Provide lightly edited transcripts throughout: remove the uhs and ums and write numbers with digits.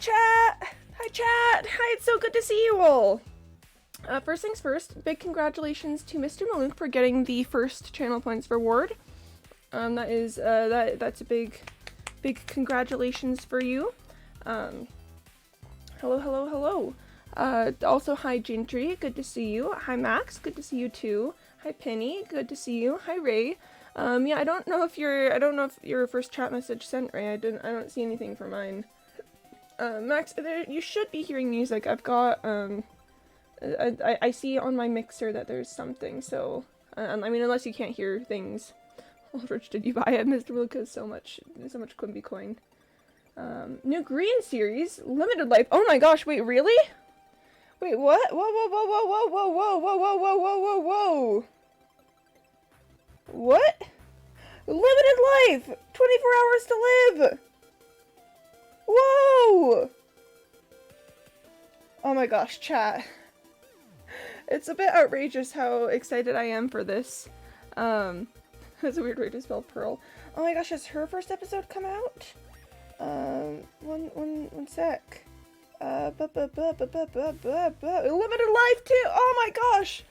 chat! Hi chat! Hi, it's so good to see you all! First things first, big congratulations to Mr. Maloon for getting the first channel points reward. That's a big congratulations for you. Hello. Also, hi Gentry, good to see you. Hi Max, good to see you too. Hi Penny, good to see you. Hi Ray. Yeah, I don't know if your first chat message sent, Ray. I don't see anything for mine. Max, you should be hearing music. I've got, I see on my mixer that there's something, so, I mean, unless you can't hear things. How rich did you buy it? Mr. Lucas, so much Quimby coin. New green series, limited life. Oh my gosh, wait, really? Wait, what? Whoa. What? Limited life! 24 hours to live! Whoa! Oh my gosh, chat. It's a bit outrageous how excited I am for this. That's a weird way to spell Pearl. Oh my gosh, has her first episode come out? One sec. Limited life too! Oh my gosh!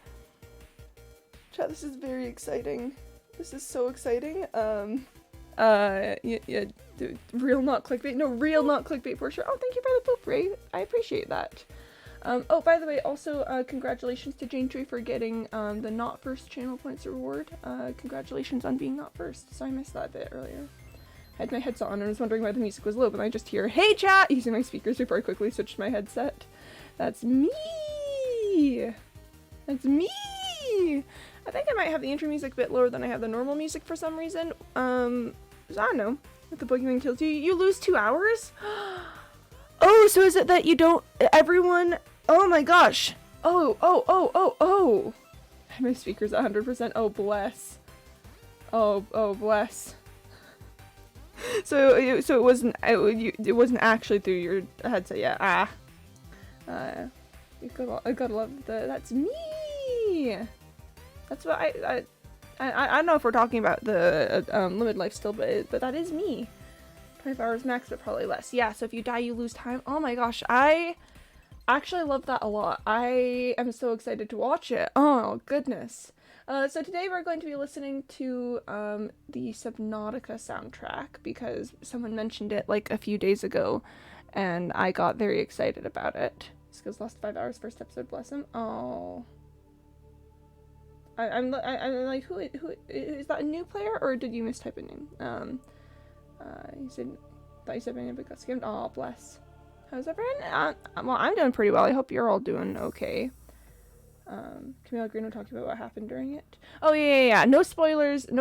Chat, this is very exciting. This is so exciting. Real not clickbait. No, real not clickbait for sure. Oh, thank you for the poop, Ray. I appreciate that. Oh, by the way, also, congratulations to Jane Tree for getting, the not first channel points reward. Congratulations on being not first. So I missed that bit earlier. I had my headset on and I was wondering why the music was low, but I just hear, "Hey chat!" using my speakers before I quickly switched to my headset. That's me! That's me! I think I might have the intro music a bit lower than I have the normal music for some reason. I don't know. If the boogeyman kills you, you lose 2 hours? Oh, so is it that you don't- everyone- oh my gosh! Oh! My speaker's 100%. Oh, bless. Oh, bless. So it wasn't actually through your headset, yeah. I gotta love that's me! That's what I don't know if we're talking about the limited life still, but that is me. 25 hours max, but probably less. Yeah, so if you die, you lose time. Oh my gosh, I actually love that a lot. I am so excited to watch it. Oh, goodness. So today we're going to be listening to the Subnautica soundtrack because someone mentioned it like a few days ago, and I got very excited about it. This goes last 5 hours, first episode, bless him. Oh. I'm like, who is that a new player or did you mistype a name? Thought you said my name but got skimmed. Oh, bless. How's everyone? Well, I'm doing pretty well. I hope you're all doing okay. Camille Green will talk about what happened during it. Oh yeah. No spoilers for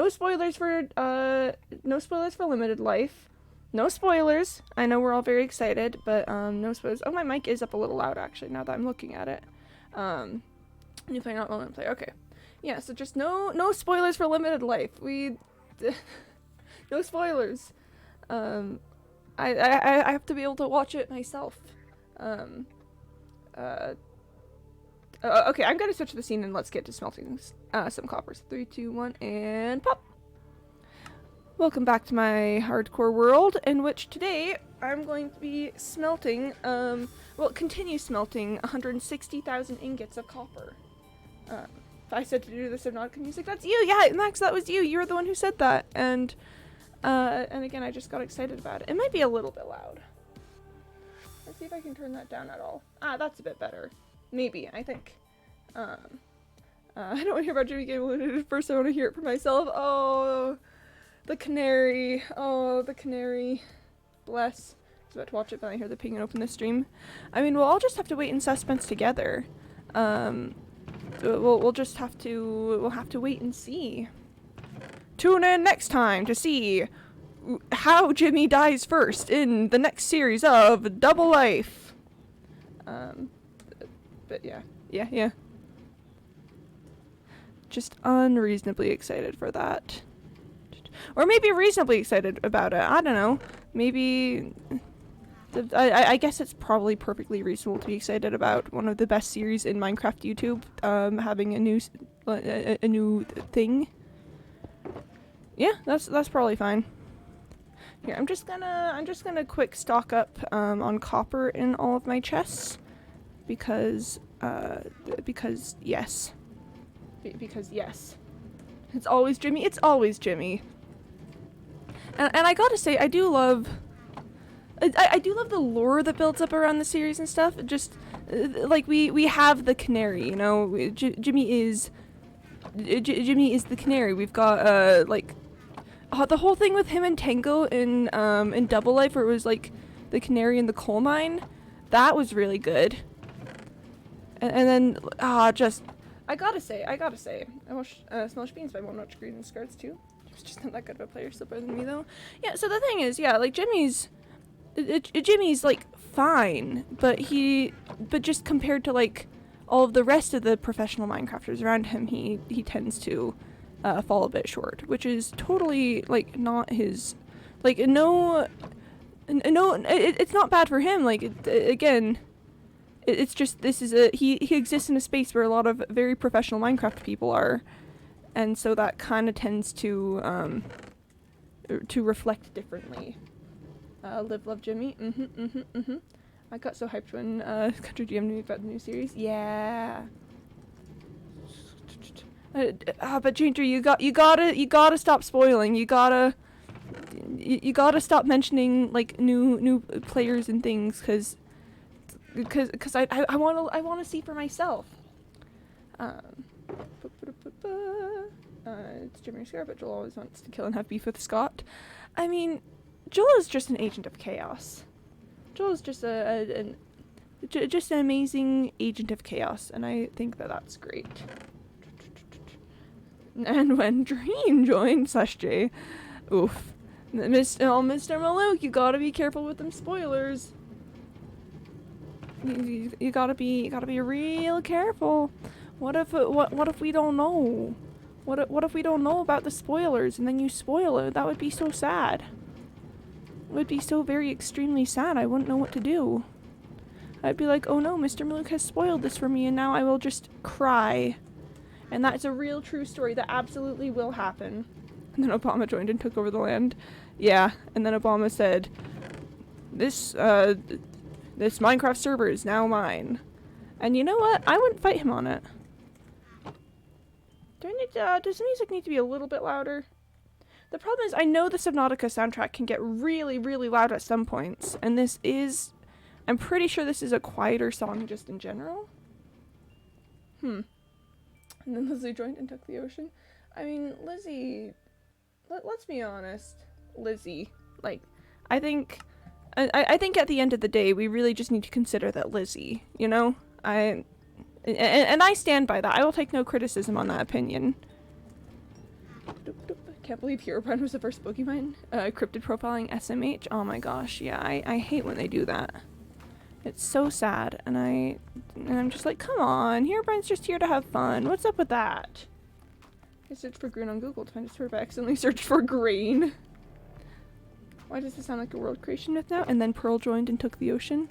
limited life. No spoilers. I know we're all very excited, but no spoilers. Oh, my mic is up a little loud actually now that I'm looking at it. New player, not limited player. Okay. Yeah, so just no spoilers for limited life. No spoilers. I have to be able to watch it myself. Okay, I'm gonna switch the scene and let's get to smelting some coppers. 3, 2, 1, and pop! Welcome back to my hardcore world, in which today I'm going to be smelting, continue smelting 160,000 ingots of copper. If I said to do the Subnautica music, that's you! Yeah, Max, that was you! You were the one who said that, and again, I just got excited about it. It might be a little bit loud. Let's see if I can turn that down at all. Ah, that's a bit better. Maybe, I think. I don't want to hear about Jimmy Game Limited first, I want to hear it for myself. Oh, the canary. Oh, the canary. Bless. I was about to watch it, but I hear the ping and open the stream. I mean, we'll all just have to wait in suspense together. We'll have to wait and see. Tune in next time to see how Jimmy dies first in the next series of Double Life. But yeah. Just unreasonably excited for that. Or maybe reasonably excited about it. I don't know. Maybe... I guess it's probably perfectly reasonable to be excited about one of the best series in Minecraft YouTube having a new thing. Yeah, that's probably fine. Here, I'm just gonna quick stock up on copper in all of my chests because yes. Because yes. It's always Jimmy. It's always Jimmy. And I gotta say, I do love the lore that builds up around the series and stuff. Just like we have the canary, you know. Jimmy is the canary. We've got like the whole thing with him and Tango in Double Life, where it was like the canary in the coal mine. That was really good. And then just I gotta say, I watched Smelting Beans by One Notch Green and Scards too. He's just not that good of a player, still better than me though. Yeah, so the thing is, yeah, like Jimmy's like fine, but just compared to like all of the rest of the professional Minecrafters around him, he tends to fall a bit short, which is totally like not his, like no, it's not bad for him. Like again. It's just he exists in a space where a lot of very professional Minecraft people are, and so that kind of tends to reflect differently. Live, love, Jimmy. I got so hyped when Country GM knew about the new series. Yeah. But Ginger, you gotta stop spoiling. You gotta stop mentioning like new players and things, because I want to see for myself. It's Jimmy Scar, but Joel always wants to kill and have beef with Scott. I mean, Joel is just an agent of chaos. Joel is just just an amazing agent of chaos, and I think that that's great. And when Dream joined /J, oof, Mr. Malouk, you gotta be careful with them spoilers. You gotta be real careful. What if we don't know? What if we don't know about the spoilers and then you spoil it? That would be so sad. It would be so very extremely sad. I wouldn't know what to do. I'd be like, oh no, Mr. Malouk has spoiled this for me, and now I will just cry. And that's a real true story that absolutely will happen. And then Obama joined and took over the land. Yeah, and then Obama said, this Minecraft server is now mine. And you know what? I wouldn't fight him on it. Does the music need to be a little bit louder? The problem is, I know the Subnautica soundtrack can get really, really loud at some points. And I'm pretty sure this is a quieter song just in general. And then Lizzie joined and took the ocean. I mean, Lizzie, let's be honest. Lizzie, like, I think at the end of the day, we really just need to consider that Lizzie, you know? And I stand by that. I will take no criticism on that opinion. Can't believe Herobrine was the first Pokemon. Cryptid profiling SMH. Oh my gosh, yeah, I hate when they do that. It's so sad, and I'm just like, come on, Herobrine's just here to have fun. What's up with that? I searched for green on Google to find a story, but I accidentally searched for green. Why does this sound like a world creation myth now? And then Pearl joined and took the ocean.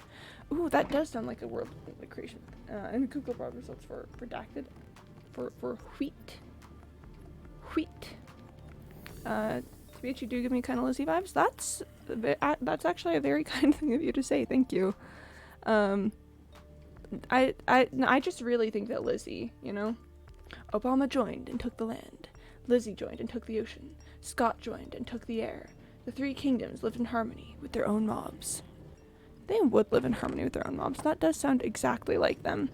Ooh, that does sound like a world creation. And Google brought results for redacted. For wheat. TBH, you do give me kind of Lizzie vibes. That's actually a very kind thing of you to say. Thank you. I just really think that Lizzie, you know? Obama joined and took the land. Lizzie joined and took the ocean. Scott joined and took the air. The three kingdoms lived in harmony with their own mobs. They would live in harmony with their own mobs. That does sound exactly like them.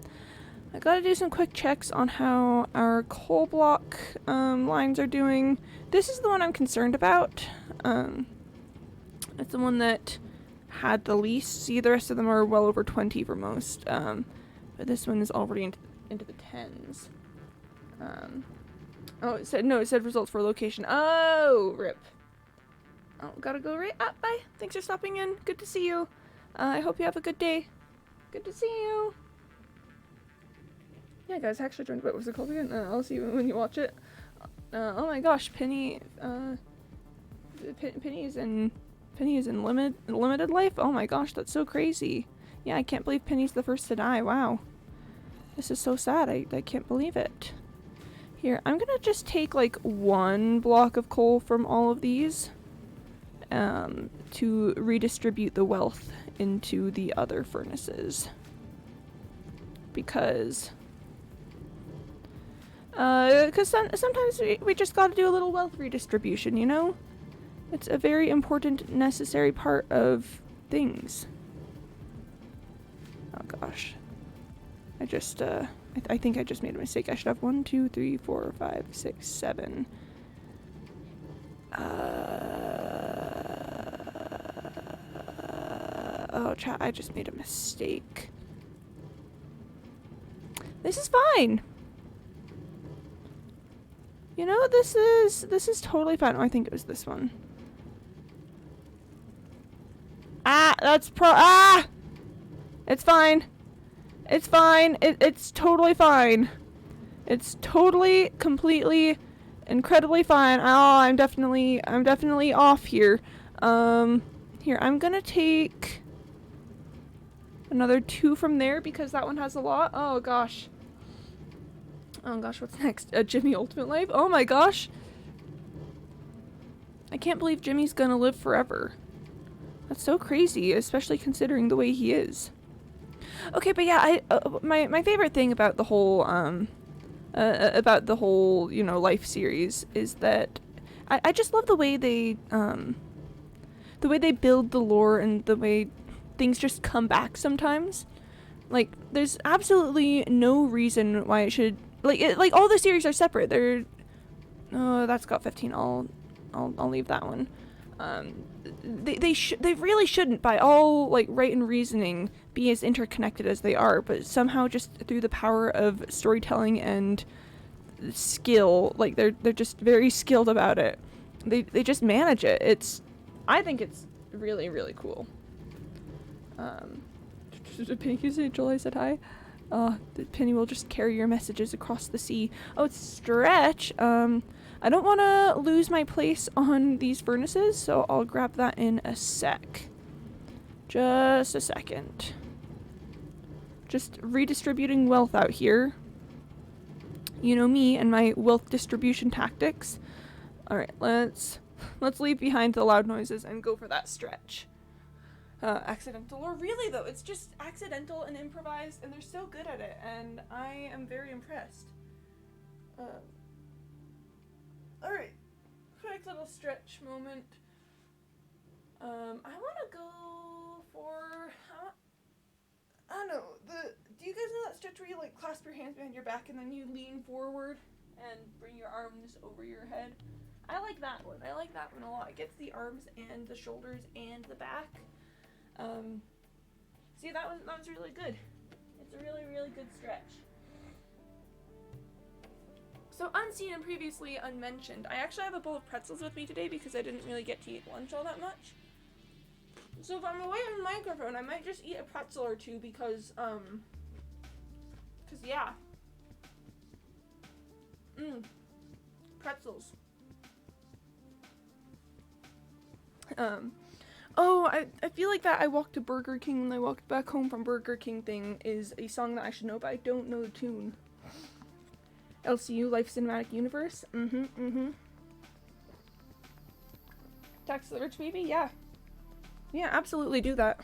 I gotta do some quick checks on how our coal block lines are doing. This is the one I'm concerned about. It's the one that had the least. See, the rest of them are well over 20 for most. But this one is already into the 10s. Oh, it said results for location. Oh, rip. Oh, gotta go right up. Bye. Thanks for stopping in. Good to see you. I hope you have a good day. Good to see you. Yeah, guys, I actually joined. What was it called again? I'll see you when you watch it. Oh my gosh, Penny. Penny is in limited life. Oh my gosh, that's so crazy. Yeah, I can't believe Penny's the first to die. Wow, this is so sad. I can't believe it. Here, I'm gonna just take like one block of coal from all of these, to redistribute the wealth into the other furnaces. Because sometimes we just gotta do a little wealth redistribution, you know? It's a very important, necessary part of things. Oh gosh. I think I just made a mistake. I should have 1, 2, 3, 4, 5, 6, 7. Oh, chat, I just made a mistake. This is fine. You know, this is totally fine. Oh, I think it was this one. It's fine. It's fine. It's totally fine. It's totally, completely, incredibly fine. Oh, I'm definitely off here. Here, I'm gonna take another 2 from there because that one has a lot. Oh gosh. Oh gosh, what's next? Jimmy Ultimate Life? Oh my gosh. I can't believe Jimmy's gonna live forever. That's so crazy, especially considering the way he is. Okay, but yeah, my favorite thing about the whole you know, life series is that I just love the way they build the lore and the way things just come back sometimes. Like, there's absolutely no reason why it should, like all the series are separate. Oh, that's got 15. I'll leave that one. They really shouldn't, by all like right and reasoning, be as interconnected as they are, but somehow just through the power of storytelling and skill, like they're just very skilled about it. They just manage it. I think it's really, really cool. Penny, you say Julie said hi? Penny will just carry your messages across the sea. Oh, it's Stretch. I don't want to lose my place on these furnaces, so I'll grab that in a sec. Just a second. Just redistributing wealth out here. You know me and my wealth distribution tactics. Alright, let's leave behind the loud noises and go for that stretch. Accidental, or really though, it's just accidental and improvised, and they're so good at it, and I am very impressed. Alright, quick little stretch moment. I want to go for, I don't know, do you guys know that stretch where you like clasp your hands behind your back and then you lean forward and bring your arms over your head? I like that one. I like that one a lot. It gets the arms and the shoulders and the back. See, that one's really good. It's a really, really good stretch. So unseen and previously unmentioned, I actually have a bowl of pretzels with me today because I didn't really get to eat lunch all that much. So if I'm away on the microphone, I might just eat a pretzel or two because yeah. Pretzels. Oh, I feel like that I walked to Burger King and I walked back home from Burger King thing is a song that I should know, but I don't know the tune. LCU, Life Cinematic Universe? Tax the Rich Baby? Yeah. Yeah, absolutely do that.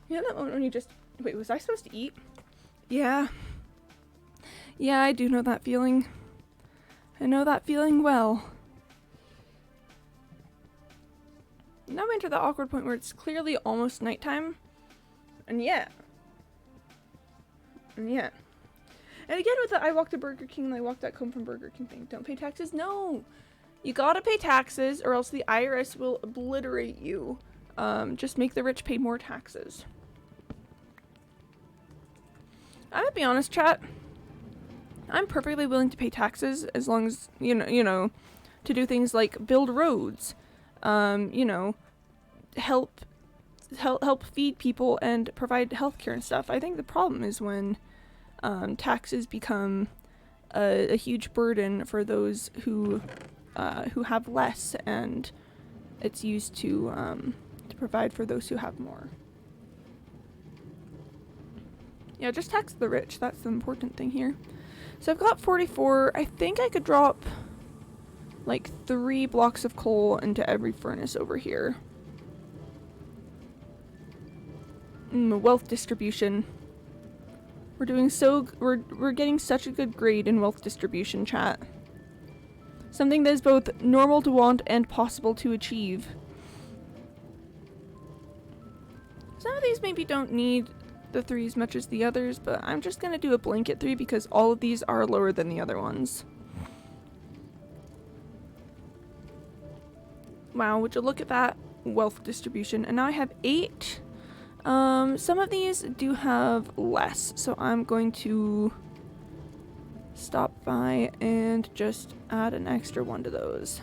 Yeah, that one when you just... Wait, was I supposed to eat? Yeah. Yeah, I do know that feeling. I know that feeling well. Now we enter the awkward point where it's clearly almost nighttime. And yet. And again with the I walked to Burger King and I walked back home from Burger King thing. Don't pay taxes? No! You gotta pay taxes or else the IRS will obliterate you. Just make the rich pay more taxes. I'm gonna be honest, chat. I'm perfectly willing to pay taxes as long as, you know, to do things like build roads. You know, help feed people and provide healthcare and stuff. I think the problem is when taxes become a huge burden for those who have less, and it's used to provide for those who have more. Yeah, just tax the rich. That's the important thing here. So I've got 44. I think I could drop like 3 blocks of coal into every furnace over here. Wealth distribution. We're getting such a good grade in wealth distribution, chat. Something that is both normal to want and possible to achieve. Some of these maybe don't need the 3 as much as the others, but I'm just gonna do a blanket 3 because all of these are lower than the other ones. Wow, would you look at that wealth distribution? And now I have 8. Some of these do have less, so I'm going to stop by and just add an extra one to those.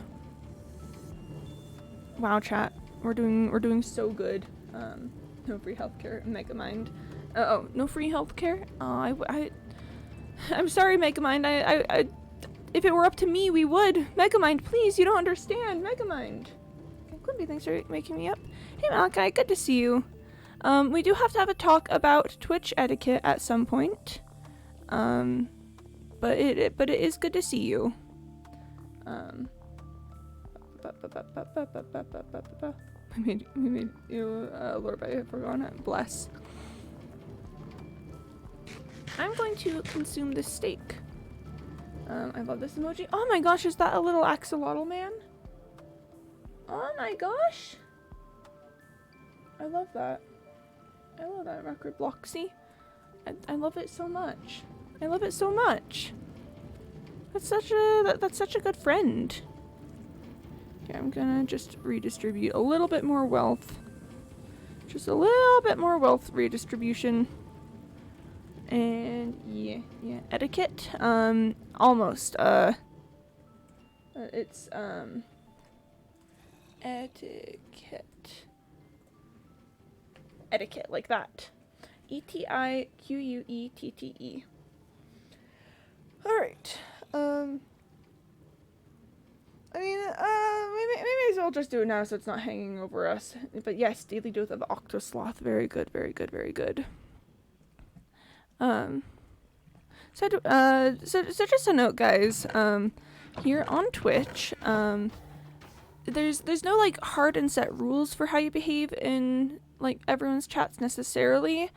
Wow, chat, we're doing so good. No free healthcare, Megamind. Oh, no free healthcare? I'm sorry, Megamind. I if it were up to me, we would. Megamind, please, you don't understand, Megamind. Okay, Quimby, thanks for making me up. Hey, Malachi, good to see you. We do have to have a talk about Twitch etiquette at some point. But it is good to see you. We made you, Lord, I have forgotten it. Bless. I'm going to consume this steak. I love this emoji. Oh my gosh, is that a little axolotl man? Oh my gosh. I love that. I love that record block. See? I love it so much. I love it so much. That's such a good friend. Okay, I'm gonna just redistribute a little bit more wealth. Just a little bit more wealth redistribution. And yeah, etiquette. Almost. It's etiquette, like that. ETIQUETTE. Alright. I mean, maybe I'll just do it now so it's not hanging over us. But yes, daily dose of octosloth. Very good, very good, very good. So just a note, guys. Here on Twitch, there's no like hard and set rules for how you behave in like everyone's chats necessarily,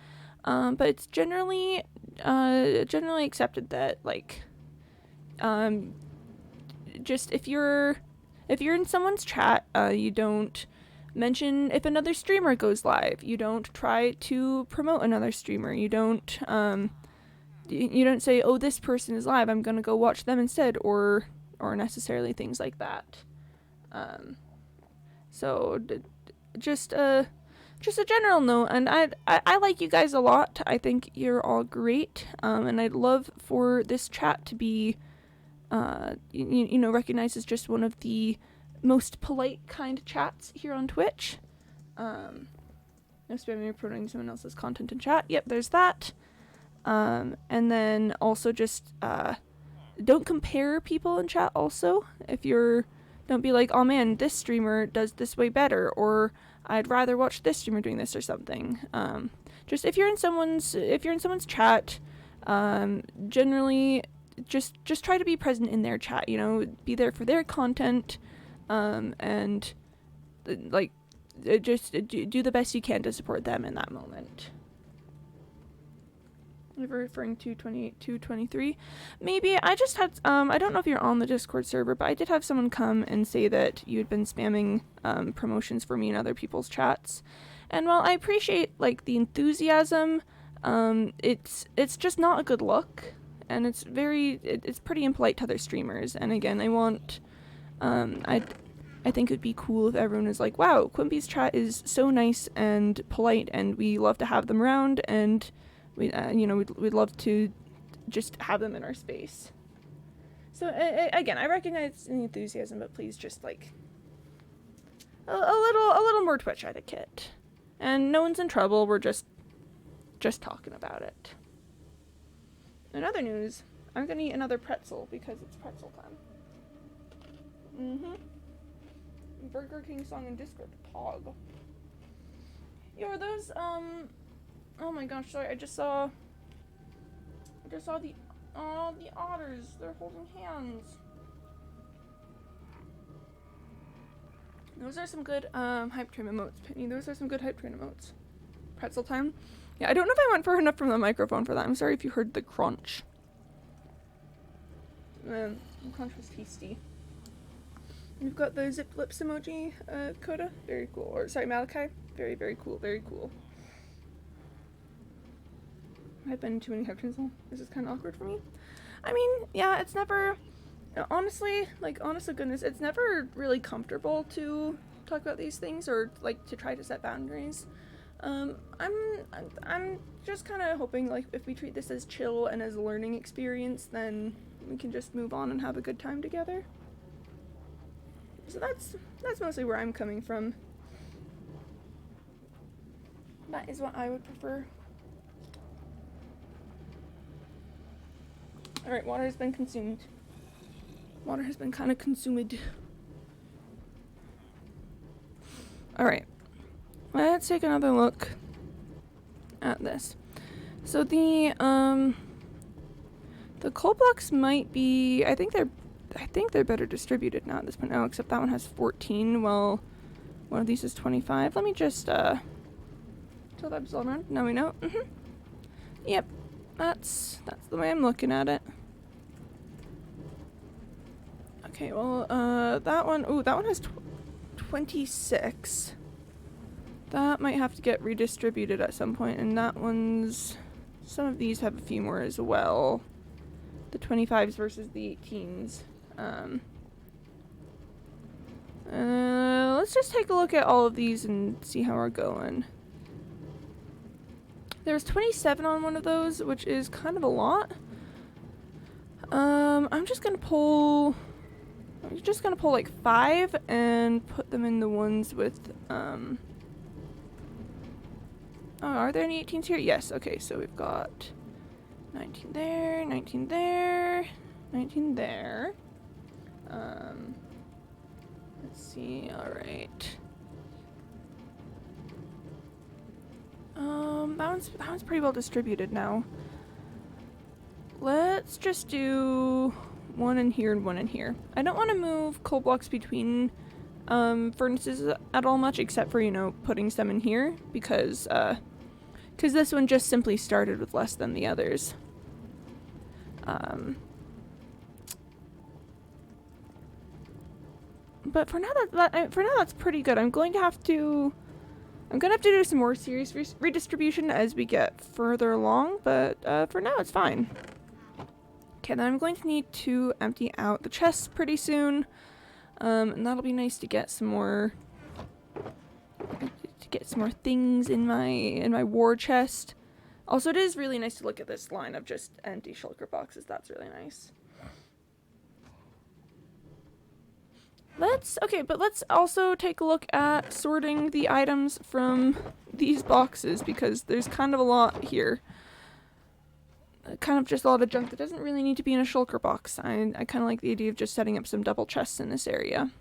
but it's generally accepted that like just if you're in someone's chat, you don't mention if another streamer goes live. You don't try to promote another streamer. You don't say, oh, this person is live, I'm gonna go watch them instead, or necessarily things like that. Just a general note, and I like you guys a lot. I think you're all great, and I'd love for this chat to be recognized as just one of the most polite, kind chats here on Twitch. No spamming or promoting someone else's content in chat. Yep, there's that. And then also just don't compare people in chat also. Don't be like, oh man, this streamer does this way better, or I'd rather watch this streamer doing this or something. Just if you're in someone's chat, generally just try to be present in their chat, be there for their content, and just do the best you can to support them in that moment. Referring to 28-23. Maybe I just had I don't know if you're on the Discord server, but I did have someone come and say that you had been spamming promotions for me in other people's chats. And while I appreciate like the enthusiasm, it's just not a good look, and it's pretty impolite to other streamers. And again, I think it'd be cool if everyone was like, wow, Quimby's chat is so nice and polite, and we love to have them around, and we'd love to just have them in our space. So again, I recognize the enthusiasm, but please just like a little more Twitch etiquette. And no one's in trouble. We're just talking about it. In other news, I'm gonna eat another pretzel because it's pretzel time. Burger King song in Discord. Pog. Yo, are those oh my gosh, sorry, I just saw the otters. They're holding hands. Those are some good hype train emotes, Penny. Those are some good hype train emotes. Pretzel time. Yeah, I don't know if I went far enough from the microphone for that. I'm sorry if you heard the crunch. The crunch was tasty. We've got the zip lips emoji, Coda. Very cool. Or, sorry, Malachi. Very, very cool. Very cool. I've been too many hype trains. This is kind of awkward for me. I mean, yeah, it's never... honestly, like, honest to goodness, it's never really comfortable to talk about these things or, like, to try to set boundaries. I'm just kind of hoping, like, if we treat this as chill and as a learning experience, then we can just move on and have a good time together. So that's mostly where I'm coming from. That is what I would prefer. Alright, water has been consumed. Water has been kind of consumed. Alright. Let's take another look at this. So the coal blocks might be, I think they're better distributed now at this point. Oh, except that one has 14, while one of these is 25. Let me just tilt that all around. Now we know. Yep. That's the way I'm looking at it. Okay, well, that one has 26. That might have to get redistributed at some point, and that one's... some of these have a few more as well. The 25s versus the 18s. Let's just take a look at all of these and see how we're going. There's 27 on one of those, which is kind of a lot. I'm just gonna pull like 5 and put them in the ones with, oh, are there any 18s here? Yes, okay, so we've got 19 there, 19 there, 19 there. Let's see, alright. That one's pretty well distributed now. Let's just do one in here and one in here. I don't want to move coal blocks between furnaces at all much, except for, you know, putting some in here, because this one just simply started with less than the others. But for now that's pretty good. I'm gonna have to do some more serious redistribution as we get further along, but for now it's fine. Okay, then I'm going to need to empty out the chests pretty soon, and that'll be nice to get some more things in my war chest. Also, it is really nice to look at this line of just empty shulker boxes. That's really nice. Let's also take a look at sorting the items from these boxes, because there's kind of a lot here. Kind of just a lot of junk that doesn't really need to be in a shulker box. I kind of like the idea of just setting up some double chests in this area.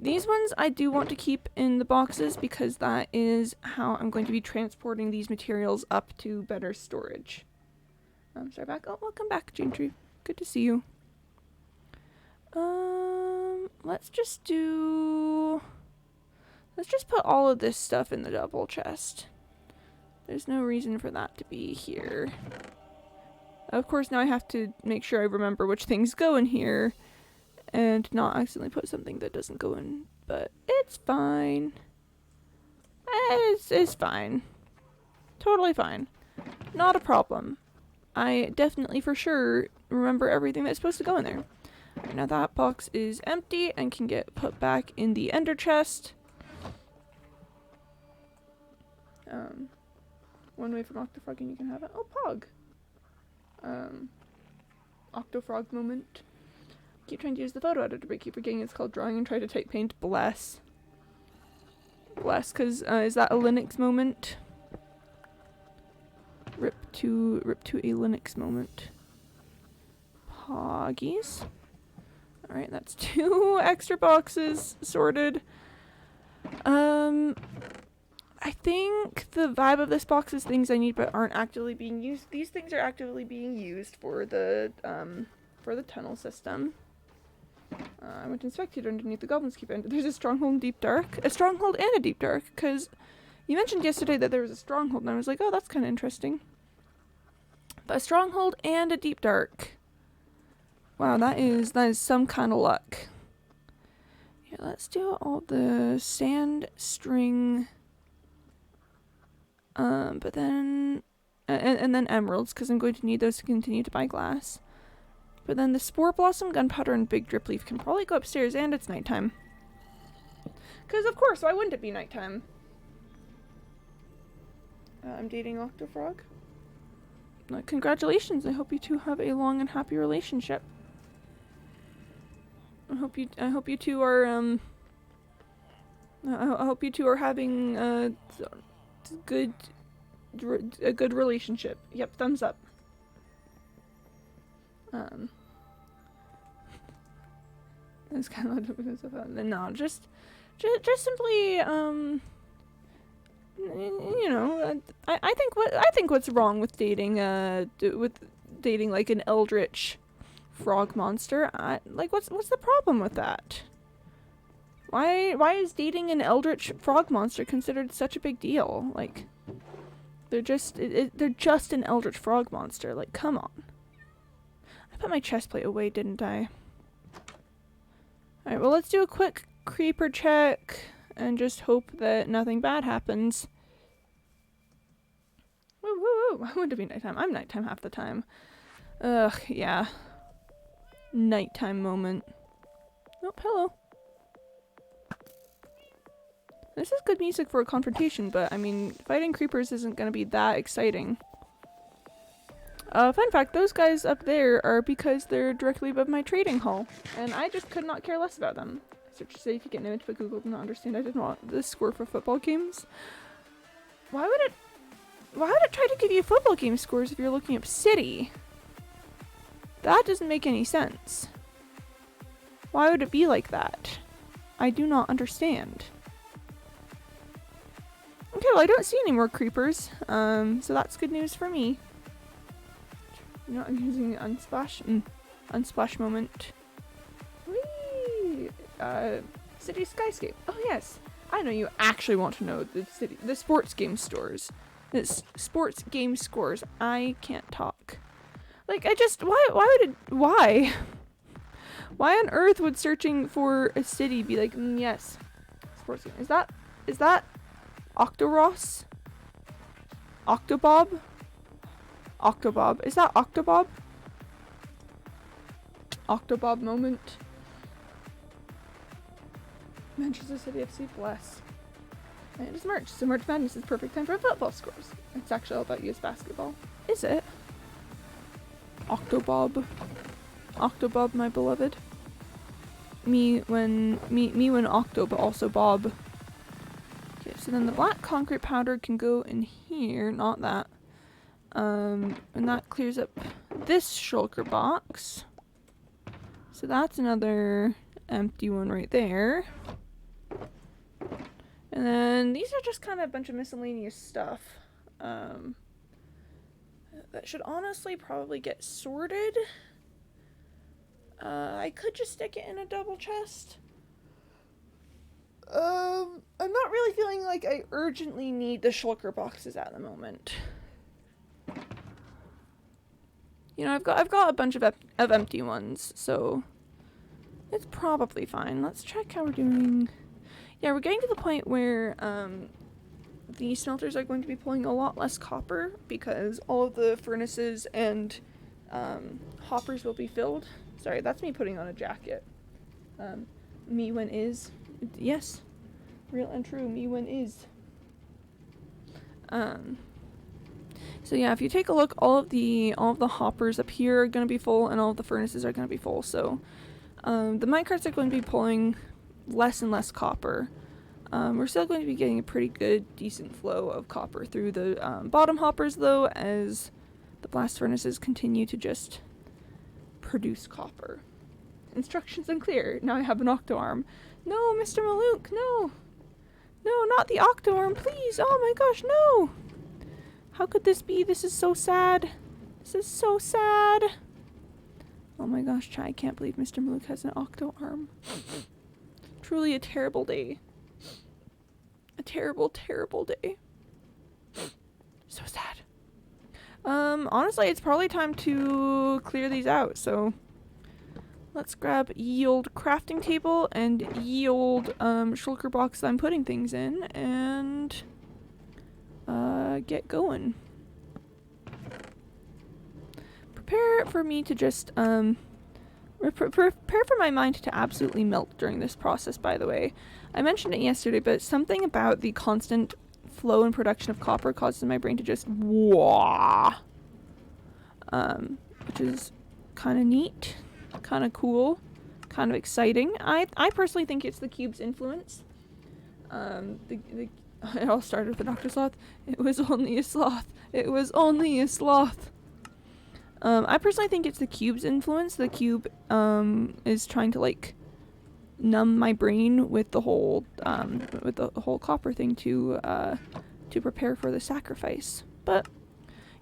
These ones I do want to keep in the boxes, because that is how I'm going to be transporting these materials up to better storage. Sorry, back. Oh, welcome back, Jane Tree. Good to see you. Let's just put all of this stuff in the double chest. There's no reason for that to be here. Of course, now I have to make sure I remember which things go in here and not accidentally put something that doesn't go in, but it's fine. It's fine. Totally fine. Not a problem. I definitely for sure remember everything that's supposed to go in there. Right, now that box is empty and can get put back in the ender chest. One way from Octofrogging you can have it. Oh, Pog! Octofrog moment. Keep trying to use the photo editor, but keep forgetting it's called drawing and try to type paint. Bless. Bless, because is that a Linux moment? Rip to a Linux moment. Poggies. Alright, that's 2 extra boxes sorted. I think the vibe of this box is things I need but aren't actively being used. These things are actively being used for the tunnel system. I went and inspected underneath the Goblin's Keep, and there's a stronghold in Deep Dark. A stronghold and a Deep Dark, because you mentioned yesterday that there was a stronghold, and I was like, oh, that's kind of interesting. But a stronghold and a Deep Dark. Wow, that is some kind of luck. Yeah, let's do all the sand, string, but then, and then emeralds, because I'm going to need those to continue to buy glass. But then the Spore Blossom, Gunpowder, and Big Drip Leaf can probably go upstairs, and it's nighttime. Because, of course, why wouldn't it be nighttime? I'm dating Octofrog. Congratulations, I hope you two have a long and happy relationship. I hope you two are, I hope you two are having, a good relationship. Yep, thumbs up. That's kind of because of no, just simply, you know, I think what's wrong with dating like an eldritch frog monster? Like what's the problem with that? Why is dating an eldritch frog monster considered such a big deal? Like they're just an eldritch frog monster. Like come on. I put my chest plate away, didn't I? Alright, well let's do a quick creeper check and just hope that nothing bad happens. Woo woo woo! I want to be nighttime. I'm nighttime half the time. Ugh, yeah. Nighttime moment. Oh, hello. This is good music for a confrontation, but I mean, fighting creepers isn't gonna be that exciting. Fun fact, those guys up there are because they're directly above my trading hall, and I just could not care less about them. Search to say if you get an image, but Google did not understand. I didn't want this score for football games. Why would it try to give you football game scores if you're looking up city? That doesn't make any sense. Why would it be like that? I do not understand. Okay, well I don't see any more creepers, so that's good news for me. You know, I'm using Unsplash. Unsplash moment. Whee! City Skyscape. Oh yes, I know you actually want to know the sports game stores. This sports game scores. I can't talk. Like why on earth would searching for a city be like, yes, sports game. Is that Octoros? Octobob? Octobob. Is that Octobob? Octobob moment. Manchester City FC bless. And it is March, so March Madness is perfect time for football scores. It's actually all about US basketball. Is it? Octobob. Octobob, my beloved. Me when Octo, but also Bob. Okay, so then the black concrete powder can go in here, not that. And that clears up this shulker box. So that's another empty one right there. And then these are just kind of a bunch of miscellaneous stuff. That should honestly probably get sorted. I could just stick it in a double chest. I'm not really feeling like I urgently need the shulker boxes at the moment. You know, I've got a bunch of empty ones, so it's probably fine. Let's check how we're doing. Yeah, we're getting to the point where the smelters are going to be pulling a lot less copper because all of the furnaces and hoppers will be filled. Sorry, that's me putting on a jacket. Me when is. Yes. Real and true, me when is. So yeah, if you take a look, all of the hoppers up here are going to be full, and all of the furnaces are going to be full. So the minecarts are going to be pulling less and less copper. We're still going to be getting a pretty good, decent flow of copper through the bottom hoppers, though, as the blast furnaces continue to just produce copper. Instructions unclear. Now I have an octo arm. No, Mr. Malouk, no. No, not the octo arm, please. Oh my gosh, no. How could this be? This is so sad. This is so sad. Oh my gosh, Chai, I can't believe Mr. Malouk has an octo arm. Truly a terrible day. A terrible, terrible day. So sad. Honestly, it's probably time to clear these out, so let's grab ye old crafting table and ye old shulker box that I'm putting things in and get going. Prepare for me to just prepare for my mind to absolutely melt during this process, by the way. I mentioned it yesterday, but something about the constant flow and production of copper causes my brain to just wah. Which is kind of neat, kind of cool, kind of exciting. I personally think it's the cube's influence. It all started with the Dr. Sloth. It was only a sloth. It was only a sloth. I personally think it's the cube's influence. The cube is trying to like numb my brain with the whole copper thing to prepare for the sacrifice. But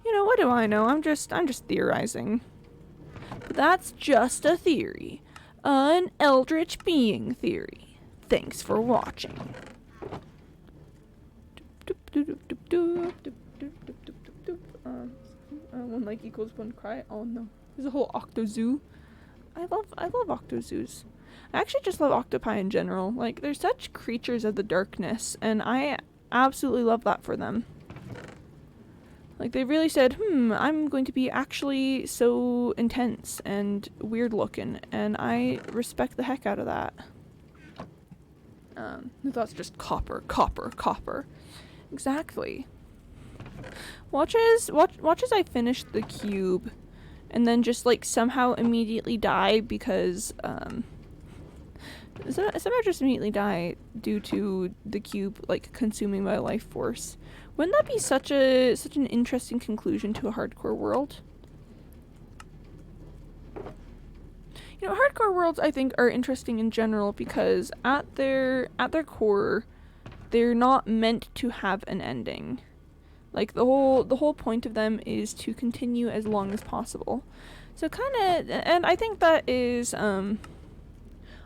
you know, what do I know? I'm just theorizing. But that's just a theory. An eldritch being theory. Thanks for watching. One like equals one cry. Oh no. There's a whole octozoo. I love octozoos. I actually just love octopi in general. Like, they're such creatures of the darkness, and I absolutely love that for them. Like, they really said, I'm going to be actually so intense and weird looking, and I respect the heck out of that. That's just copper, copper, copper. Exactly. Watch as I finish the cube, and then just, like, somehow immediately die because, somehow just immediately die due to the cube, like, consuming my life force. Wouldn't that be such an interesting conclusion to a hardcore world? You know, hardcore worlds, I think, are interesting in general because at their core, they're not meant to have an ending. Like, the whole point of them is to continue as long as possible. So and I think that is,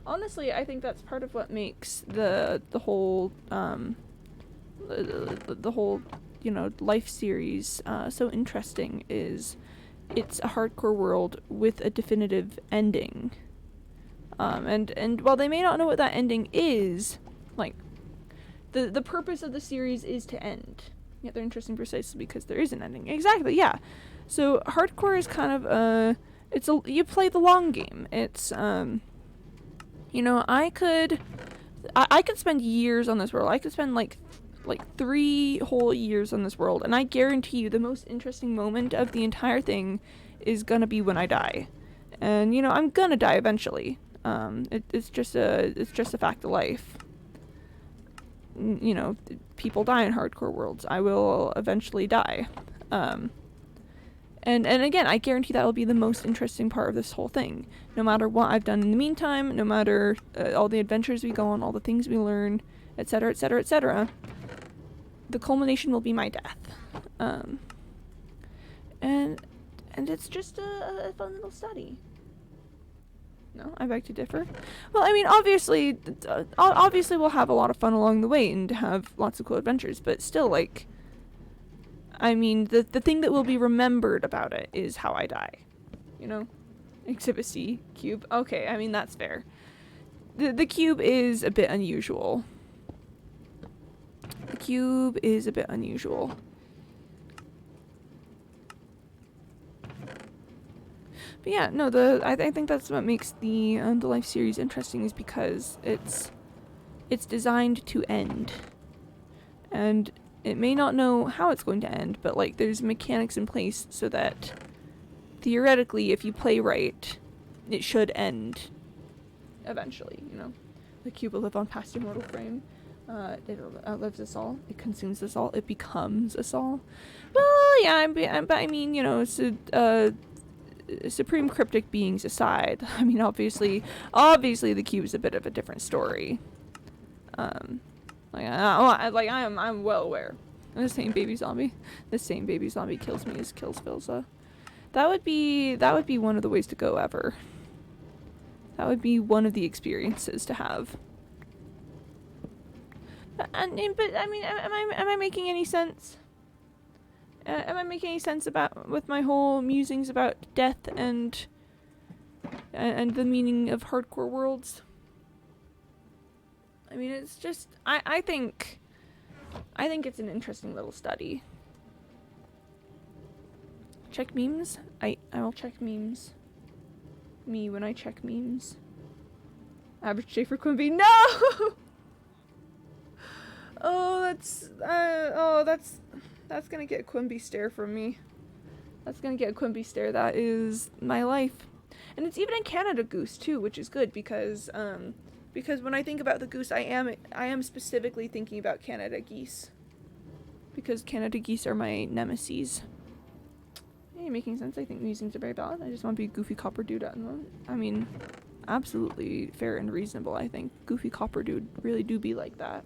honestly, I think that's part of what makes the whole, the whole, you know, life series so interesting is it's a hardcore world with a definitive ending. And while they may not know what that ending is, like, the purpose of the series is to end. Yet they're interesting precisely because there is an ending. Exactly, yeah. So hardcore is kind of you play the long game. It's you know, I could spend years on this world. I could spend like 3 whole years on this world, and I guarantee you the most interesting moment of the entire thing is gonna be when I die. And you know, I'm gonna die eventually. It's just a fact of life. You know, people die in hardcore worlds. I will eventually die. And again, I guarantee that'll be the most interesting part of this whole thing. No matter what I've done in the meantime, no matter all the adventures we go on, all the things we learn, etc., etc., etc., the culmination will be my death. And it's just a fun little study. No, I beg to differ. Well, I mean, obviously we'll have a lot of fun along the way and have lots of cool adventures, but still, like, I mean, the thing that will be remembered about it is how I die. You know? Exhibit C, cube. Okay, I mean, that's fair. The cube is a bit unusual. The cube is a bit unusual. But yeah, no, I think that's what makes the life series interesting is because it's designed to end. And it may not know how it's going to end, but like there's mechanics in place so that theoretically if you play right, it should end eventually, you know. The cube will live on past your mortal frame. It outlives us all. It consumes us all. It becomes us all. Well, yeah, but I mean, you know, it's supreme cryptic beings aside. I mean, obviously, the cube is a bit of a different story. I'm well aware. The same baby zombie kills me as kills Vilza. That would be one of the ways to go ever. That would be one of the experiences to have. But I mean, am I making any sense? Am I making any sense with my whole musings about death and the meaning of hardcore worlds? I mean, it's just I think it's an interesting little study. Check memes? I will check memes. Me when I check memes. Average day for Quimby. No! That's gonna get a Quimby stare from me. That's gonna get a Quimby stare. That is my life. And it's even in Canada Goose too, which is good because when I think about the goose, I am specifically thinking about Canada geese. Because Canada geese are my nemesis. Hey, making sense. I think musings are very valid. I just want to be a goofy copper dude at the moment. I mean, absolutely fair and reasonable, I think. Goofy copper dude really do be like that.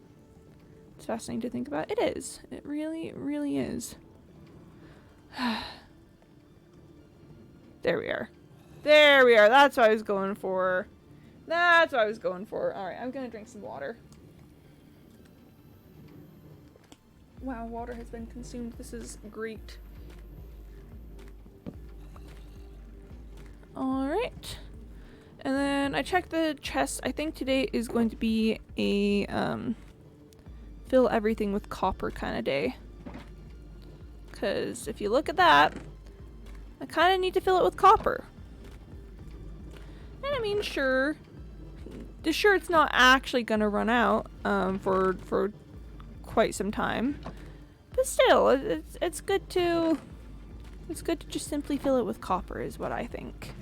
It's fascinating to think about. It is. It really, really is. There we are. There we are. That's what I was going for. That's what I was going for. Alright, I'm gonna drink some water. Wow, water has been consumed. This is great. Alright. And then I checked the chest. I think today is going to be a fill everything with copper kind of day. Because if you look at that, I kind of need to fill it with copper. And I mean, sure it's not actually going to run out for quite some time. But still, it's good to just simply fill it with copper is what I think.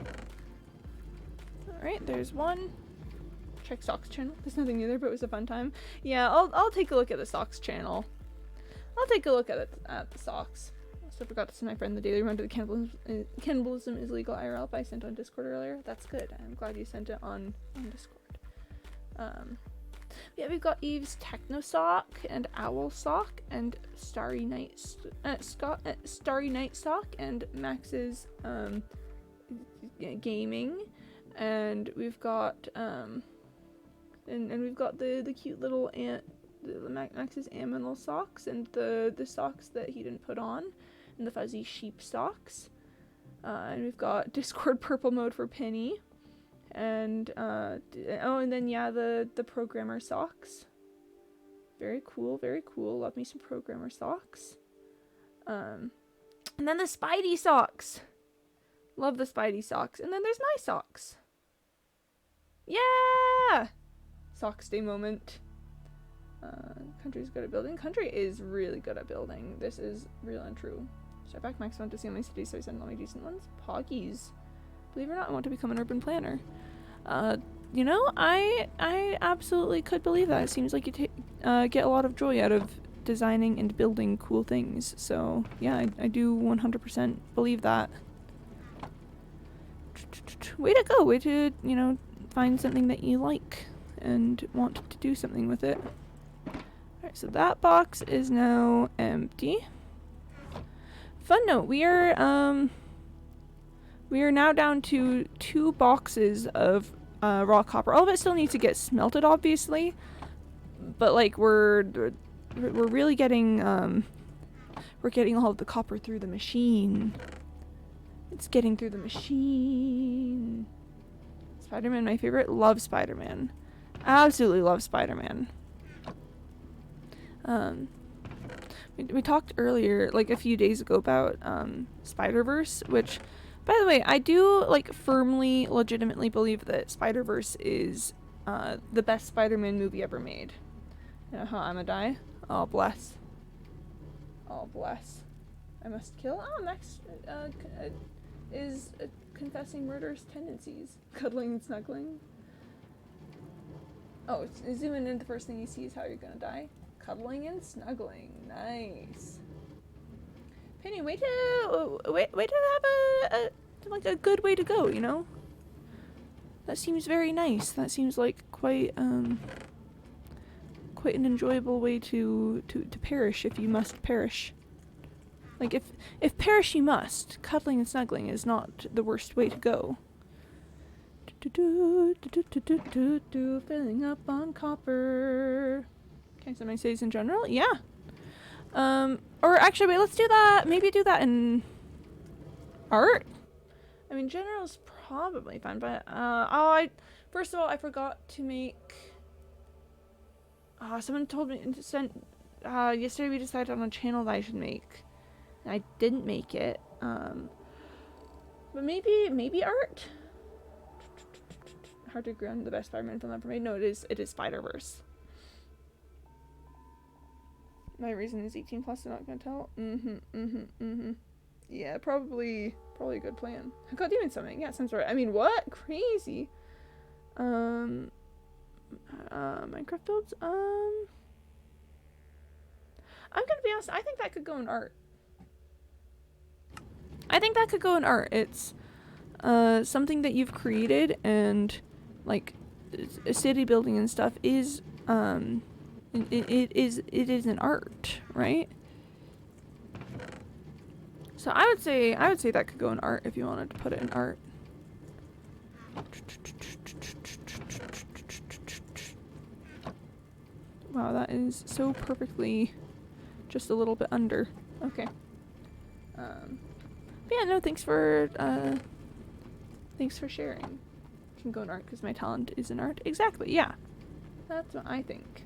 Alright, there's one. Check socks channel. There's nothing new there, but it was a fun time. Yeah, I'll take a look at the socks channel. I'll take a look at the socks. Also forgot to send my friend the daily reminder that cannibalism is legal IRL I sent on Discord earlier. That's good. I'm glad you sent it on Discord. Yeah, we've got Eve's Techno Sock and Owl Sock and Starry Night Sock and Max's gaming, and we've got and we've got the cute little Max's aminal socks and the socks that he didn't put on, and the fuzzy sheep socks, and we've got Discord purple mode for Penny. And and then yeah, the programmer socks. Very cool, very cool. Love me some programmer socks. And then the Spidey socks. Love the Spidey socks. And then there's my socks. Yeah! Socks day moment. Country's good at building. Country is really good at building. This is real and true. Start back Max went to see how many cities, so I sent all my decent ones. Poggies. Believe it or not, I want to become an urban planner. You know, I absolutely could believe that. It seems like you get a lot of joy out of designing and building cool things. So, yeah, I do 100% believe that. Way to go. Way to, you know, find something that you like and want to do something with it. Alright, so that box is now empty. Fun note, we are now down to 2 boxes of raw copper. All of it still needs to get smelted, obviously, but like we're really getting we're getting all of the copper through the machine. It's getting through the machine. Spider-Man, my favorite. Love Spider-Man. Absolutely love Spider-Man. We talked earlier, like a few days ago, about Spider-Verse, which, by the way, I do like firmly, legitimately believe that Spider-Verse is the best Spider-Man movie ever made. You know how I'ma die? Oh bless. Oh bless. I must kill. Oh, Max is confessing murderous tendencies. Cuddling and snuggling. Oh, zoom in and the first thing you see is how you're gonna die. Cuddling and snuggling. Nice. Penny, way to have a good way to go, you know? That seems very nice. That seems like quite an enjoyable way to perish if you must perish. Like, if perish you must, cuddling and snuggling is not the worst way to go. Filling up on copper. Okay, so my saves in general? Yeah. Or actually, wait, let's do that. Maybe do that in art? I mean, general's probably fine, but, first of all, I forgot to make, someone told me to send, yesterday we decided on a channel that I should make. And I didn't make it, but maybe art? Hard to agree on the best Spider-Man film ever made. No, it is Spider-Verse. My reason is 18 plus, I'm not gonna tell. Yeah, probably a good plan. I got demon summoning. Yeah, sounds right. I mean, what? Crazy. Minecraft builds. I'm gonna be honest. I think that could go in art. It's something that you've created, and like a city building and stuff is it is an art, right? So I would say that could go in art if you wanted to put it in art. Wow, that is so perfectly just a little bit under. Okay. But yeah, no, thanks for sharing. You can go in art because my talent is in art. Exactly, yeah. That's what I think.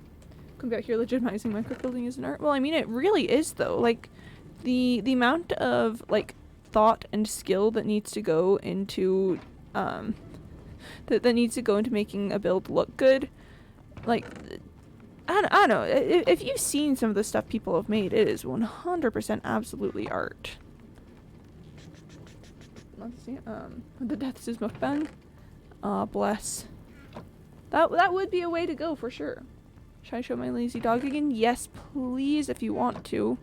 Come out here legitimizing Minecraft building is an art. Well, I mean, it really is though. Like, the amount of like thought and skill that needs to go into that needs to go into making a build look good. Like, I don't know. If you've seen some of the stuff people have made, it is 100% absolutely art. Let's see. The Deaths is mukbang. Bless. That would be a way to go for sure. Should I show my lazy dog again? Yes, please, if you want to.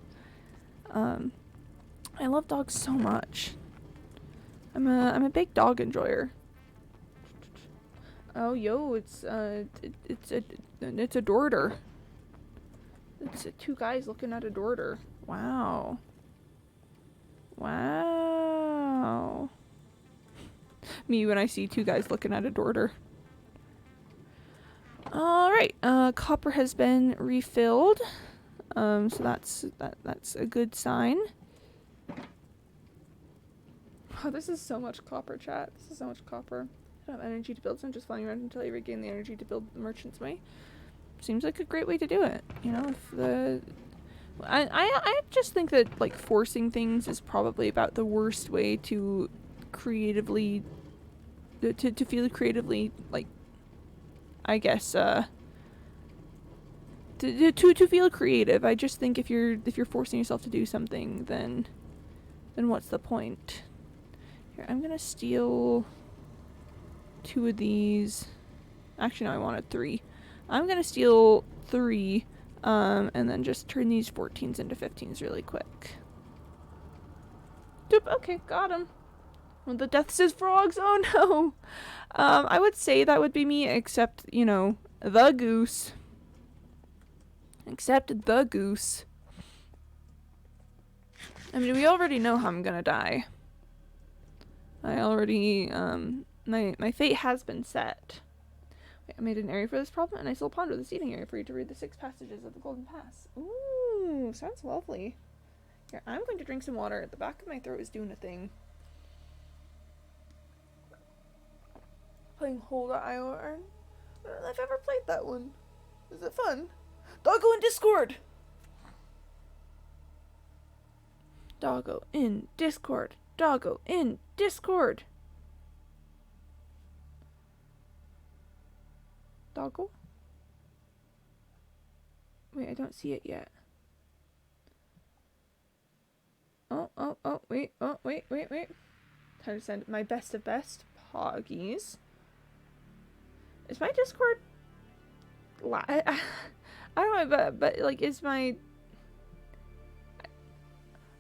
I love dogs so much. I'm a big dog enjoyer. Oh, yo, it's a dorter. It's two guys looking at a dorter. Wow. Wow. Me when I see two guys looking at a dorter. Alright, copper has been refilled. So that's a good sign. Oh, this is so much copper, chat. This is so much copper. I don't have energy to build, so I'm just flying around until I regain the energy to build the merchant's way. Seems like a great way to do it. You know, if the... I just think that, like, forcing things is probably about the worst way to creatively... to feel creatively, like, I guess, to feel creative. I just think if you're forcing yourself to do something, then what's the point? Here, I'm gonna steal 2 of these. Actually, no, I wanted 3. I'm gonna steal 3, and then just turn these 14s into 15s really quick. Doop, okay, got him. Well, the deaths is frogs, oh no! I would say that would be me, except, you know, the goose. Except the goose. I mean, we already know how I'm gonna die. I already, my fate has been set. Wait, I made an area for this problem, and I still ponder the seating area for you to read the 6 passages of the Golden Pass. Ooh, sounds lovely. Here, I'm going to drink some water. The back of my throat is doing a thing. Playing Hold.io. I don't know if I've ever played that one. Is it fun? Doggo in Discord! Doggo in Discord. Doggo in Discord. Doggo? Wait, I don't see it yet. Oh, wait. Oh, wait. Time to send my best of best poggies. Is my Discord... I don't know, but like, is my...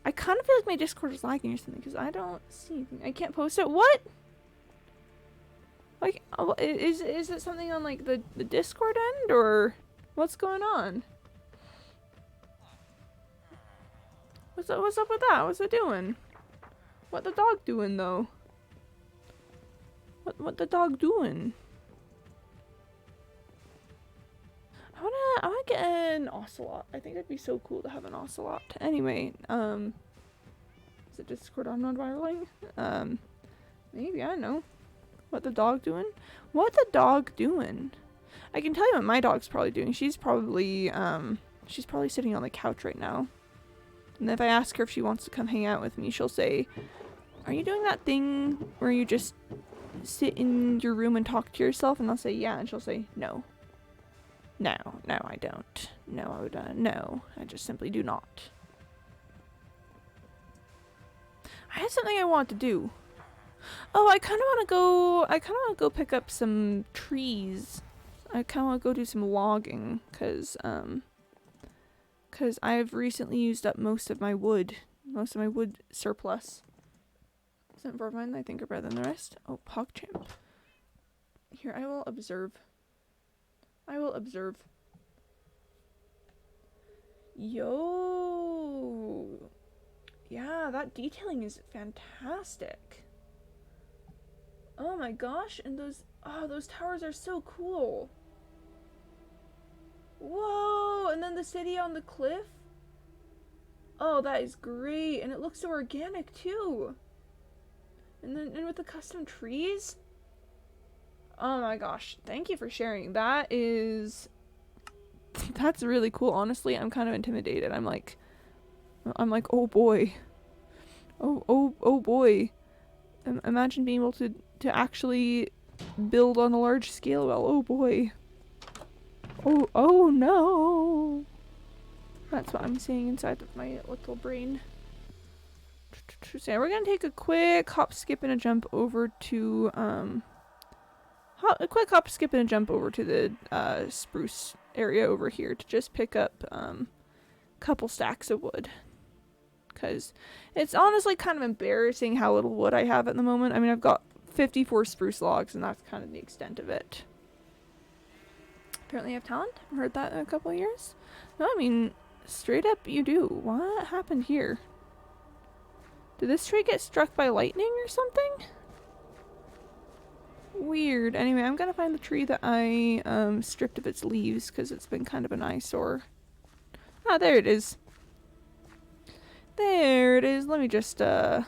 I kind of feel like my Discord is lagging or something, because I don't see anything. I can't post it. What? Like, is it something on, like, the Discord end, or what's going on? What's up with that? What's it doing? What the dog doing though? What the dog doing? I wanna get an ocelot. I think it'd be so cool to have an ocelot. Anyway, is it Discord on non-viraling? Maybe, I don't know. What the dog doing? What the dog doing? I can tell you what my dog's probably doing. She's probably sitting on the couch right now. And if I ask her if she wants to come hang out with me, she'll say, "Are you doing that thing where you just sit in your room and talk to yourself?" And I'll say, "Yeah." And she'll say, "No. No, I don't. No, I would, no. I just simply do not." I had something I want to do. Oh, I kind of want to go pick up some trees. I kind of want to go do some logging, cause I've recently used up most of my wood surplus. Some of mine I think are better than the rest. Oh, PogChamp. Here, I will observe. Yo! Yeah, that detailing is fantastic. Oh my gosh, and those towers are so cool. Whoa, and then the city on the cliff. Oh, that is great, and it looks so organic too. And with the custom trees. Oh my gosh, thank you for sharing. That's really cool. Honestly, I'm kind of intimidated. I'm like, oh boy. Oh boy. Imagine being able to actually build on a large scale. Well, oh boy. Oh no. That's what I'm saying inside of my little brain. So we're gonna take a quick hop, skip, and a jump over to the spruce area over here to just pick up a couple stacks of wood. Because it's honestly kind of embarrassing how little wood I have at the moment. I mean, I've got 54 spruce logs, and that's kind of the extent of it. Apparently I have talent. I've heard that in a couple of years. No, I mean, straight up you do. What happened here? Did this tree get struck by lightning or something? Weird. Anyway, I'm gonna find the tree that I stripped of its leaves, because it's been kind of an eyesore. Ah, there it is. There it is. Let me just, and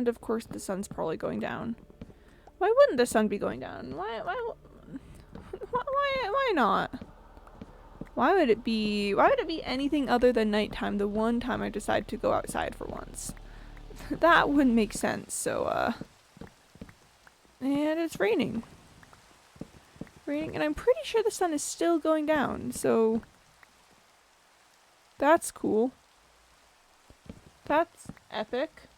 of course the sun's probably going down. Why wouldn't the sun be going down? Why not? Why would it be anything other than nighttime the one time I decide to go outside for once? That wouldn't make sense, so, and it's raining. And I'm pretty sure the sun is still going down, so that's cool. That's epic.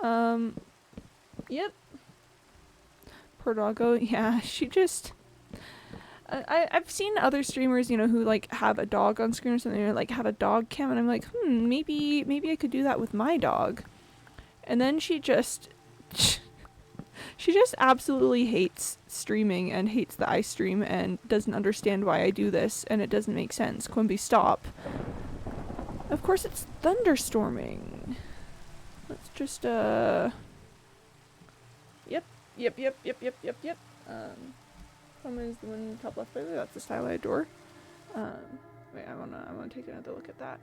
Yep. Poor doggo, yeah, she just... I've seen other streamers, you know, who, like, have a dog on screen or something, or, like, have a dog cam, and I'm like, maybe I could do that with my dog. And then she just absolutely hates streaming and hates that I stream and doesn't understand why I do this, and it doesn't make sense. Quimby, stop. Of course it's thunderstorming. Let's just, Yep. Come is the one top left, by the way. That's the style I adore. Wait, I wanna take another look at that.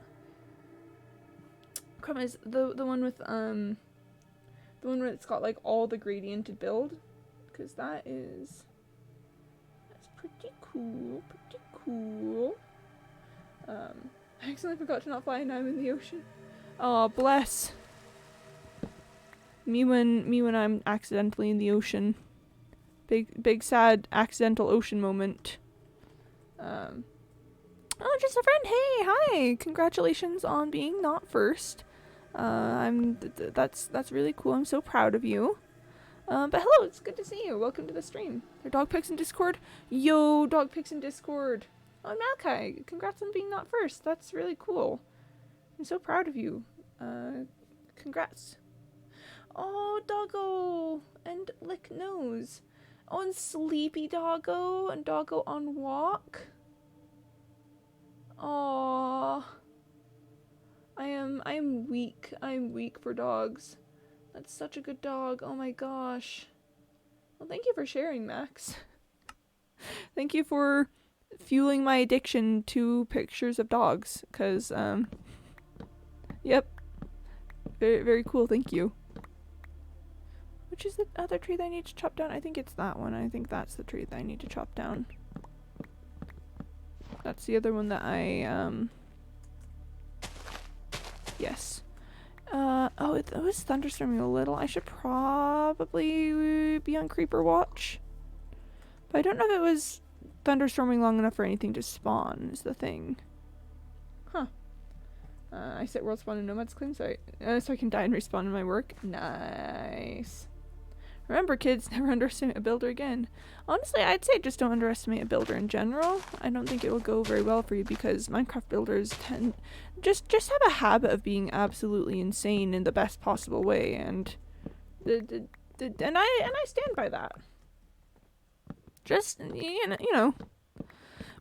Come is the one with, the one where it's got, like, all the gradiented build. Because that's pretty cool, I accidentally forgot to not fly, and now I'm in the ocean. Oh, bless. Me when I'm accidentally in the ocean. Big sad accidental ocean moment. Oh, just a friend. Hey, hi. Congratulations on being not first. That's really cool. I'm so proud of you. But hello, it's good to see you. Welcome to the stream. Are dog pics in Discord? Yo, dog pics in Discord. Oh, Malachi, congrats on being not first. That's really cool. I'm so proud of you. Congrats. Oh, doggo and lick nose. Oh, and sleepy doggo and doggo on walk. Aww. I am weak. I am weak for dogs. That's such a good dog. Oh my gosh. Well, thank you for sharing, Max. Thank you for fueling my addiction to pictures of dogs. Because, yep. Very, very cool. Thank you. Which is the other tree that I need to chop down? I think it's that one. I think that's the tree that I need to chop down. That's the other one that I, yes. Oh, it was thunderstorming a little. I should probably be on creeper watch. But I don't know if it was thunderstorming long enough for anything to spawn, is the thing. Huh. I set world spawn and nomads claim so I can die and respawn in my work. Nice. Remember, kids, never underestimate a builder again. Honestly, I'd say just don't underestimate a builder in general. I don't think it will go very well for you because Minecraft builders tend just have a habit of being absolutely insane in the best possible way, and I stand by that. Just you know,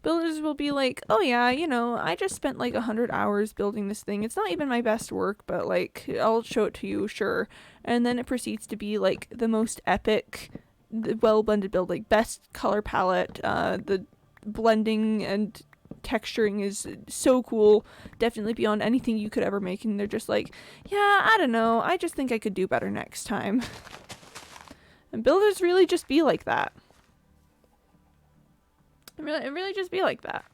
builders will be like, oh yeah, you know, I just spent like 100 hours building this thing. It's not even my best work, but like, I'll show it to you, sure. And then it proceeds to be like the most epic, well-blended build, like best color palette, the blending and texturing is so cool, definitely beyond anything you could ever make, and they're just like, yeah, I don't know, I just think I could do better next time. And builders really just be like that. It really just be like that.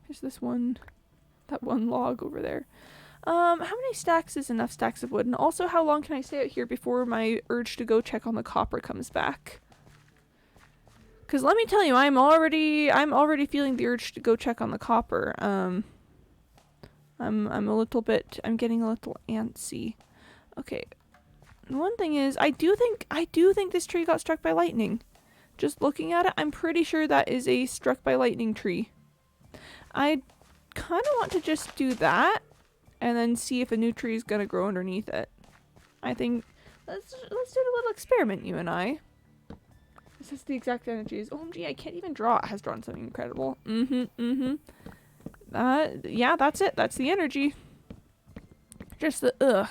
There's that one log over there. How many stacks is enough stacks of wood? And also, how long can I stay out here before my urge to go check on the copper comes back? Because let me tell you, I'm already feeling the urge to go check on the copper. I'm getting a little antsy. Okay. One thing is, I do think this tree got struck by lightning. Just looking at it, I'm pretty sure that is a struck by lightning tree. I kind of want to just do that and then see if a new tree is going to grow underneath it. I think let's do a little experiment, you and I. This is the exact energies. OMG, I can't even draw. It has drawn something incredible. Yeah, that's it. That's the energy. Just the ugh.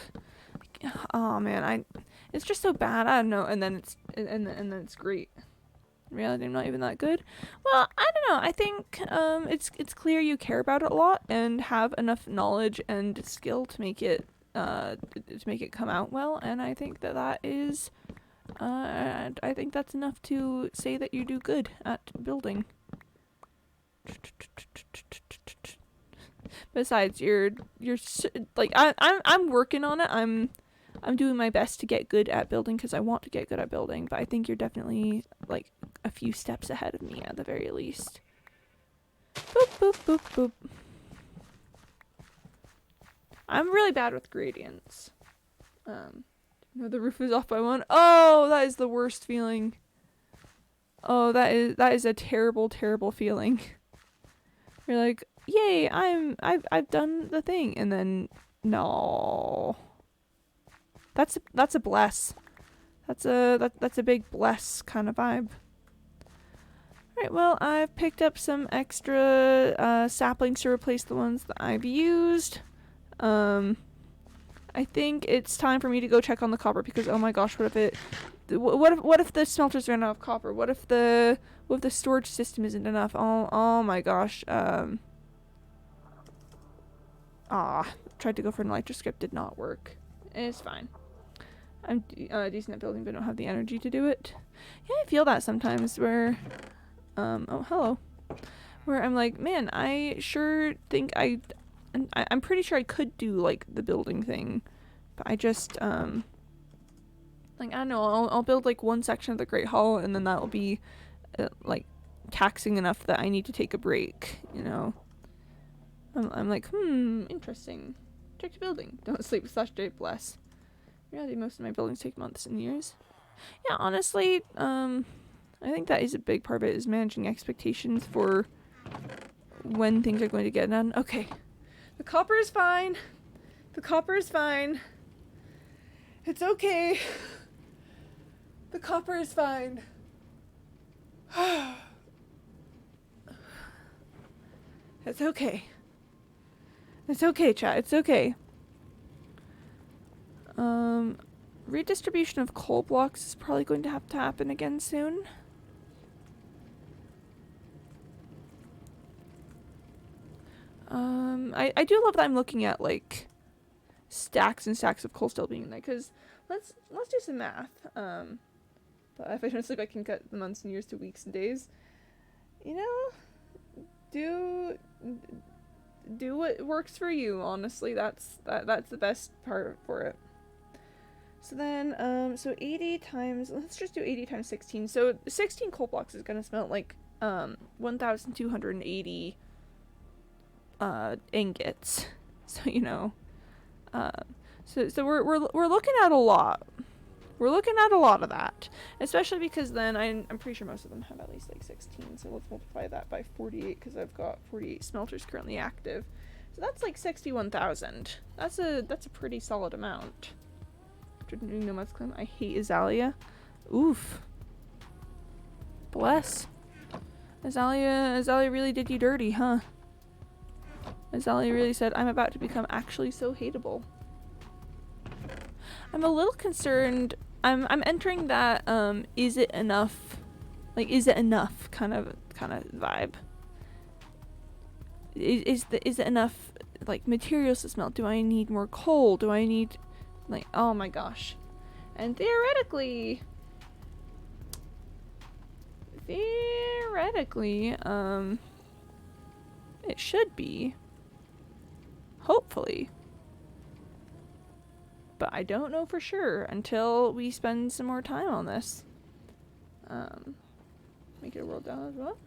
Oh man, it's just so bad. I don't know. And then it's great. In reality, I'm not even that good. Well, I don't know. I think it's clear you care about it a lot and have enough knowledge and skill to make it come out well. And I think that is, I think that's enough to say that you do good at building. Besides, you're like I'm working on it. I'm doing my best to get good at building because I want to get good at building, but I think you're definitely like a few steps ahead of me at the very least. Boop, boop, boop, boop. I'm really bad with gradients. No, the roof is off by one. Oh, that is the worst feeling. Oh, that is a terrible, terrible feeling. You're like, yay, I've done the thing, and then no. That's a bless. That's a big bless kind of vibe. Alright, well, I've picked up some extra saplings to replace the ones that I've used. I think it's time for me to go check on the copper because oh my gosh, what if the smelters ran out of copper? What if the storage system isn't enough? Oh my gosh. Tried to go for an electric script, did not work. It's fine. I'm decent at building, but don't have the energy to do it. Yeah, I feel that sometimes where, oh, hello. Where I'm like, man, I sure think I'm pretty sure I could do, like, the building thing. But I just, like, I don't know, I'll build, like, one section of the Great Hall, and then that'll be, like, taxing enough that I need to take a break, you know? I'm like, interesting. Check to building. Don't sleep / day bless. Really, most of my buildings take months and years. Yeah, honestly, I think that is a big part of it, is managing expectations for when things are going to get done. Okay. The copper is fine. The copper is fine. It's okay. The copper is fine. It's okay. It's okay, chat. It's okay. Redistribution of coal blocks is probably going to have to happen again soon. I do love that I'm looking at like stacks and stacks of coal still being there, because let's do some math. But if I don't sleep, I can cut the months and years to weeks and days. You know, do what works for you. Honestly, that's the best part for it. So then, so 80 times, let's just do 80 times 16. So 16 coal blocks is gonna smelt like 1,280 ingots. So you know, so we're looking at a lot. We're looking at a lot of that, especially because then I'm pretty sure most of them have at least like 16. So let's multiply that by 48 because I've got 48 smelters currently active. So that's like 61,000. That's a pretty solid amount. New nomads claim I hate Azalea. Oof. Bless. Azalea really did you dirty, huh? Azalea really said, I'm about to become actually so hateable. I'm a little concerned. I'm entering that is it enough? Like, is it enough kind of vibe? Is it enough like materials to smelt? Do I need more coal? Do I need like, oh my gosh. And theoretically, it should be. Hopefully. But I don't know for sure until we spend some more time on this. Make it a world down as well.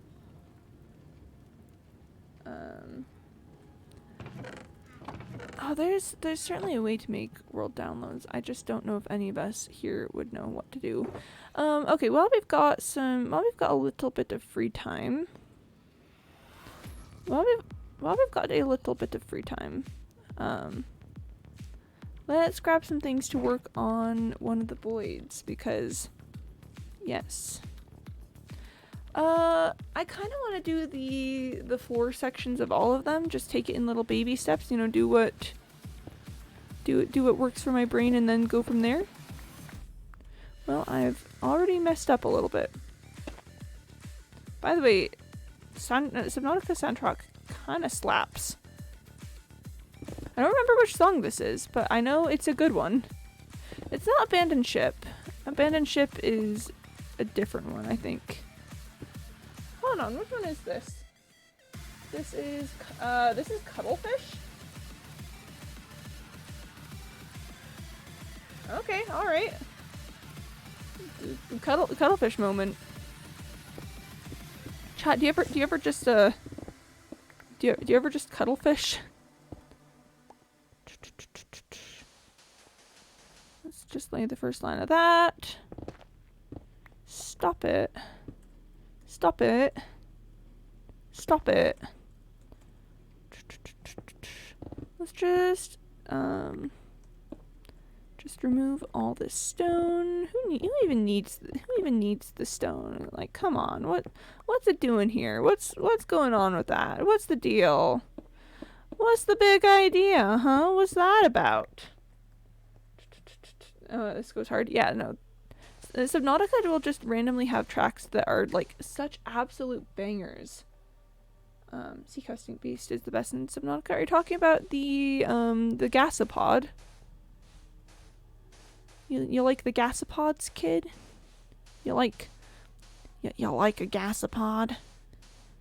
Oh, there's certainly a way to make world downloads. I just don't know if any of us here would know what to do. Okay, while we've got a little bit of free time. While we've got a little bit of free time, let's grab some things to work on one of the voids, because yes. I kind of want to do the floor sections of all of them. Just take it in little baby steps. You know, do what works for my brain, and then go from there. Well, I've already messed up a little bit. By the way, Subnautica soundtrack kind of slaps. I don't remember which song this is, but I know it's a good one. It's not Abandoned Ship. Abandoned Ship is a different one, I think. Hold on, which one is this? This is Cuttlefish? Okay, alright. Cuttlefish moment. Chat, do you ever just cuttlefish? Let's just lay the first line of that. Stop it. Stop it. Stop it. Let's just remove all this stone. Who even needs the stone? Like, come on. What's it doing here? What's going on with that? What's the deal? What's the big idea, huh? What's that about? Oh, this goes hard. Yeah, no. Subnautica will just randomly have tracks that are like such absolute bangers. Sea Coasting Beast is the best in Subnautica. Are you talking about the gasopod? You like the gasopods, kid? You like a gasopod?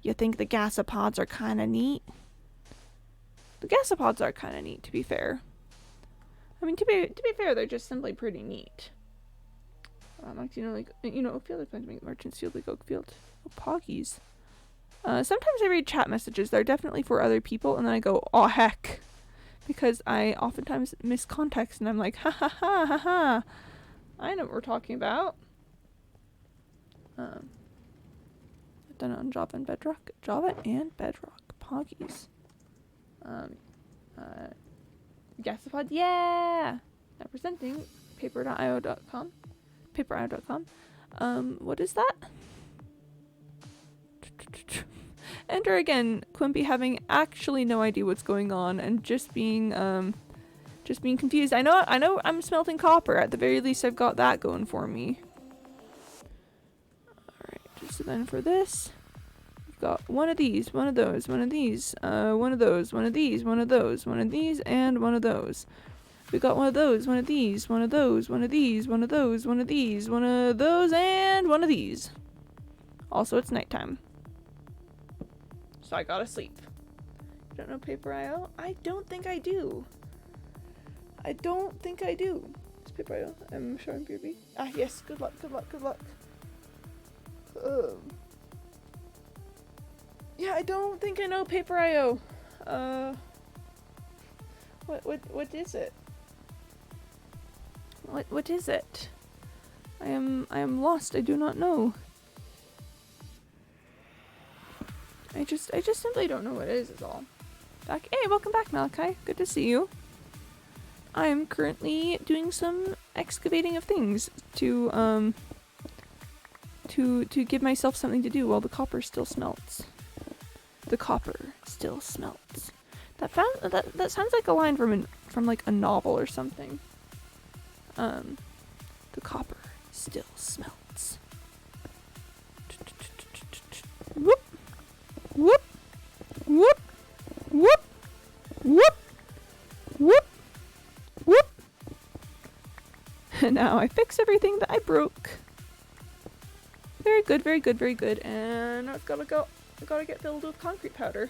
You think the gasopods are kind of neat? The gasopods are kind of neat, to be fair. I mean, to be fair, they're just simply pretty neat. Like, Oakfield is going to make merchants feel like Oakfield. Oh, poggies. Sometimes I read chat messages that are definitely for other people, and then I go, oh heck. Because I oftentimes miss context, and I'm like, ha ha ha ha ha. I know what we're talking about. I've done it on Java and Bedrock. Java and Bedrock. Poggies. Gasopod, yeah! Representing paper.io.com. Paper.io.com. What is that? enter again Quimby having actually no idea what's going on and just being confused. I know I'm smelting copper. At the very least I've got that going for me. Alright, so then for this, we've got one of these, one of those, one of these, one of those, one of these, one of those, one of these, and one of those. We got one of those, one of these, one of those, one of these, one of those, one of these, one of those, and one of these. Also, it's nighttime. So I gotta sleep. Don't know paper IO? I don't think I do. I don't think I do. It's paper IO. I'm showing BB. Ah, yes. Good luck, good luck, good luck. Yeah, I don't think I know paper IO. What is it? What is it? I am lost. I do not know. I just simply don't know what it is all. Back. Hey, welcome back, Malachi. Good to see you. I am currently doing some excavating of things to give myself something to do while the copper still smelts. The copper still smelts. That sounds like a line from like a novel or something. The copper still smelts. Whoop, whoop, whoop, whoop, whoop, whoop, whoop. And now I fix everything that I broke. Very good, very good, very good. And I've gotta go. I've gotta get filled with concrete powder.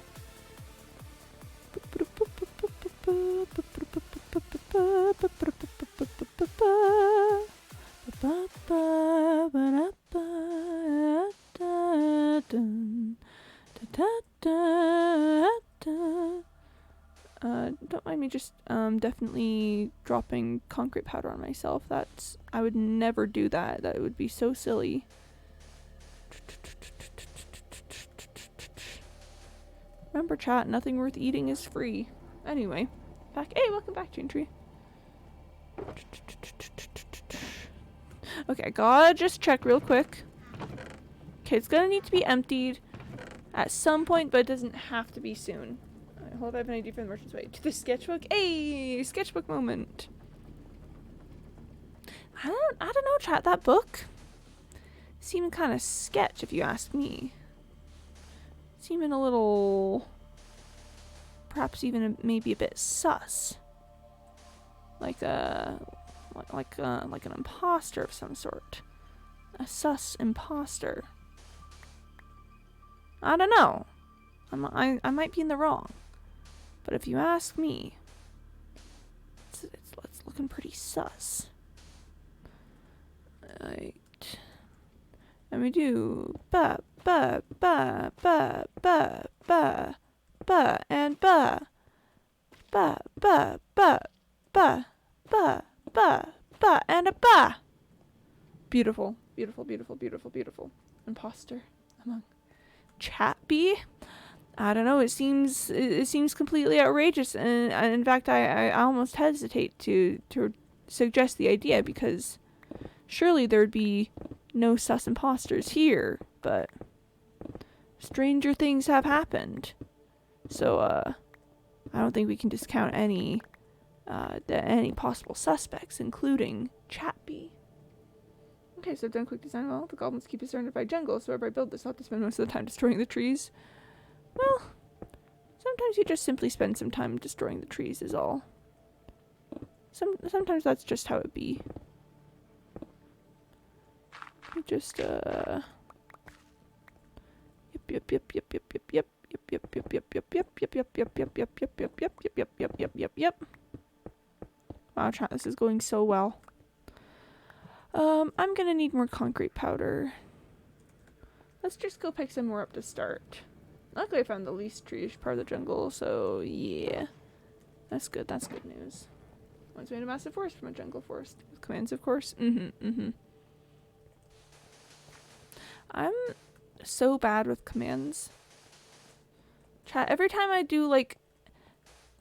Don't mind me just definitely dropping concrete powder on myself. I would never do that. That would be so silly. Remember, chat, nothing worth eating is free. Anyway, back. Hey, welcome back, Jane Tree. Okay, I gotta just check real quick. Okay, it's gonna need to be emptied at some point, but it doesn't have to be soon. I hope I have an idea for the merchant's way. To the sketchbook. Hey, sketchbook moment. I don't know, chat. That book seemed kind of sketch, if you ask me. Seeming a little, perhaps even maybe a bit sus. Like an imposter of some sort. A sus imposter. I don't know. I might be in the wrong. But if you ask me, it's looking pretty sus. Right. And we do ba ba ba ba ba ba ba and ba ba ba ba ba ba ba ba and a ba. Beautiful, beautiful, beautiful, beautiful, beautiful. Imposter among chat bee. I don't know. It seems completely outrageous, and in fact, I almost hesitate to suggest the idea because surely there'd be no sus imposters here, but stranger things have happened. So I don't think we can discount any possible suspects, including Chatbee. Okay, so I've done quick design. Well, the goblins keep a certified jungle, so wherever I build this, I'll have to spend most of the time destroying the trees. Well, sometimes you just simply spend some time destroying the trees is all. Sometimes that's just how it be. You just yep. Wow, chat, this is going so well. I'm gonna need more concrete powder. Let's just go pick some more up to start. Luckily I found the least treeish part of the jungle, so yeah. That's good news. Once made a massive forest from a jungle forest. With commands, of course. I'm so bad with commands. Chat, every time I do like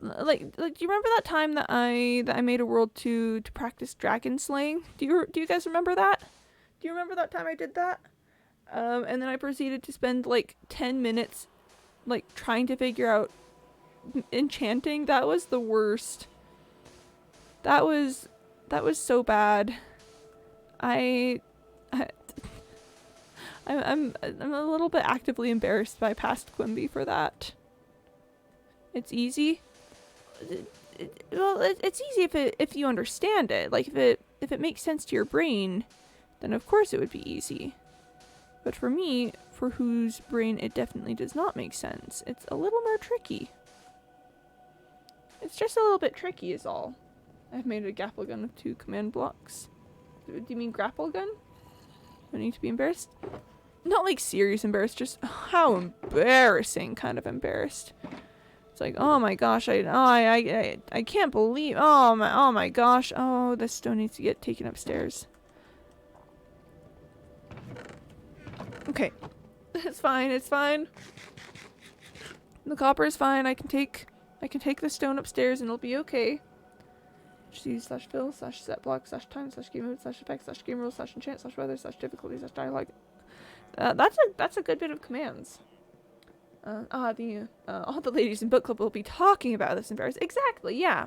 do you remember that time that I made a world to practice dragon slaying? Do you guys remember that? Do you remember that time I did that? And then I proceeded to spend like 10 minutes like trying to figure out enchanting, that was the worst. That was so bad. I'm a little bit actively embarrassed by past Quimby for that. It's easy. Well, it's easy if you understand it. Like if it makes sense to your brain, then of course it would be easy. But for me, for whose brain it definitely does not make sense, it's a little more tricky. It's just a little bit tricky is all. I've made a grapple gun with 2 command blocks. Do you mean grapple gun? Do I need to be embarrassed? Not like serious embarrassed, just how embarrassing kind of embarrassed. It's like, oh my gosh, I can't believe, oh my gosh, oh, this stone needs to get taken upstairs. Okay, it's fine, it's fine. The copper is fine. I can take the stone upstairs and it'll be okay. Just use /fill /set block /time /game mode /effect /game rule /enchant /weather /difficulty /dialogue. That's a good bit of commands. All the ladies in book club will be talking about this embarrassing. Exactly, yeah.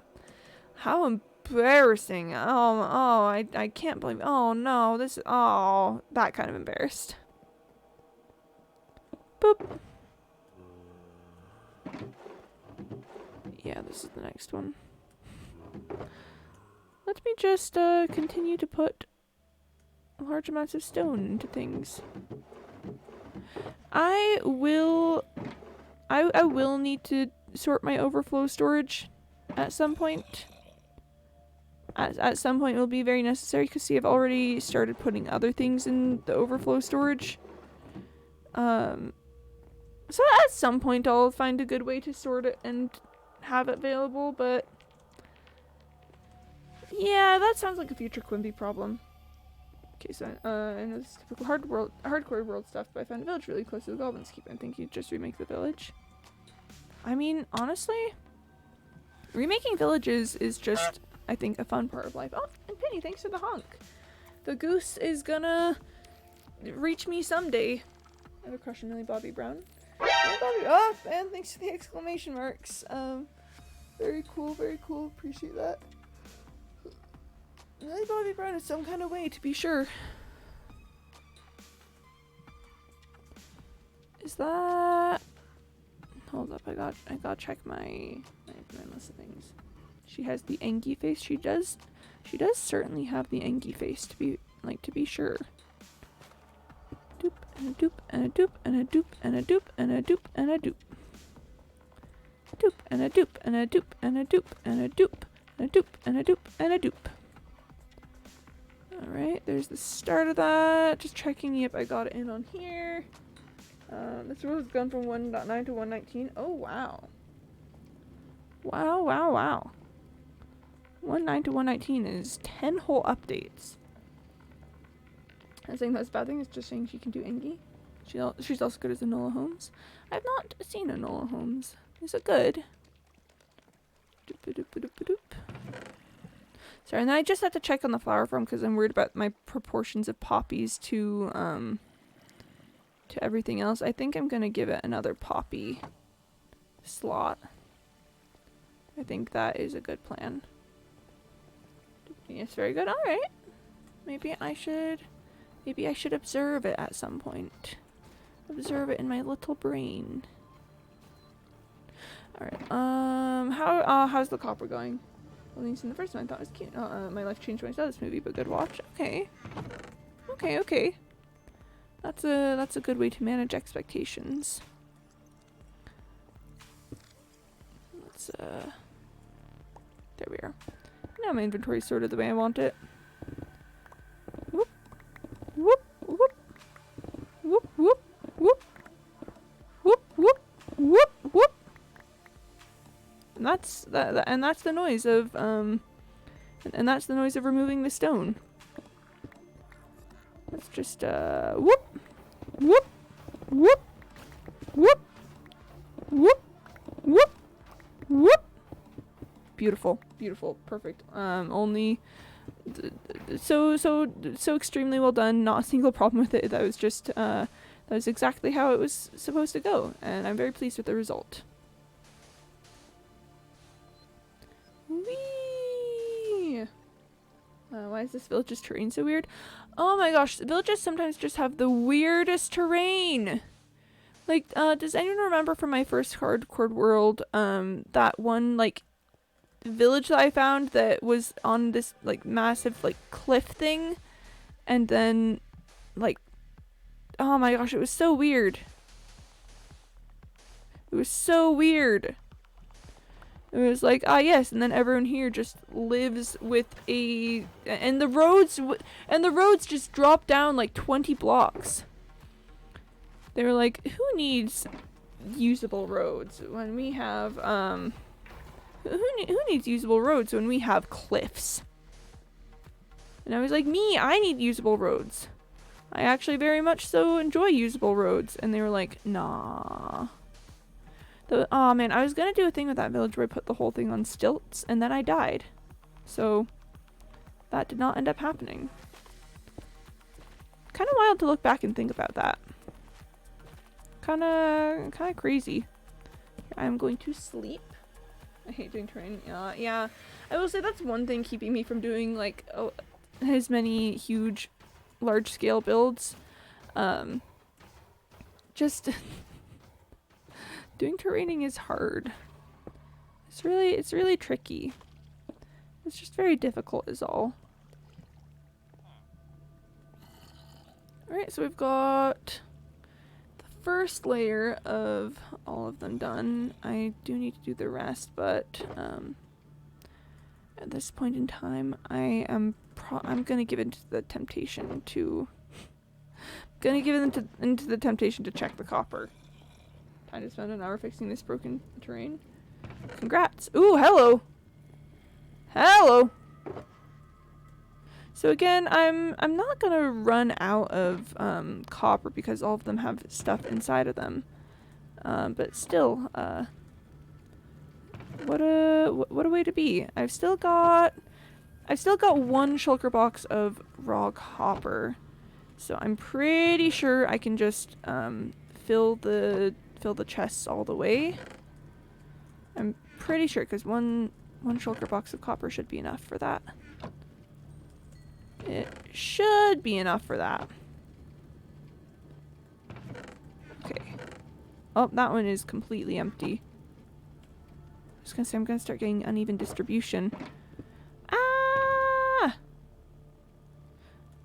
How embarrassing. I can't believe. Oh no, that kind of embarrassed. Boop. Yeah, this is the next one. Let me just continue to put large amounts of stone into things. I will need to sort my overflow storage at some point. At some point it will be very necessary because see, I've already started putting other things in the overflow storage. So at some point I'll find a good way to sort it and have it available, but yeah, that sounds like a future Quimby problem. Okay, so I know this is typical hardcore world stuff, but I found a village really close to the Goblin's Keep. I think you'd just remake the village. I mean, honestly, remaking villages is just, I think, a fun part of life. Oh, and Penny, thanks for the honk. The goose is gonna reach me someday. I have a crush on Millie Bobby Brown. Bobby, oh, and thanks for the exclamation marks. Very cool, very cool. Appreciate that. Millie Bobby Brown is some kind of way, to be sure. Is that? Hold up, I gotta check my list of things. She has the Engie face. She does certainly have the Engie face, to be sure. Doop and a doop and a doop and a doop and a doop and a doop and a doop. Doop and a doop and a doop and a doop and a doop and a doop and a doop and a doop. Alright, there's the start of that. Just checking, yep, I got it in on here. This rule has gone from 1.9 to 1.19. Oh, wow. Wow. 1.9 to 1.19 is 10 whole updates. I'm saying that's a bad thing, it's just saying she can do Engie. She's also good as Enola Holmes. I've not seen Enola Holmes. Is it good? Doop. Sorry, and then I just have to check on the flower farm because I'm worried about my proportions of poppies to everything else. I think I'm gonna give it another poppy slot. I think that is a good plan. Yes, very good. All right. Maybe I should observe it at some point. Observe it in my little brain. All right. How's the copper going? Well, at least in the first one I thought it was cute. My life changed when I saw this movie, but good watch. Okay. That's a good way to manage expectations. Let's there we are. Now my inventory's sorted the way I want it. Whoop. Whoop. Whoop. Whoop. Whoop. Whoop. Whoop. Whoop. Whoop. Whoop. And that's the noise of and that's the noise of removing the stone. Let's just whoop. Whoop. Whoop. Whoop. Whoop. Whoop. Whoop. Beautiful, perfect. Only so extremely well done. Not a single problem with it. That was just That was exactly how it was supposed to go, and I'm very pleased with the result. Whee! Why is this village's terrain so weird? Oh my gosh, villages sometimes just have the weirdest terrain! Like, does anyone remember from my first hardcore world, that one, like, village that I found that was on this, like, massive, like, cliff thing? And then, like, oh my gosh, it was so weird. It was so weird. It was like, ah yes, and then everyone here just lives with a, and the roads just drop down like 20 blocks. They were like, who needs usable roads when we have, who needs usable roads when we have cliffs? And I was like, me, I need usable roads. I actually very much so enjoy usable roads. And they were like, nah. Oh man, I was gonna do a thing with that village where I put the whole thing on stilts, and then I died. So, that did not end up happening. Kind of wild to look back and think about that. Kind of crazy. I'm going to sleep. I hate doing terrain. Yeah, I will say that's one thing keeping me from doing like as many huge, large-scale builds. Just doing terraining is hard. It's really tricky. It's just very difficult is all. Alright, so we've got the first layer of all of them done. I do need to do the rest, but at this point in time, I'm gonna give into the temptation to into the temptation to check the copper. I just spent an hour fixing this broken terrain. Congrats! Ooh, hello! Hello! So again, I'm not gonna run out of copper because all of them have stuff inside of them. But still, what a way to be. I've still got one shulker box of raw copper. So I'm pretty sure I can just fill the chests all the way. I'm pretty sure because one shulker box of copper should be enough for that. It should be enough for that. Okay. Oh, that one is completely empty. I was gonna say I'm gonna start getting uneven distribution. Ah!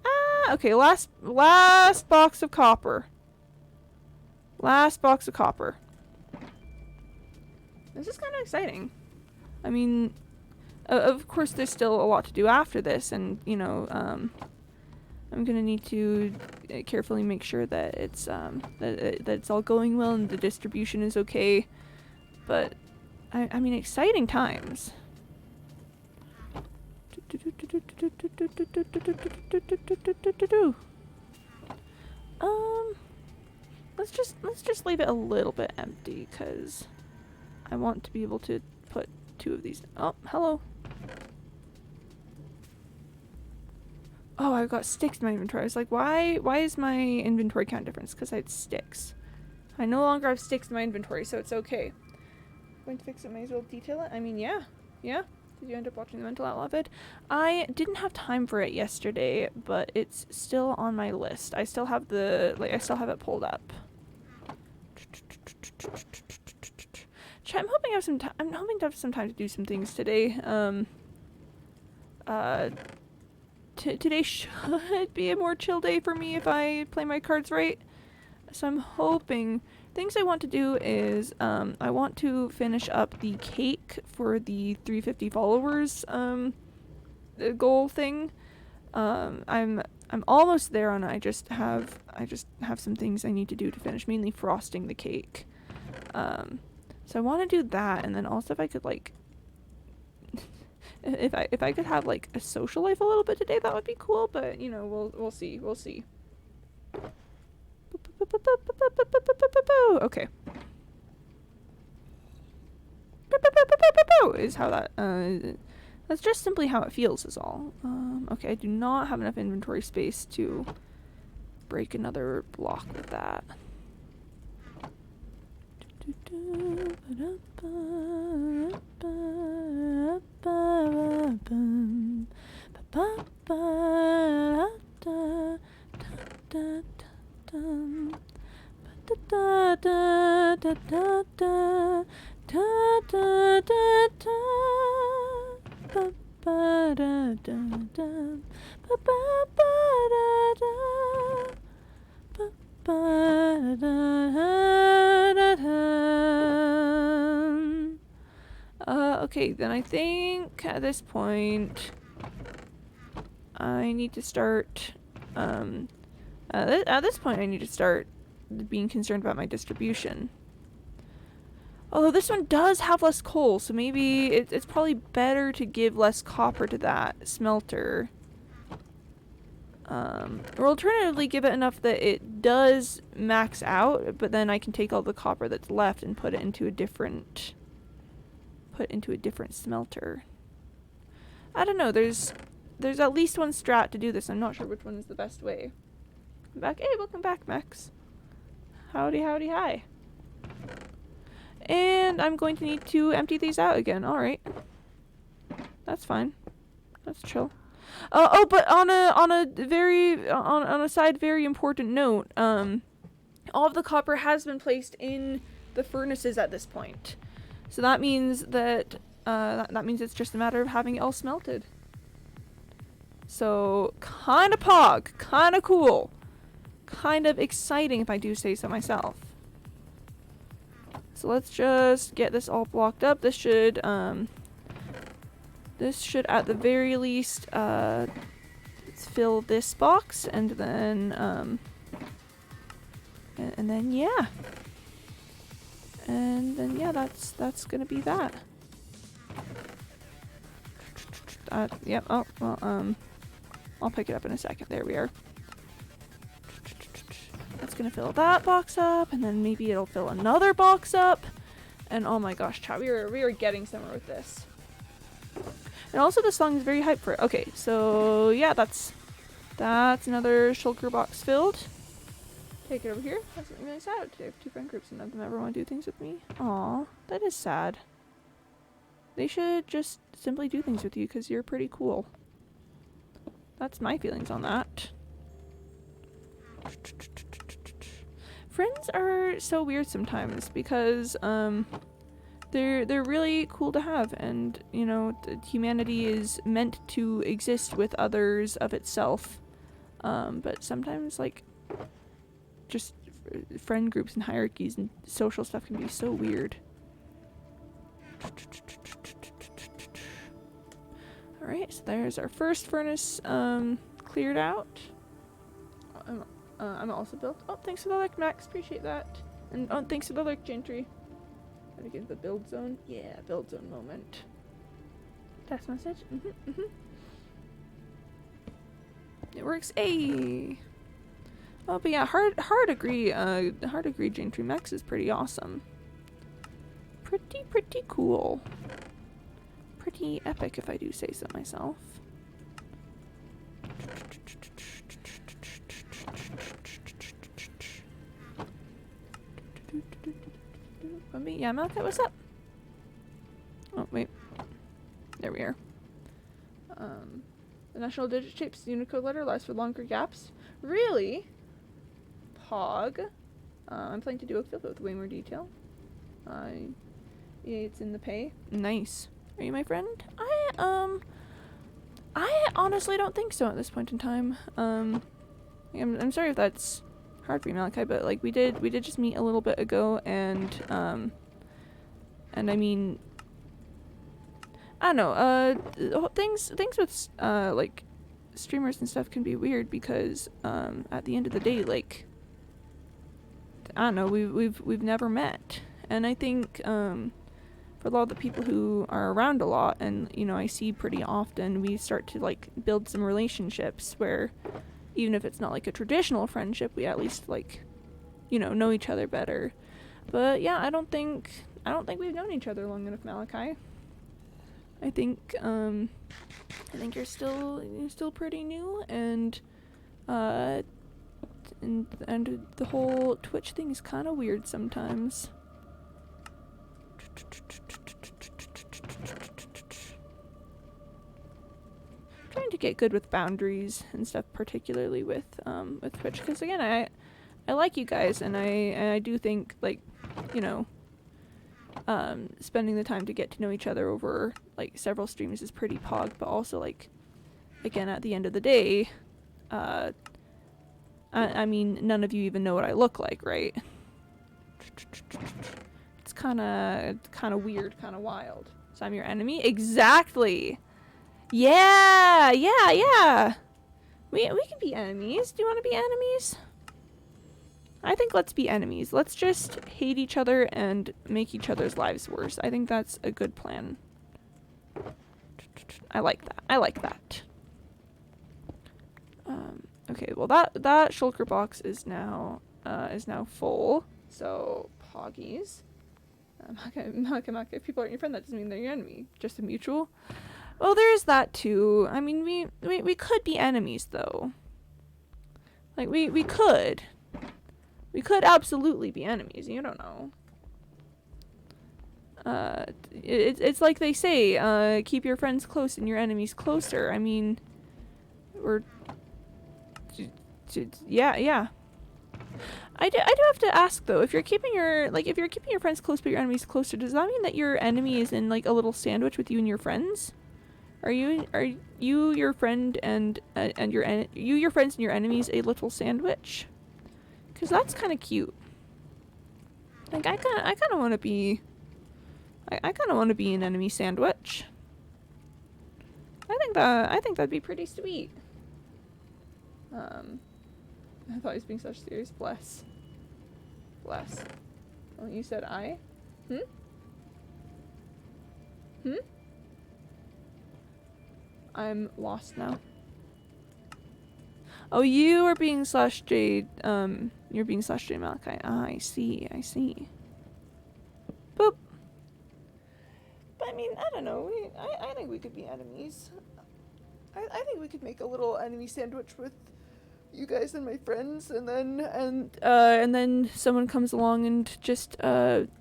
Ah! Okay, last box of copper. Last box of copper. This is kind of exciting. I mean, of course there's still a lot to do after this, and, you know, I'm gonna need to carefully make sure that it's, that it's all going well and the distribution is okay. But, I mean, exciting times. Let's just leave it a little bit empty, because I want to be able to put 2 of these. Oh, hello. Oh, I've got sticks in my inventory. I was like, why is my inventory count different? Because I had sticks. I no longer have sticks in my inventory, so it's okay. Going to fix it, may as well detail it. I mean, yeah. Did you end up watching the mental outlaw vid? I didn't have time for it yesterday, but it's still on my list. I still have I still have it pulled up. I'm hoping to have some time to do some things today. Today should be a more chill day for me if I play my cards right. So I'm hoping. Things I want to do is I want to finish up the cake for the 350 followers goal thing. I'm almost there on it. I just have some things I need to do to finish, mainly frosting the cake. So I want to do that, and then also if I could like if I could have like a social life a little bit today, that would be cool, but you know, we'll see. Okay. Is how that that's just simply how it feels is all. Okay, I do not have enough inventory space to break another block with that. Okay, then I think at this point I need to start at this point I need to start being concerned about my distribution. Although this one does have less coal, so maybe it's probably better to give less copper to that smelter. Or alternatively give it enough that it does max out, but then I can take all the copper that's left and put it into a different smelter. I don't know, there's at least one strat to do this. I'm not sure which one is the best way. I'm back. Hey, welcome back, Max. Howdy, howdy, hi. And I'm going to need to empty these out again. Alright. That's fine. That's chill. Oh, but on a side very important note, all of the copper has been placed in the furnaces at this point. So that means that that means it's just a matter of having it all smelted. So kinda pog, kinda cool, kind of exciting if I do say so myself. So let's just get this all blocked up. This should at the very least fill this box, and then yeah. And then yeah, that's gonna be that. Yep. Oh well. I'll pick it up in a second. There we are. That's gonna fill that box up, and then maybe it'll fill another box up. And oh my gosh, chat, we are getting somewhere with this. And also, this song is very hype for it. Okay, so yeah, that's another shulker box filled. Take it over here. That's something really sad today. I have 2 friend groups and none of them ever want to do things with me. Aw, that is sad. They should just simply do things with you because you're pretty cool. That's my feelings on that. Friends are so weird sometimes because they're really cool to have, and you know, humanity is meant to exist with others of itself. But sometimes like just friend groups and hierarchies and social stuff can be so weird. Alright, so there's our first furnace cleared out. I'm also built. Oh, thanks for the like, Max. Appreciate that. And oh, thanks for the like, Gentry. Gotta get into the build zone. Yeah, build zone moment. Text message. It works. Hey. Oh, but yeah, hard agree. Hard agree. Gentry Max is pretty awesome. Pretty cool. Pretty epic, if I do say so myself. Quimby, yeah, Malachi, what's up? Oh, wait. There we are. The National Digit Shapes Unicode letter allows for longer gaps. Really? Pog. I'm planning to do a field with way more detail. Yeah, it's in the pay. Nice. Are you my friend? I honestly don't think so at this point in time. I'm sorry if that's hard for you, Malachi, but like we did just meet a little bit ago, and I mean, I don't know, things with like streamers and stuff can be weird because at the end of the day, like, I don't know, we've never met, and I think for a lot of the people who are around a lot and, you know, I see pretty often, we start to like build some relationships where even if it's not like a traditional friendship, we at least like, you know each other better. But yeah, I don't think we've known each other long enough, Malachi. I think you're still pretty new, and and the whole Twitch thing is kind of weird sometimes. Trying to get good with boundaries and stuff, particularly with Twitch, because again, I like you guys, and I do think, like, you know, spending the time to get to know each other over like several streams is pretty pog, but also, like, again, at the end of the day, I mean, none of you even know what I look like, right? It's kind of weird, kind of wild. So I'm your enemy? Exactly! Yeah! Yeah, yeah! We can be enemies. Do you want to be enemies? I think let's be enemies. Let's just hate each other and make each other's lives worse. I think that's a good plan. I like that. I like that. Okay, well that shulker box is now full. So poggies. Maka, if people aren't your friend, that doesn't mean they're your enemy. Just a mutual. Well, there is that too. I mean, we could be enemies though. Like we could. We could absolutely be enemies. You don't know. It's like they say, keep your friends close and your enemies closer. I mean, yeah. I do have to ask though, if you're keeping your friends close but your enemies closer, does that mean that your enemy is in like a little sandwich with you and your friends? Are you your friend and your friends and your enemies a little sandwich? Cause that's kind of cute. Like I kind of want to be. I kind of want to be an enemy sandwich. I think that'd be pretty sweet. I thought he was being such serious. Bless. Well, you said I? I'm lost now. Oh, you are being /Jade, you're being /Jade Malachi. Ah, I see. Boop. But I mean, I don't know, I think we could be enemies. I think we could make a little enemy sandwich with you guys and my friends, and then someone comes along and just,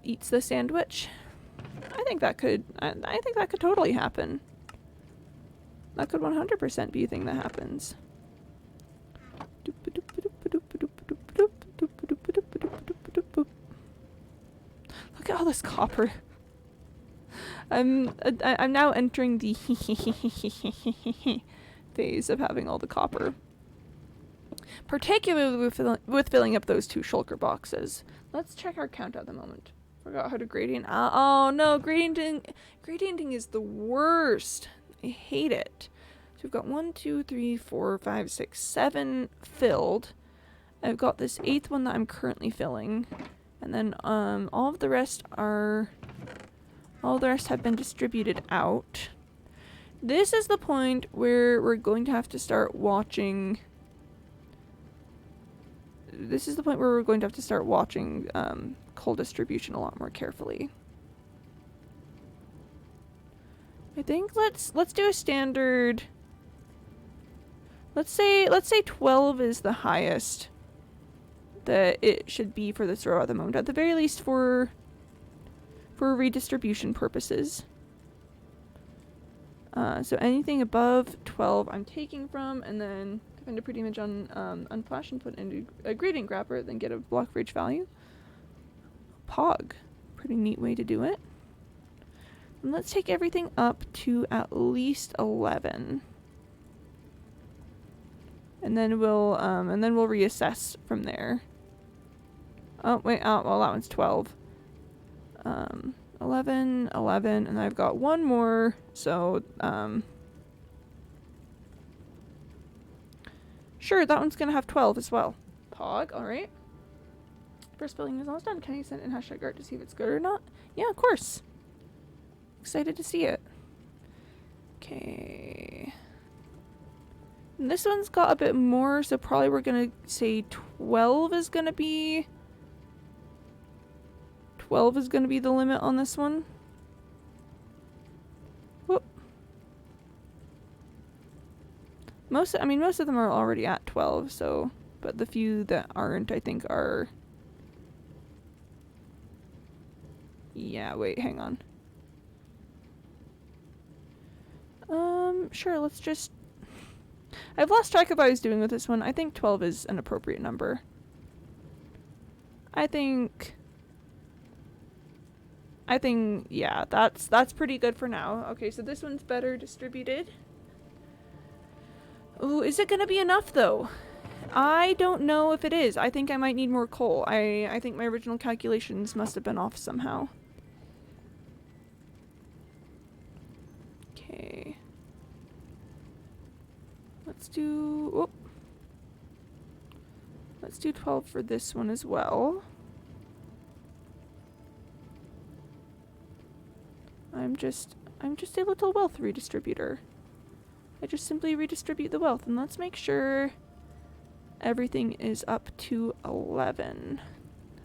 eats the sandwich. I think that could totally happen. That could 100% be a thing that happens. Look at all this copper. I'm now entering the phase of having all the copper. Particularly with filling up those 2 shulker boxes. Let's check our count at the moment. Forgot how to gradient. Oh no, gradienting is the worst. I hate it. So we've got 1, 2, 3, 4, 5, 6, 7 filled. I've got this 8th one that I'm currently filling. And then all of the rest have been distributed out. This is the point where we're going to have to start watching. This is the point where we're going to have to start watching coal distribution a lot more carefully. I think let's do a standard. Let's say 12 is the highest that it should be for this row at the moment, at the very least for redistribution purposes. So anything above 12 I'm taking from, and then find a pretty image on Unflash and put into a gradient grabber, then get a block for each value. Pog. Pretty neat way to do it. And let's take everything up to at least 11. And then we'll reassess from there. Oh wait, well that one's 12. 11, and I've got one more, so sure, that one's gonna have 12 as well. Pog, alright. First filling is almost done. Can you send in #art to see if it's good or not? Yeah, of course. Excited to see it. Okay. And this one's got a bit more, so probably we're gonna say 12 is gonna be... 12 is gonna be the limit on this one. Whoop. Most of them are already at 12, so but the few that aren't, I think, are... Yeah, wait, hang on. Sure, let's just... I've lost track of what I was doing with this one. I think 12 is an appropriate number. I think, yeah, that's pretty good for now. Okay, so this one's better distributed. Ooh, is it gonna be enough, though? I don't know if it is. I think I might need more coal. I think my original calculations must have been off somehow. Okay. Let's do... Oh. Let's do 12 for this one as well. I'm just a little wealth redistributor. I just simply redistribute the wealth, and let's make sure everything is up to 11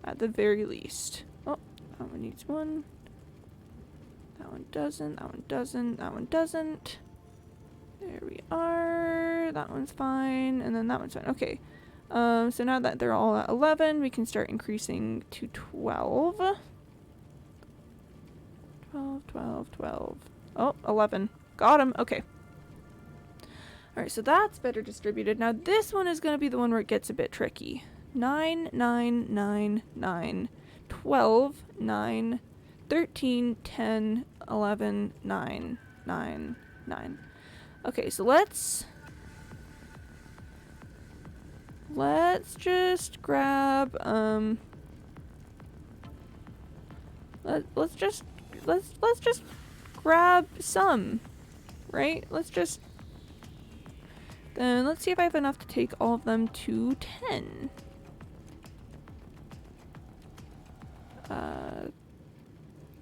at the very least. Oh, that one needs one. That one doesn't, that one doesn't, that one doesn't. There we are. That one's fine, and then that one's fine. Okay. So now that they're all at 11, we can start increasing to 12. 12, 12, 12. Oh, 11. Got him. Okay. Alright, so that's better distributed. Now this one is going to be the one where it gets a bit tricky. 9, 9, 9, 9, 12, 9, 13, 10, 11, 9, 9, 9. Okay, so let's just grab, let's just grab some, right? Then let's see if I have enough to take all of them to 10.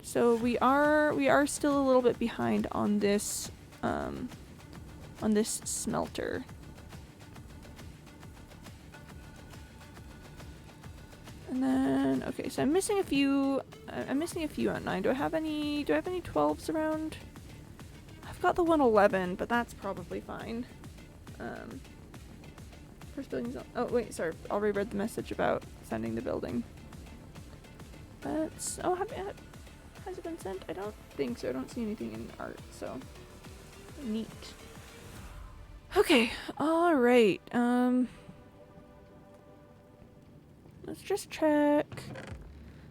So we are still a little bit behind on this smelter. And then, okay, so I'm missing a few at 9. Do I have any 12s around? I've got the 111, but that's probably fine. First building's on, oh wait, sorry, I'll reread the message about sending the building. That's, oh, has it been sent? I don't think so. I don't see anything in art, so neat. Okay, alright, let's just check.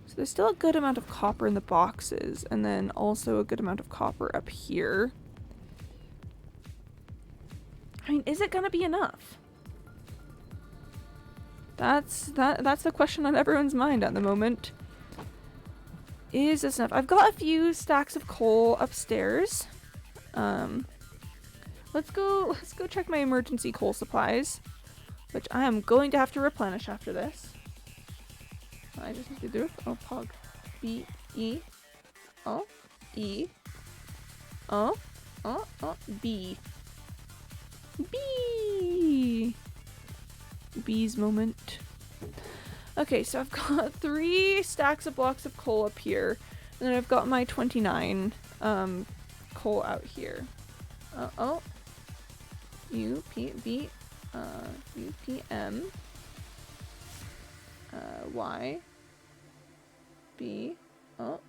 So there's still a good amount of copper in the boxes, and then also a good amount of copper up here. I mean, is it gonna be enough? That's the question on everyone's mind at the moment. Is this enough? I've got a few stacks of coal upstairs. Let's go check my emergency coal supplies, which I am going to have to replenish after this. I just need to do it. Oh, pog. B, E. Oh, E. Oh, oh, oh, B. B. B's moment. Okay, so I've got 3 stacks of blocks of coal up here, and then I've got my 29 coal out here. Oh. U, P, B, U, P, M. Y. B. Oh.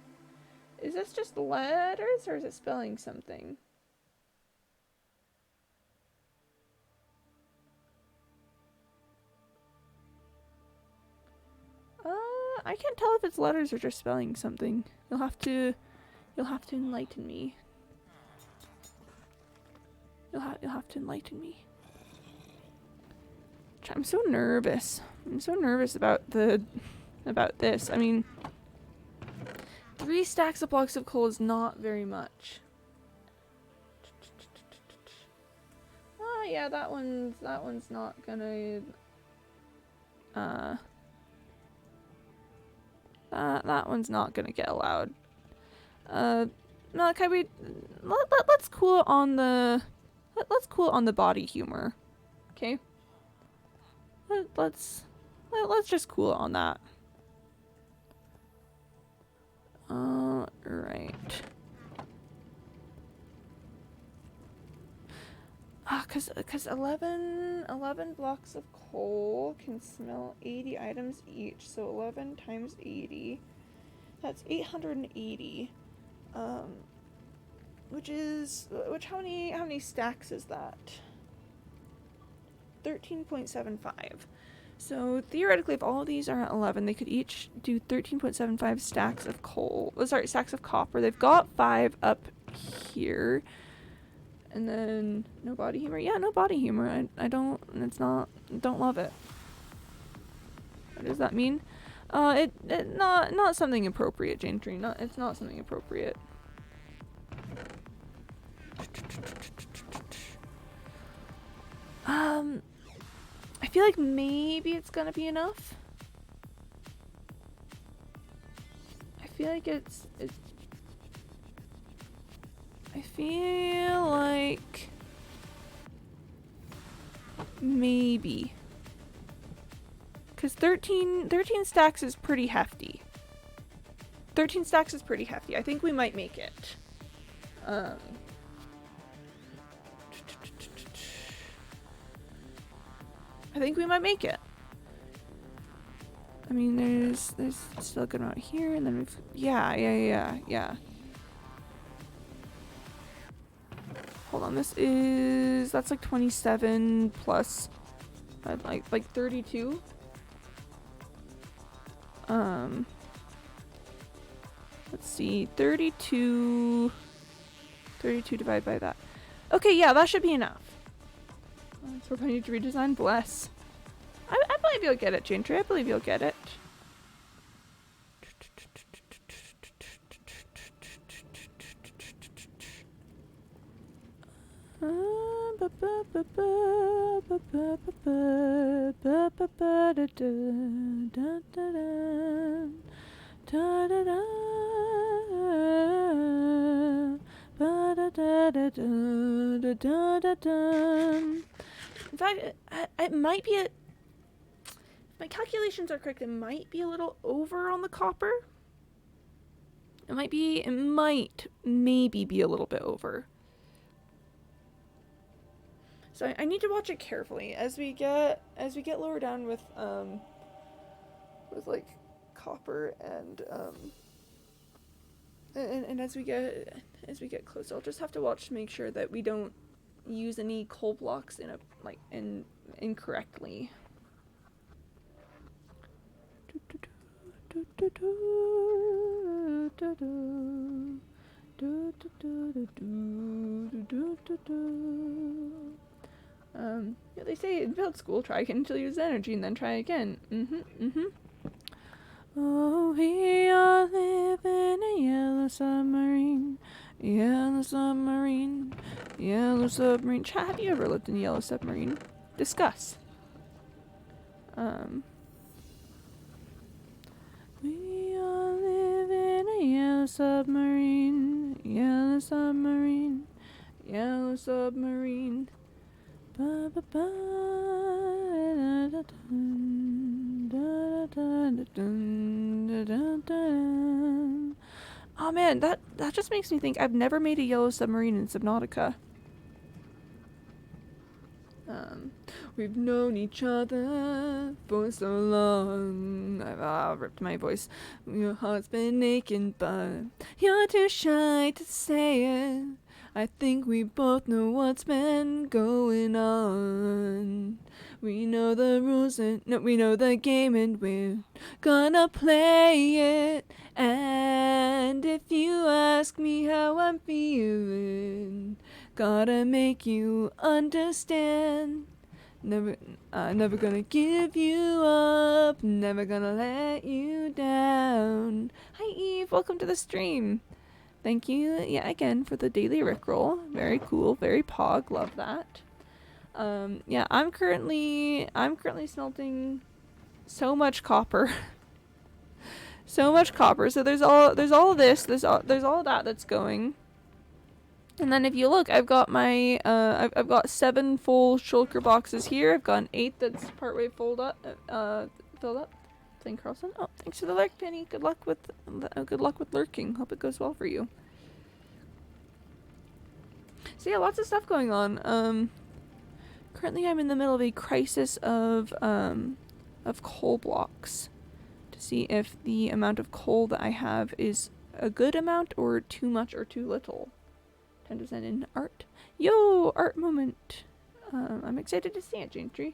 Is this just letters, or is it spelling something? I can't tell if it's letters or just spelling something. You'll have to enlighten me. You'll have to enlighten me. I'm so nervous. I'm so nervous about this. I mean, 3 stacks of blocks of coal is not very much. Oh yeah, that one's not gonna that one's not gonna get allowed. Malachi, let's cool on the body humor. Okay? Let's just cool on that. Right. 'cause 11 blocks of coal can smelt 80 items each, so 11 times 80, that's 880. How many stacks is that? 13.75. So theoretically, if all of these are at 11, they could each do 13.75 stacks of coal. Oh, sorry, stacks of copper. They've got 5 up here. And then no body humor. Yeah, no body humor. I don't love it. What does that mean? Not something appropriate, Jane Tree. It's not something appropriate. I feel like maybe it's gonna be enough. I feel like I feel like maybe. Because 13 stacks is pretty hefty. 13 stacks is pretty hefty. I think we might make it. I think we might make it. I mean, there's still a good amount here, and then we've... Yeah. Hold on, that's like 27 plus, like 32. Let's see, 32 divided by that. Okay, yeah, that should be enough. So I need to redesign, bless. I believe you'll get it, Gentry. I believe you'll get it. In fact, it might be if my calculations are correct, it might be a little over on the copper. It might maybe be a little bit over. So I need to watch it carefully as we get lower down with like copper and as we get closer, I'll just have to watch to make sure that we don't use any coal blocks incorrectly. Yeah, they say in build school, try again until you use energy, and then try again. Oh, we all live in a yellow submarine. Yellow submarine. Yellow submarine. Chat, have you ever lived in a yellow submarine? Discuss. We all live in a yellow submarine. Yellow submarine. Yellow submarine. Ba ba ba da da dun, da da da dun, da da dun. Oh man, that just makes me think I've never made a yellow submarine in Subnautica. We've known each other for so long. I've ripped my voice. Your heart's been aching, but you're too shy to say it. I think we both know what's been going on. We know the rules and we know the game, and we're gonna play it. And if you ask me how I'm feeling, gotta make you understand. Never gonna give you up. Never gonna let you down. Hi Eve, welcome to the stream. Thank you, yeah, again for the daily rickroll. Very cool, very pog. Love that. Yeah, I'm currently smelting so much copper. So much copper. So there's all of this. There's all of that that's going. And then if you look, I've got my I've got 7 full shulker boxes here. I've got an 8 that's partway filled up. Playing Carlson. Oh, thanks for the lurk, Penny. Good luck with lurking. Hope it goes well for you. So yeah, lots of stuff going on. currently I'm in the middle of a crisis of coal blocks to see if the amount of coal that I have is a good amount or too much or too little. 10% in art. Yo, art moment. I'm excited to see it, Janetree.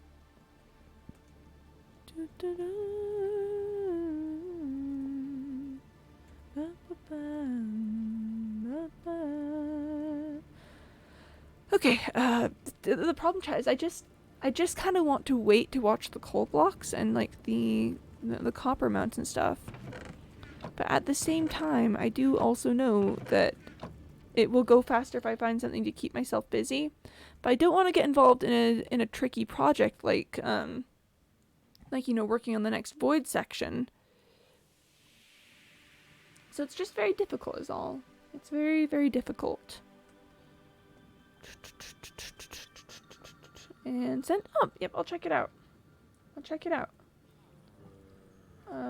Okay, the problem, chat, is I just kind of want to wait to watch the coal blocks and like the copper mounts and stuff. But at the same time, I do also know that it will go faster if I find something to keep myself busy. But I don't want to get involved in a tricky project like you know, working on the next void section. So it's just very difficult is all. It's very, very difficult. And send. Oh, yep, I'll check it out. I'll check it out.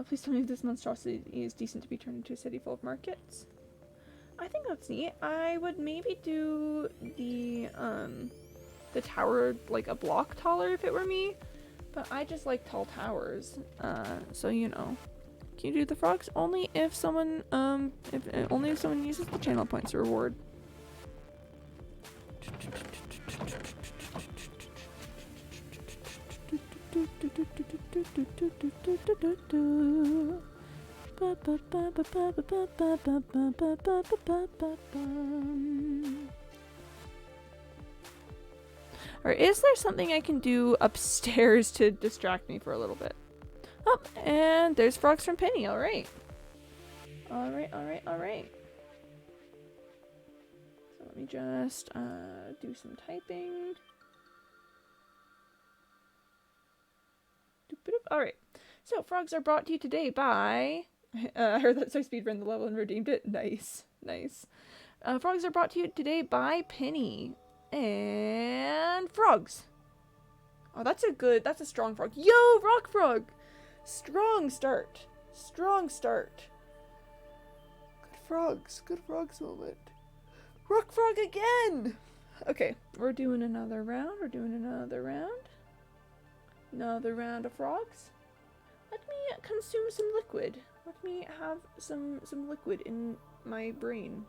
Please tell me if this monstrosity is decent to be turned into a city full of markets. I think that's neat. I would maybe do the tower like a block taller if it were me. But I just like tall towers. So you know. Can you do the frogs? Only if someone only if someone uses the channel points reward. Or is there something I can do upstairs to distract me for a little bit? Oh, and there's frogs from Penny. All right. All right. So let me just do some typing. All right. So frogs are brought to you today by. I heard that so speedrun the level and redeemed it. Nice. Frogs are brought to you today by Penny and frogs. Oh, that's a strong frog. Yo, rock frog. Strong start. Good frogs moment. Rock frog again! Okay, we're doing another round. Another round of frogs. Let me consume some liquid. Let me have some liquid in my brain.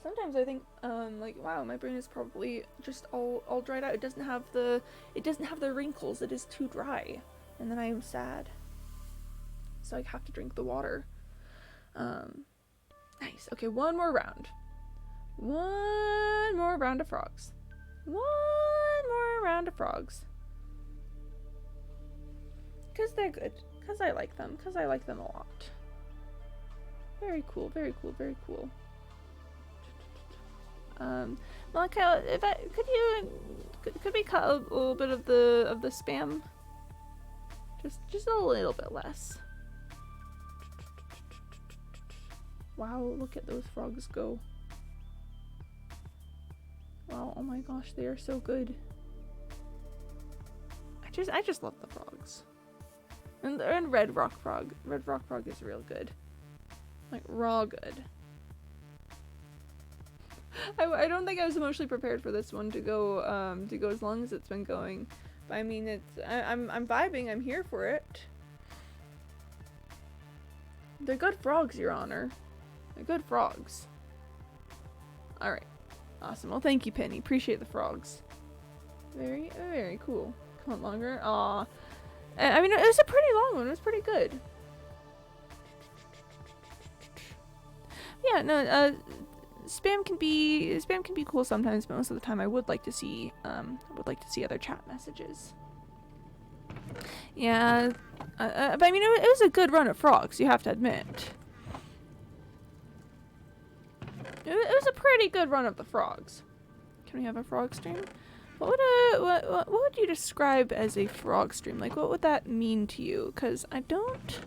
Sometimes I think, like, wow, my brain is probably just all dried out. It doesn't have the wrinkles. It is too dry, and then I am sad. So I have to drink the water. Nice. Okay, one more round. One more round of frogs. Cause they're good. Cause I like them. Cause I like them a lot. Very cool. Monica, could we cut a little bit of the spam? Just a little bit less. Wow, look at those frogs go. Wow, oh my gosh, they are so good. I just love the frogs. And red rock frog. Red rock frog is real good. Like raw good. I don't think I was emotionally prepared for this one to go as long as it's been going. But I mean, I'm vibing. I'm here for it. They're good frogs, Your Honor. They're good frogs. All right, awesome. Well, thank you, Penny. Appreciate the frogs. Very, very cool. Come on, longer. Aw. I mean, it was a pretty long one. It was pretty good. Yeah, no. Spam can be cool sometimes, but most of the time I would like to see other chat messages. Yeah, but I mean it was a good run of frogs, you have to admit. It was a pretty good run of the frogs. Can we have a frog stream? What would you describe as a frog stream? Like, what would that mean to you? Because I don't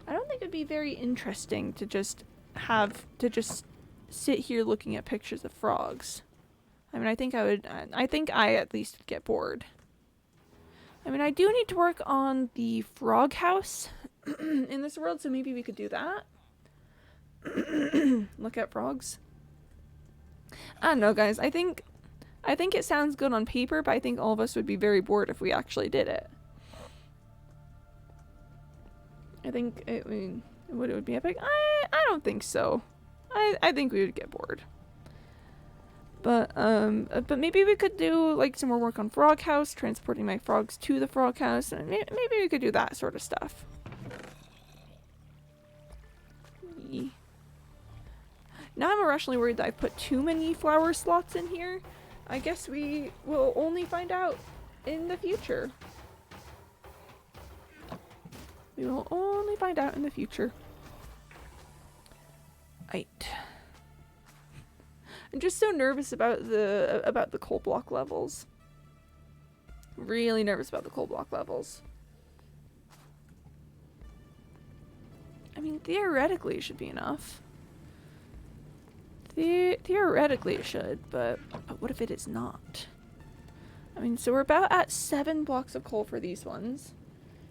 think it'd be very interesting to just sit here looking at pictures of frogs. I mean, I think I at least would get bored. I mean, I do need to work on the frog house in this world, so maybe we could do that. Look at frogs. I don't know, guys. I think it sounds good on paper, but I think all of us would be very bored if we actually did it. I think it would be epic. I don't think so. I think we would get bored. But maybe we could do like some more work on Frog House, transporting my frogs to the Frog House, and maybe we could do that sort of stuff. Now I'm irrationally worried that I've put too many flower slots in here. I guess we will only find out in the future. We will only find out in the future. Right. I'm just so nervous about the coal block levels. Really nervous about the coal block levels. I mean, theoretically it should be enough. Theoretically it should, but what if it is not? I mean, so we're about at 7 blocks of coal for these ones.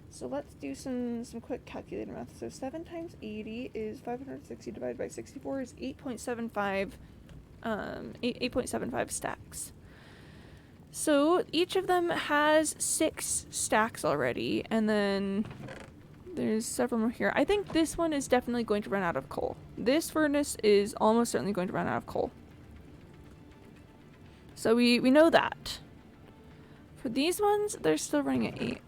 So let's do some quick calculator math. So 7 times 80 is 560 divided by 64 is 8.75 8.75 stacks. So each of them has 6 stacks already, and then there's several more here. I think this one is definitely going to run out of coal. This furnace is almost certainly going to run out of coal. So we know that. For these ones, they're still running at 8.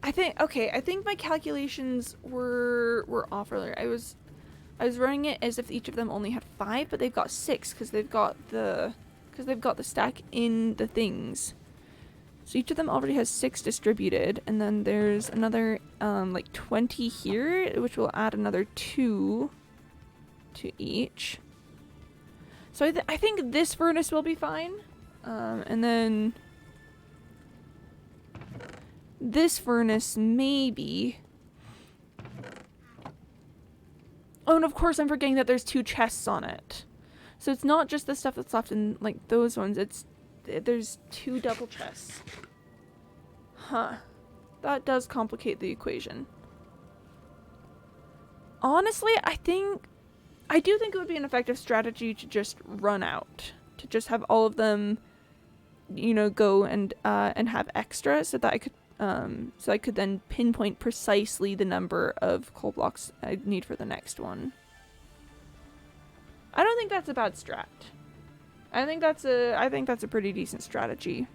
I think my calculations were off earlier. I was running it as if each of them only had 5, but they've got 6 because they've got the stack in the things. So each of them already has 6 distributed, and then there's another like 20 here, which will add another 2 to each. So I think this furnace will be fine, and then this furnace maybe. Oh, and of course I'm forgetting that there's 2 chests on it. So it's not just the stuff that's left in like those ones, there's 2 double chests. Huh. That does complicate the equation. Honestly, I do think it would be an effective strategy to just run out. To just have all of them, you know, go and have extra so that I could then pinpoint precisely the number of coal blocks I'd need for the next one. I don't think that's a bad strat. I think that's a pretty decent strategy.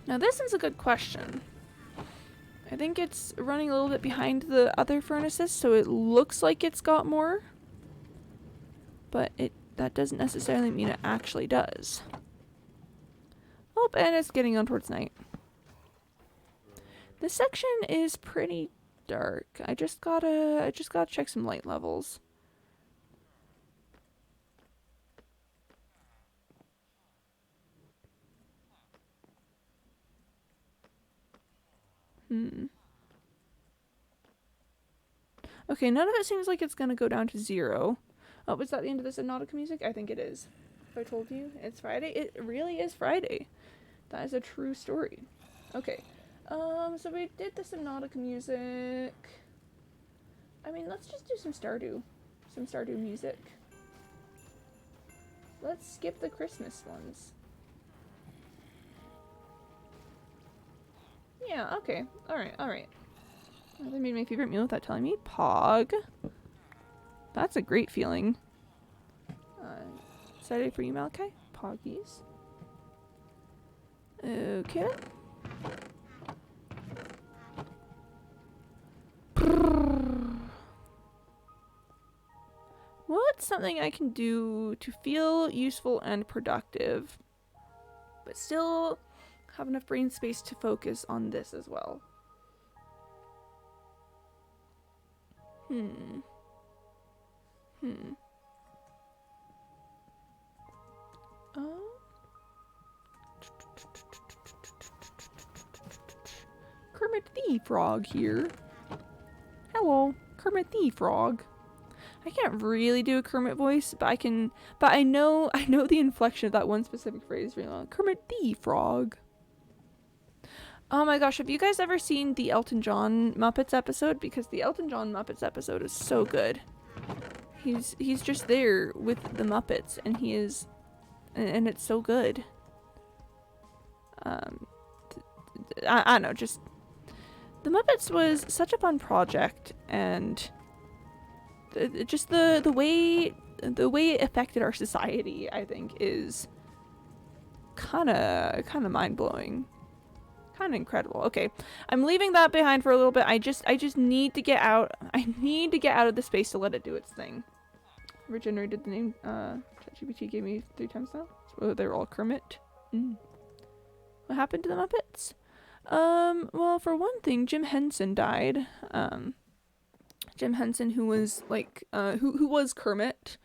Now this is a good question. I think it's running a little bit behind the other furnaces, so it looks like it's got more. But that doesn't necessarily mean it actually does. Oh, and it's getting on towards night. This section is pretty dark. I just gotta check some light levels. Okay, none of it seems like it's gonna go down to 0. Oh, was that the end of the Subnautica music? I think it is. If I told you it's Friday, it really is Friday. That is a true story. Okay. So we did the Subnautica music. I mean, let's just do some Stardew. Some Stardew music. Let's skip the Christmas ones. Yeah, okay. Alright. They made my favorite meal without telling me. Pog. That's a great feeling. Excited for you, Malachi? Poggies. Okay. What's something I can do to feel useful and productive, but still have enough brain space to focus on this as well? Kermit the Frog here. Hello, Kermit the Frog. I can't really do a Kermit voice, but I can. But I know the inflection of that one specific phrase really well. Kermit the Frog. Oh my gosh, have you guys ever seen the Elton John Muppets episode? Because the Elton John Muppets episode is so good. He's just there with the Muppets, and he is, and it's so good. I don't know, just the Muppets was such a fun project, and just the way it affected our society, I think, is kind of mind-blowing. Kind of incredible. Okay, I'm leaving that behind for a little bit. I just need to get out. I need to get out of the space to let it do its thing. Regenerated the name. ChatGPT gave me 3 times now. So they're all Kermit. What happened to the Muppets? Well, for one thing, Jim Henson died. Jim Henson, who was like, who was Kermit,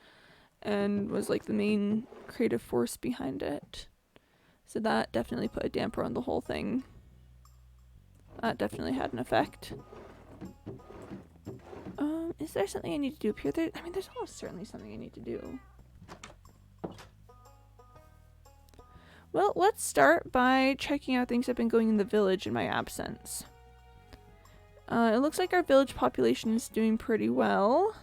and was like the main creative force behind it. So that definitely put a damper on the whole thing. That definitely had an effect. Is there something I need to do up here? I mean, there's almost certainly something I need to do. Well, let's start by checking out things that have been going in the village in my absence. It looks like our village population is doing pretty well.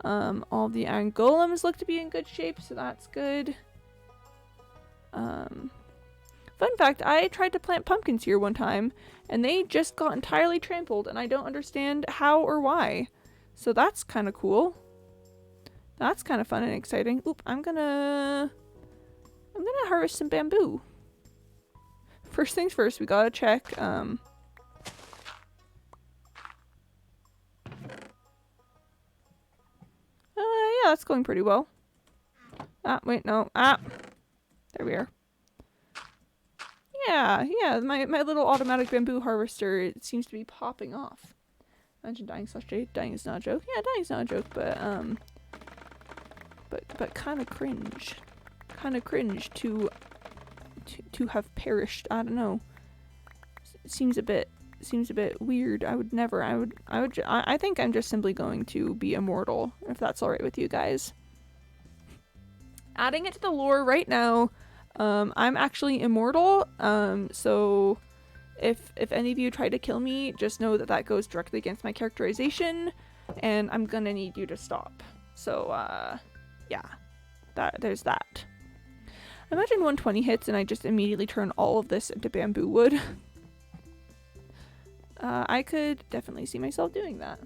All the iron golems look to be in good shape, so that's good. Fun fact, I tried to plant pumpkins here one time, and they just got entirely trampled, and I don't understand how or why. So that's kind of cool. That's kind of fun and exciting. Oop, I'm gonna harvest some bamboo. First things first, we gotta check, yeah, that's going pretty well. Ah, wait, no. Ah! There we are. Yeah, my little automatic bamboo harvester, it seems to be popping off. Imagine dying slash dying is not a joke. Yeah, dying's not a joke, but kind of cringe. Kind of cringe to have perished. I don't know. Seems a bit weird. I think I'm just simply going to be immortal, if that's alright with you guys. Adding it to the lore right now. I'm actually immortal, so if any of you try to kill me, just know that that goes directly against my characterization, and I'm gonna need you to stop. So, yeah, there's that. Imagine 120 hits and I just immediately turn all of this into bamboo wood. I could definitely see myself doing that.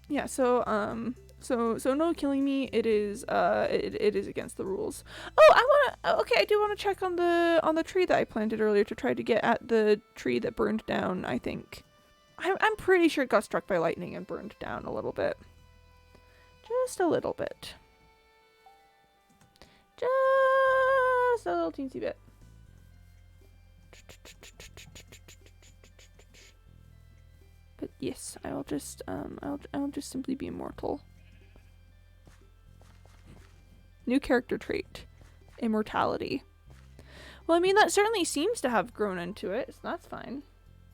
Yeah, so no killing me. It is against the rules. Oh, I do want to check on the tree that I planted earlier to try to get at the tree that burned down, I think. I'm pretty sure it got struck by lightning and burned down a little bit. Just a little bit. Just a little teensy bit. But yes, I'll just simply be immortal. New character trait. Immortality. Well, I mean, that certainly seems to have grown into it, so that's fine.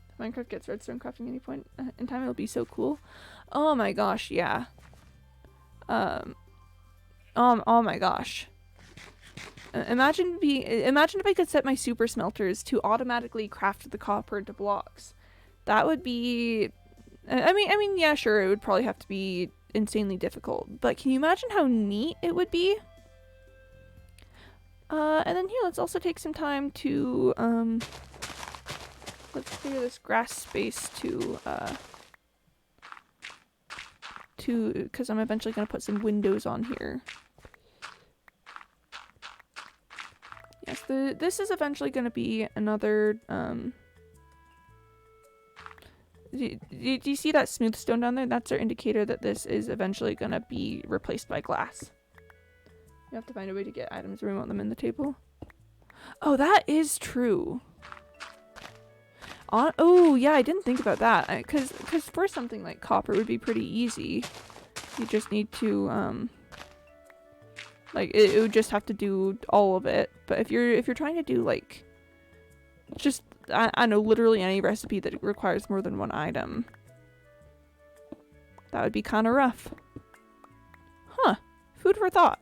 If Minecraft gets redstone crafting at any point in time, it'll be so cool. Oh my gosh, yeah. Oh my gosh. Imagine if I could set my super smelters to automatically craft the copper into blocks. That would be... I mean, yeah, sure, it would probably have to be insanely difficult, but can you imagine how neat it would be? And then here, let's also take some time to, let's clear this grass space because I'm eventually going to put some windows on here. Yes, this is eventually going to be another, do you see that smooth stone down there? That's our indicator that this is eventually going to be replaced by glass. You have to find a way to get items where we want them in the table. Oh, that is true. Oh, yeah, I didn't think about that. Because for something like copper, it would be pretty easy. You just need to, like, it would just have to do all of it. But if you're trying to do, like, just, I know, literally any recipe that requires more than one item, that would be kind of rough. Huh. Food for thought.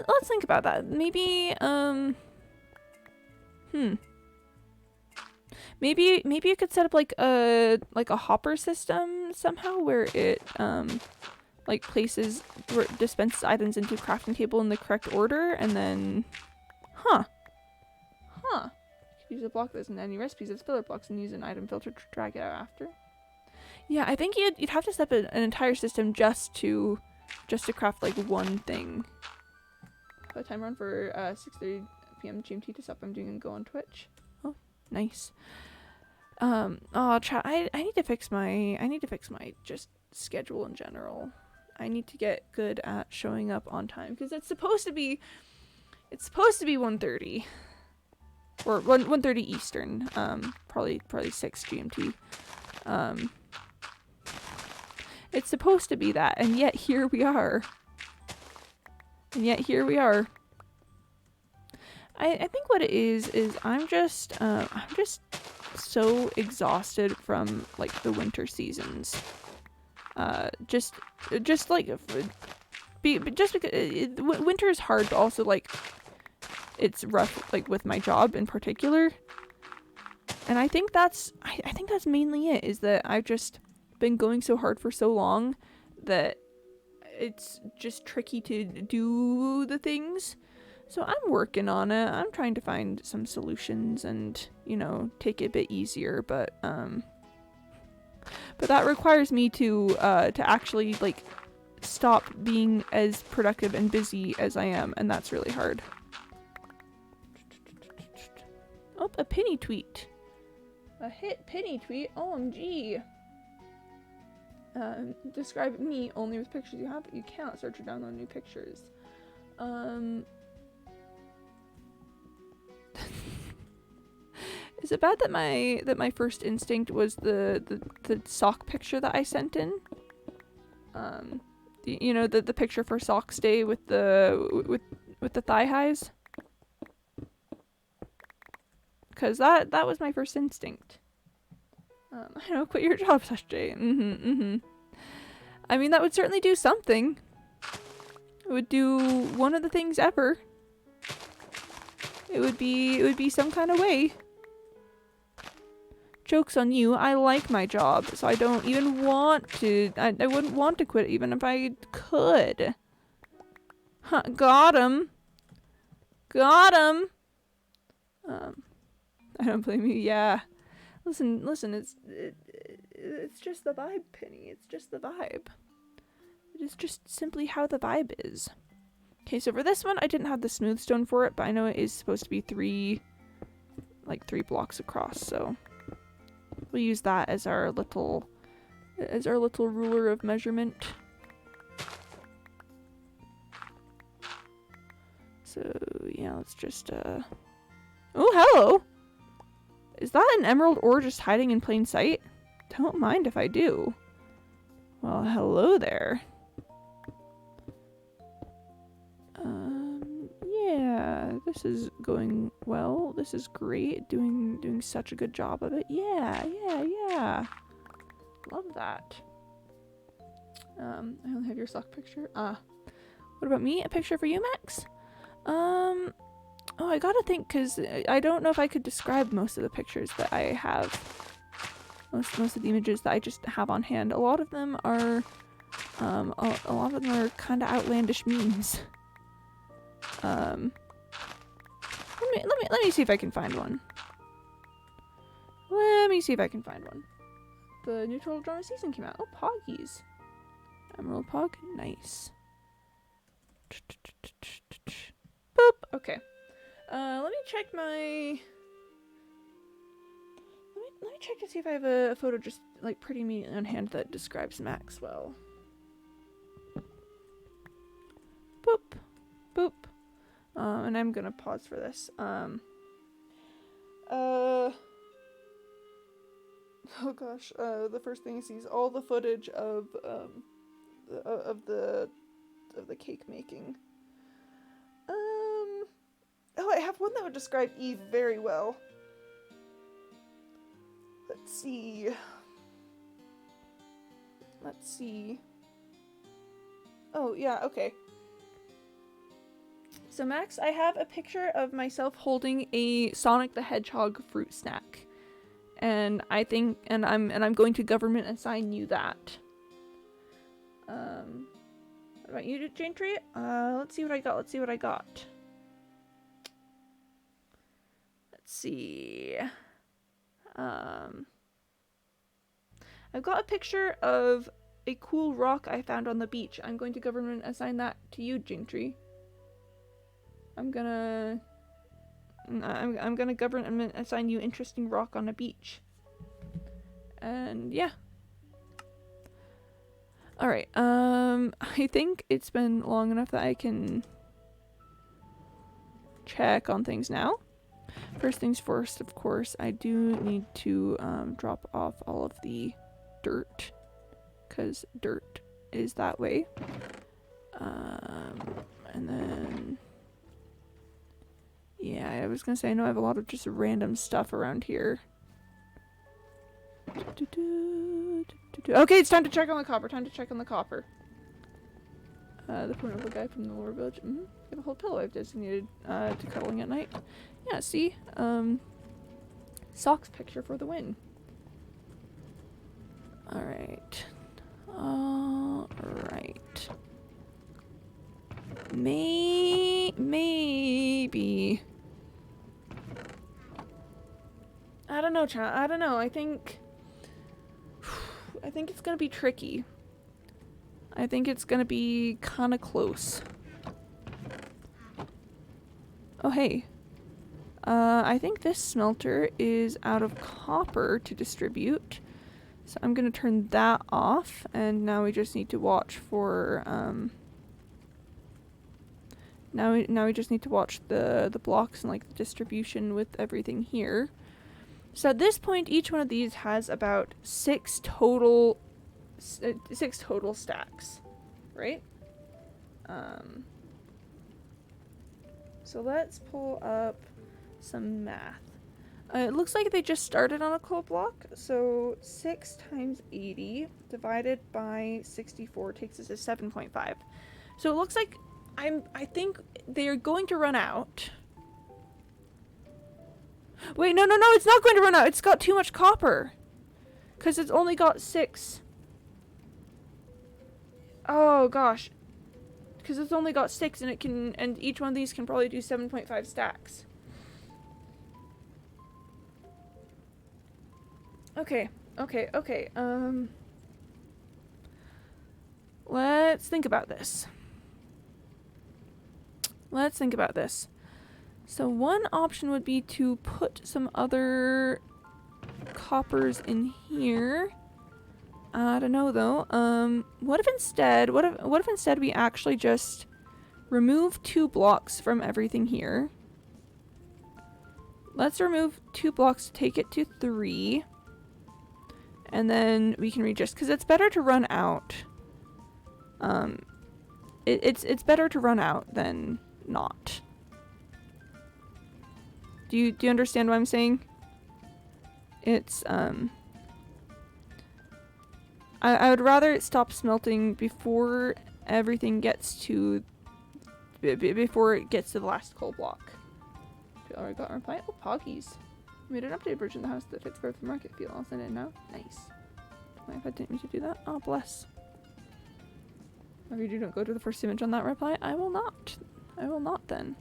let's think about that. Maybe, maybe you could set up like a hopper system somehow where it like places where it dispenses items into a crafting table in the correct order, and then huh. Use a block that isn't any recipes as filler blocks and use an item filter to drag it out after. Yeah, I think you'd have to set up an entire system just to craft like one thing. A timer on for 6:30 p.m. GMT to stop I'm doing and go on Twitch. Oh, nice. Oh, chat. I need to fix my just schedule in general. I need to get good at showing up on time because it's supposed to be 1:30 or 1:30 Eastern. Probably 6 GMT. It's supposed to be that, and yet here we are. I think what it is I'm just so exhausted from like the winter seasons. Just because winter is hard, but also like it's rough, like with my job in particular. And I think that's mainly it, is that I've just been going so hard for so long that it's just tricky to do the things. So I'm working on it. I'm trying to find some solutions and, you know, take it a bit easier, but that requires me to actually like stop being as productive and busy as I am, and that's really hard. Oh, a penny tweet. A hit penny tweet. OMG. Describe me only with pictures you have, but you cannot search or download new pictures. Is it bad that my first instinct was the sock picture that I sent in? You know, the picture for Socks Day with the thigh highs? Because that was my first instinct. I know, quit your job, Jay. I mean, that would certainly do something. It would do one of the things ever. It would be some kind of way. Joke's on you, I like my job, so I don't even want to, I wouldn't want to quit even if I could. Huh, got him. I don't blame you, yeah. Listen, it's just the vibe, Penny. It's just the vibe. It is just simply how the vibe is. Okay, so for this one, I didn't have the smooth stone for it, but I know it is supposed to be three blocks across, so we'll use that as our little ruler of measurement. So yeah, let's just oh, hello! Is that an emerald ore just hiding in plain sight? Don't mind if I do. Well, hello there. Yeah, this is going well. This is great. Doing such a good job of it. Yeah. Love that. I only have your sock picture. What about me? A picture for you, Max? Oh, I gotta think, because I don't know if I could describe most of the pictures that I have. Most of the images that I just have on hand. A lot of them are kind of outlandish memes. Let me see if I can find one. The new Turtle Drama season came out. Oh, Poggies. Emerald Pog, nice. Boop. Okay. Let me check my. Let me check to see if I have a photo just like pretty immediately on hand that describes Maxwell. Boop. And I'm gonna pause for this. Oh gosh. The first thing I see is all the footage of the cake making. Oh, I have one that would describe Eve very well. Let's see. Oh, yeah, okay. So Max, I have a picture of myself holding a Sonic the Hedgehog fruit snack. And I think, and I'm going to government assign you that. What about you, Jane Tree? Let's see what I got. Let's see. I've got a picture of a cool rock I found on the beach. I'm going to government assign that to you, Jane Tree. I'm gonna government assign you interesting rock on a beach. And yeah. Alright, I think it's been long enough that I can check on things now. First things first, of course, I do need to drop off all of the dirt, because dirt is that way. And then, yeah, I was gonna say, I know I have a lot of just random stuff around here. Okay, it's time to check on the copper. The portable guy from the lower village. You have a whole pillow I've designated to cuddling at night. Yeah, see? Socks picture for the win. Alright. Alright. Maybe. I don't know, chat. I don't know. I think it's gonna be tricky. I think it's gonna be kinda close. Oh, hey. I think this smelter is out of copper to distribute. So I'm gonna turn that off, and now we just need to watch for, now we just need to watch the blocks and, like, the distribution with everything here. So at this point, each one of these has about 6 total stacks, right? So let's pull up some math. It looks like they just started on a coal block, so 6 times 80 divided by 64 takes us to 7.5. So it looks like I think they're going to run out. Wait, no, it's not going to run out. It's got too much copper. Because it's only got 6. Oh, gosh. Because it's only got 6, and each one of these can probably do 7.5 stacks. Okay. Let's think about this. So one option would be to put some other coppers in here. I don't know though. What if instead we actually just remove 2 blocks from everything here? Let's remove 2 blocks to take it to 3. And then we can readjust, because it's better to run out. It's better to run out than not. Do you understand what I'm saying? It's I would rather it stop smelting before everything gets to before it gets to the last coal block. We already got our reply. Oh, Poggies. We made an updated version of the house that fits both the market feel. I'll send it now. Nice. My iPad didn't mean to do that. Oh, bless. If you don't go to the first image on that reply, I will not. I will not then.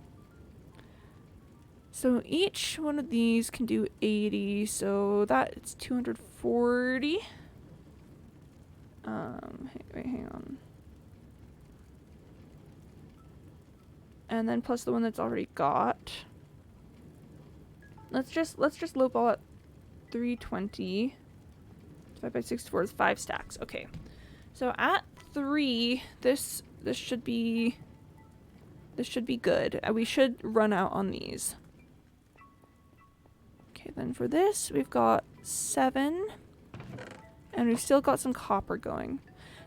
So each one of these can do 80, so that's 240. Wait, hang on. And then plus the one that's already got. Let's just lowball at 320. Divided by 64 is 5 stacks. Okay. So at 3, this should be good. We should run out on these. Okay, then for this we've got 7. And we've still got some copper going.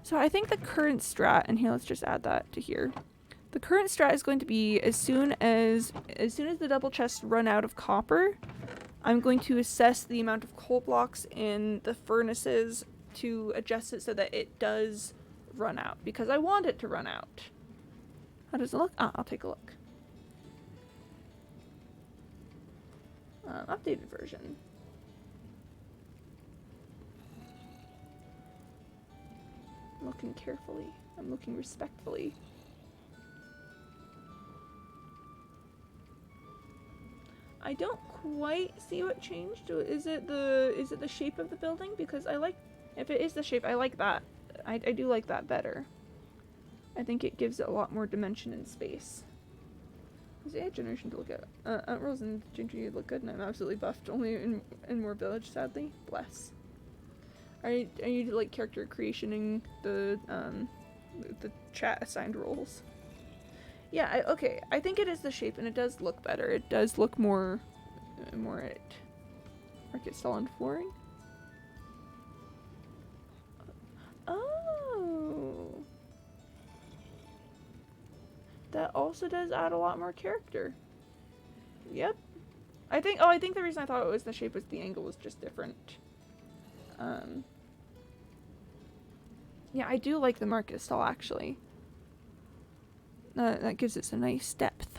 So I think the current strat, and here let's just add that to here. The current strat is going to be as soon as the double chests run out of copper, I'm going to assess the amount of coal blocks in the furnaces to adjust it so that it does run out, because I want it to run out. How does it look? I'll take a look. updated version. I'm looking carefully. I'm looking respectfully. I don't quite see what changed. Is it the shape of the building? Because I like, if it is the shape, I like that. I do like that better. I think it gives it a lot more dimension and space. Is the generation to look at? Aunt Rose and Ginger look good, and I'm absolutely buffed. Only in more village, sadly. Bless. Are you like character creationing the chat assigned roles? Yeah. Okay. I think it is the shape, and it does look better. It does look more at market stall and flooring. Oh. That also does add a lot more character. Yep. I think the reason I thought it was the shape was the angle was just different. Yeah, I do like the market stall actually. That gives it some nice depth.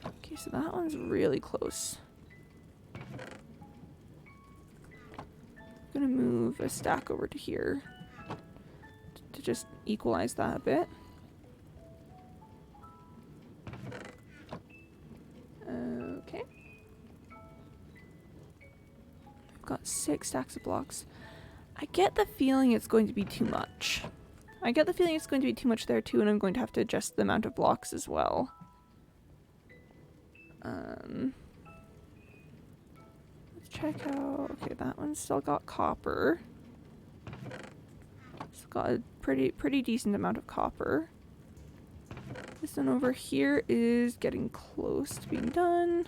Okay, so that one's really close. I'm gonna move a stack over to here to just equalize that a bit. Okay. I've got 6 stacks of blocks. I get the feeling it's going to be too much. I get the feeling it's going to be too much there too, and I'm going to have to adjust the amount of blocks as well. Let's check out. Okay, that one's still got copper. It's got a pretty decent amount of copper. This one over here is getting close to being done.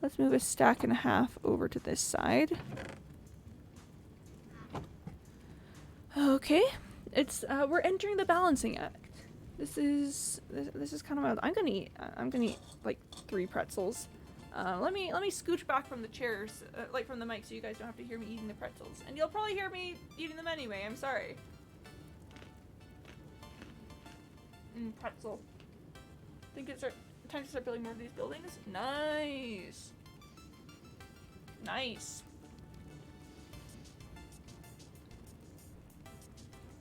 Let's move a stack and a half over to this side. Okay, it's we're entering the balancing act. This is kind of wild. I'm gonna eat like 3 pretzels. Let me scooch back from the chairs, like from the mic, so you guys don't have to hear me eating the pretzels. And you'll probably hear me eating them anyway. I'm sorry. Pretzel. I think it's time to start building more of these buildings. Nice. Nice.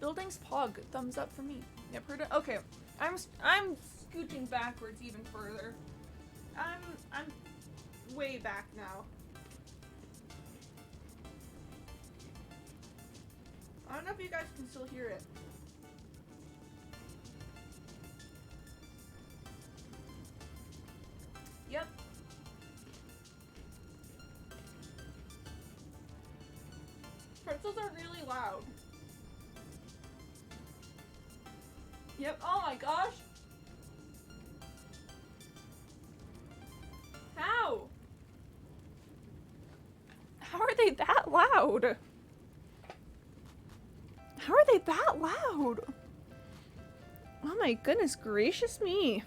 Buildings pog. Thumbs up for me. Yep, heard it. Okay, I'm scooching backwards even further. I'm way back now. I don't know if you guys can still hear it. Yep. Pretzels are really loud. Yep. Oh my gosh. How? How are they that loud? How are they that loud? Oh my goodness gracious me.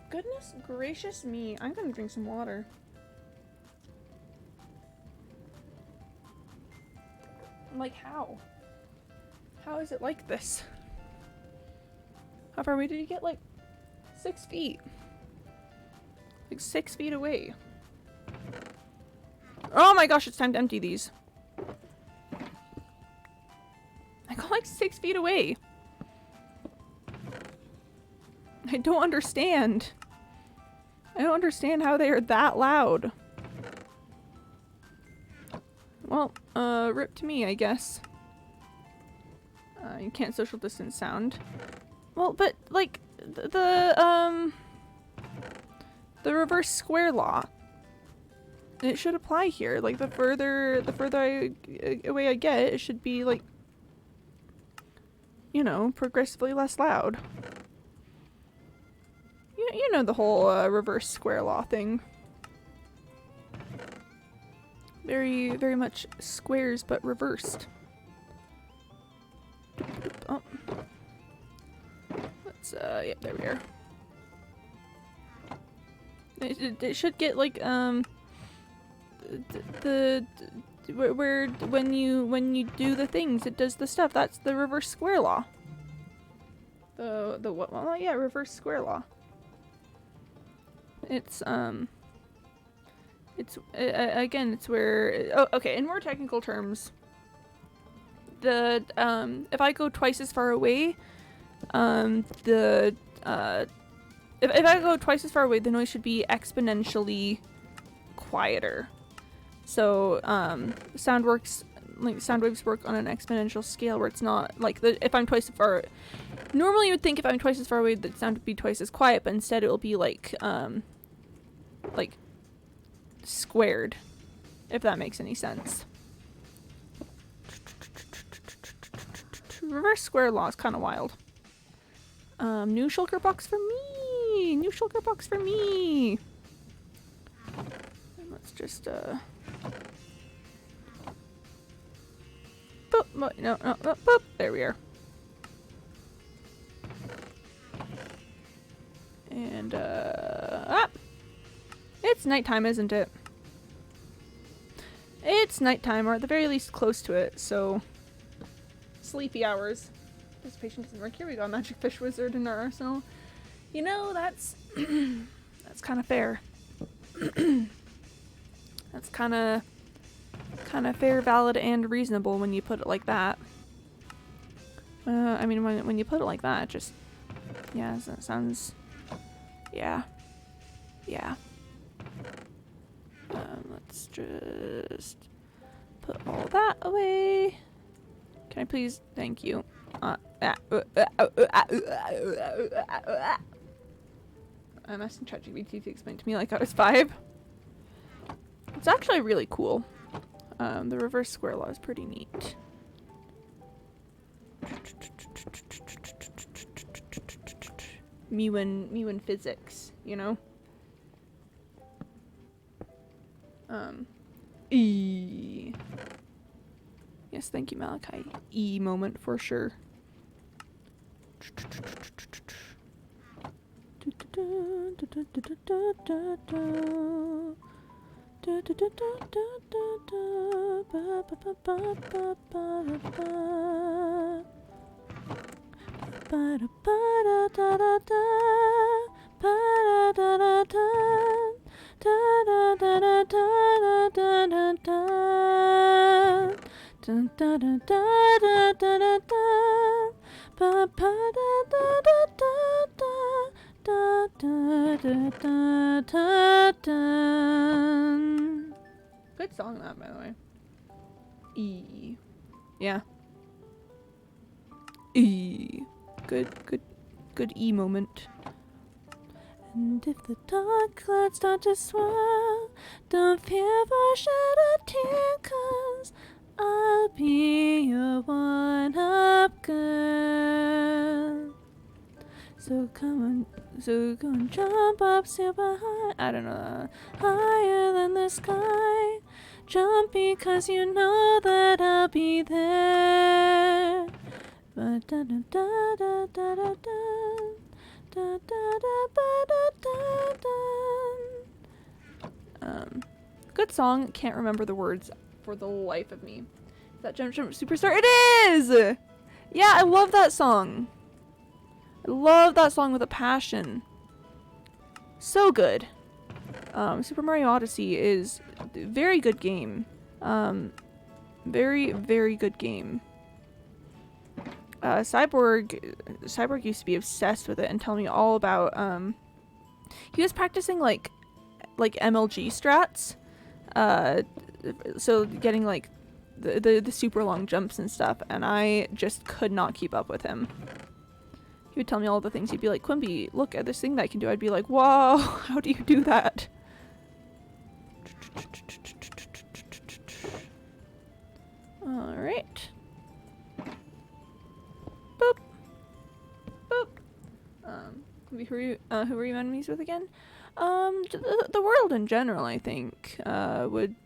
Goodness gracious me. I'm gonna drink some water. I'm like, how? How is it like this? How far away did you get? Like 6 feet. Like 6 feet away. Oh my gosh, it's time to empty these. I got like 6 feet away. I don't understand. I don't understand how they are that loud. Well, rip to me, I guess. You can't social distance sound. Well, but like the reverse square law. It should apply here. Like the further away I get, it should be like, you know, progressively less loud. You know the whole reverse square law thing. Very, very much squares but reversed. Oh. Let's yep, there we are. It should get like where when you do the things, it does the stuff. That's the reverse square law. The what? Well, yeah, reverse square law. Again, it's where, oh, okay, in more technical terms, if I go twice as far away, if I go twice as far away, the noise should be exponentially quieter. So, sound waves work on an exponential scale where it's not, like, if I'm twice as far, normally you would think if I'm twice as far away, the sound would be twice as quiet, but instead it will be, like, squared, if that makes any sense. Reverse square law is kind of wild. New shulker box for me! New shulker box for me! And let's just, boop, no, boop, there we are. And, it's nighttime, isn't it? It's nighttime, or at the very least close to it, so sleepy hours. Participation doesn't work. Here we go, magic fish wizard in our arsenal. You know, that's that's kind of fair. That's kind of fair, valid, and reasonable when you put it like that. I mean, when you put it like that, just, yeah, that sounds, yeah. Let's just put all that away. Can I please? Thank you. I'm asking ChatGPT to explain to me like I was 5. It's actually really cool. The reverse square law is pretty neat. Me when physics, you know? E. Yes, thank you, Malachi. E moment for sure. Good song that, by the way. E. Yeah. E. Good E moment. And if the dark clouds start to swirl, don't fear for shed a tear, 'cause I'll be your one-up girl. So come on, jump up super high. I don't know, higher than the sky. Jump because you know that I'll be there. But da da da da da da da. Da, da, da, ba, da, da, da. Good song. Can't remember the words for the life of me. Is that Jump Jump Superstar? It is! Yeah, I love that song. I love that song with a passion. So good. Super Mario Odyssey is a very good game. Very, very good game. Cyborg used to be obsessed with it and tell me all about, he was practicing like MLG strats, so getting like the super long jumps and stuff, and I just could not keep up with him. He would tell me all the things. He'd be like, Quimby, look at this thing that I can do. I'd be like, whoa, how do you do that? Alright. Boop. Boop. Who are you enemies with again? The world in general, I think, would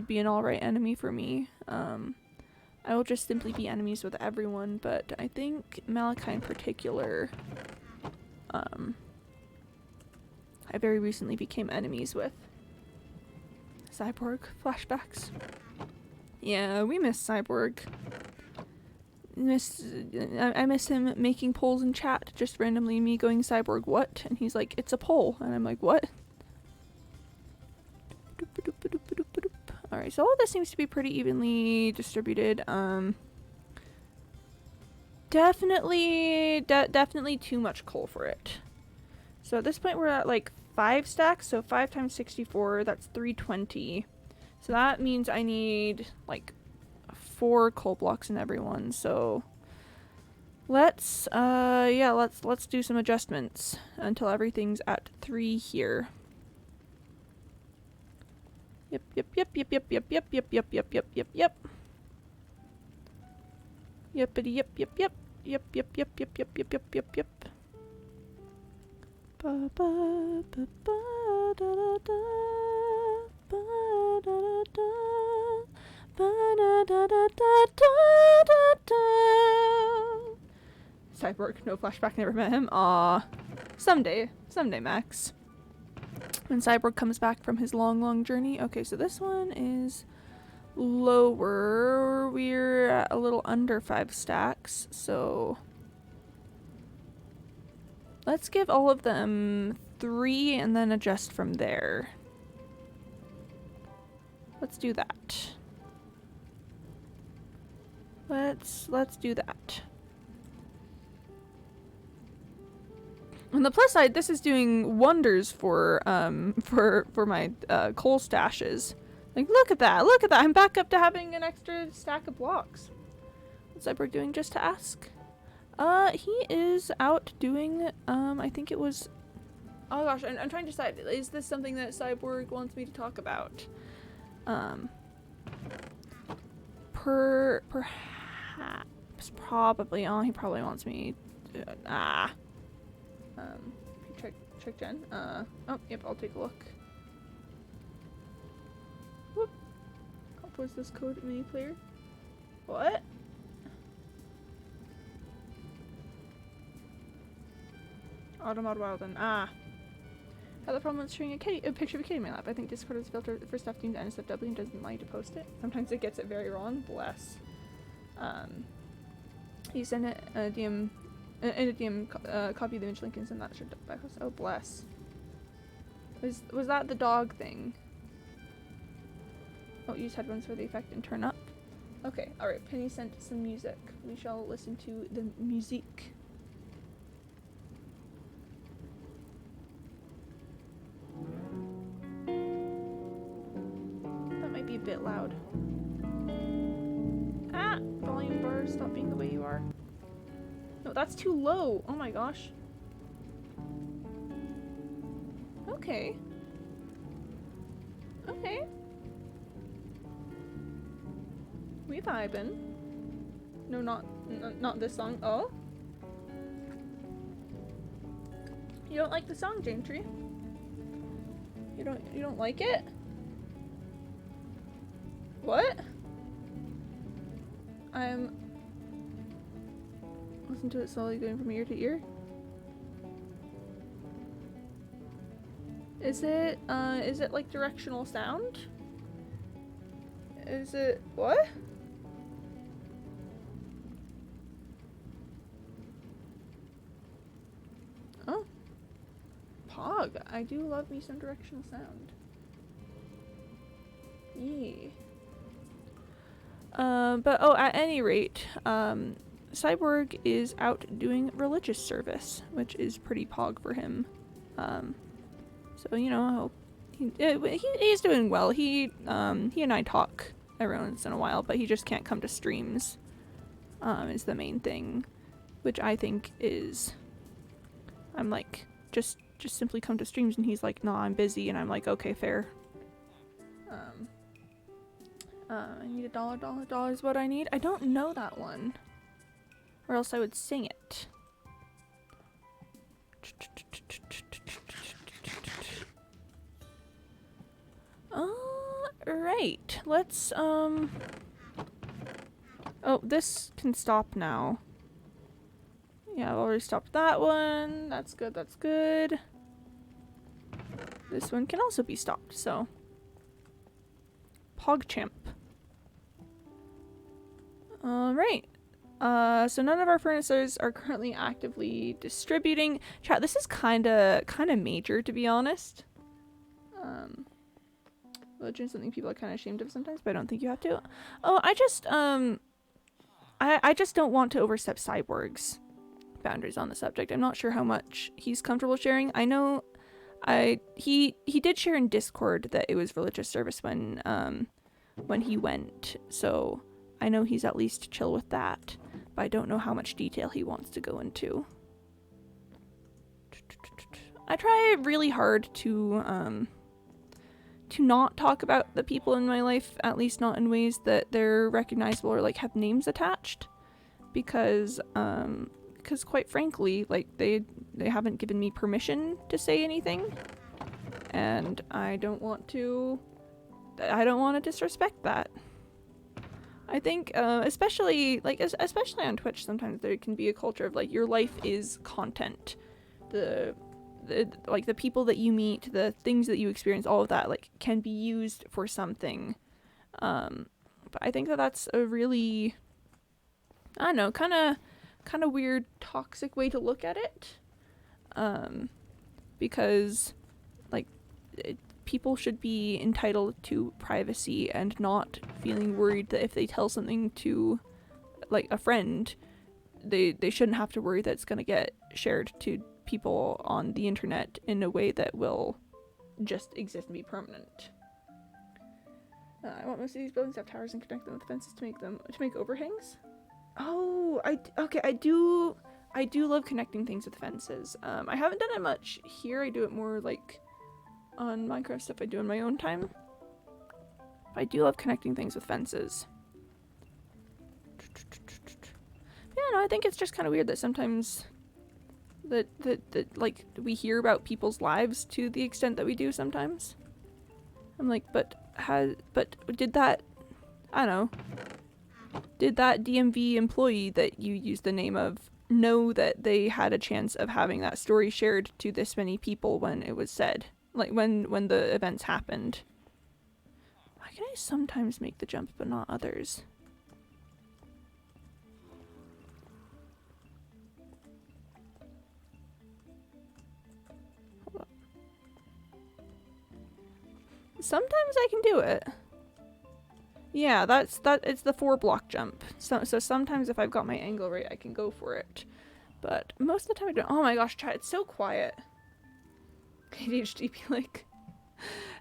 be an alright enemy for me. I will just simply be enemies with everyone, but I think Malachi in particular, I very recently became enemies with. Cyborg flashbacks. Yeah, we miss Cyborg. I miss him making polls in chat, just randomly me going cyborg what? And he's like, it's a poll. And I'm like, what? Alright, so all of this seems to be pretty evenly distributed. Definitely too much coal for it. So at this point we're at like 5 stacks, so 5 times 64, that's 320. So that means I need like 4 coal blocks in every one, so let's do some adjustments until everything's at 3 here. Yep. Yippity yep. Ba ba ba ba da da da ba da da ba da da da da. Cyborg, no flashback, never met him. Aw. Someday, Max. When Cyborg comes back from his long journey. Okay, so this one is lower. We're at a little under 5 stacks, so let's give all of them 3 and then adjust from there. Let's do that. Let's do that. On the plus side, this is doing wonders for my coal stashes. Like, look at that! Look at that! I'm back up to having an extra stack of blocks. What's Cyborg doing, just to ask? He is out doing, I think it was... Oh gosh, I'm trying to decide. Is this something that Cyborg wants me to talk about? Perhaps, probably. Oh, he probably wants me to, check Jen. Oh, yep, I'll take a look. Whoop. Was this code mini player? What? Automod Wilden. Ah. Had the problem with showing a picture of a kitty in my lap. I think Discord is filtered for stuff deemed NSFW and doesn't like to post it. Sometimes it gets it very wrong. Bless. You send it a DM. In a DM, copy the image link and send that shit by post. Oh, bless. Was that the dog thing? Oh, use headphones for the effect and turn up. Okay, alright. Penny sent some music. We shall listen to the music. That might be a bit loud. Ah! Volume bar, stop being the way you are. No, that's too low. Oh my gosh. Okay. Okay. We vibin'. No, not this song. Oh? You don't like the song, Janetree? You don't like it? What? Listen to it slowly going from ear to ear. Is it like directional sound? Is it what? Oh. Pog. I do love me some directional sound. Yeah. But oh, at any rate, Cyborg is out doing religious service, which is pretty pog for him. So you know, I hope he's doing well. He and I talk every once in a while, but he just can't come to streams. Is the main thing, which I think is, I'm like, just simply come to streams, and he's like, no, I'm busy, and I'm like, okay, fair. I need $1 is what I need. I don't know that one, or else I would sing it. Alright, let's, oh, this can stop now. Yeah, I've already stopped that one. That's good, that's good. This one can also be stopped, so. PogChamp. Alright. So none of our furnaces are currently actively distributing. Chat, this is kinda major, to be honest. Religion is something people are kind of ashamed of sometimes, but I don't think you have to. Oh, I just don't want to overstep Cyborg's boundaries on the subject. I'm not sure how much he's comfortable sharing. I know he did share in Discord that it was religious service when he went, so I know he's at least chill with that, but I don't know how much detail he wants to go into. I try really hard to not talk about the people in my life, at least not in ways that they're recognizable or like have names attached, because quite frankly, like they haven't given me permission to say anything, and I don't want to disrespect that. I think especially on Twitch, sometimes there can be a culture of like your life is content. The people that you meet, the things that you experience, all of that like can be used for something. But I think that that's a really, I don't know, kind of weird, toxic way to look at it. Because like people should be entitled to privacy and not feeling worried that if they tell something to like a friend, they shouldn't have to worry that it's going to get shared to people on the internet in a way that will just exist and be permanent. I want most of these buildings to have towers and connect them with fences to make overhangs. Oh, I do love connecting things with fences. I haven't done it much here. I do it more like on Minecraft stuff I do in my own time. I do love connecting things with fences. Yeah, no, I think it's just kind of weird that sometimes that like we hear about people's lives to the extent that we do sometimes. I'm like, but did that, I don't know, did that DMV employee that you used the name of know that they had a chance of having that story shared to this many people when it was said? Like when the events happened. Why can I sometimes make the jump but not others? Sometimes I can do it. Yeah, it's the 4-block jump. So sometimes if I've got my angle right, I can go for it. But most of the time I don't. Oh my gosh, chat, it's so quiet. ADHD be like,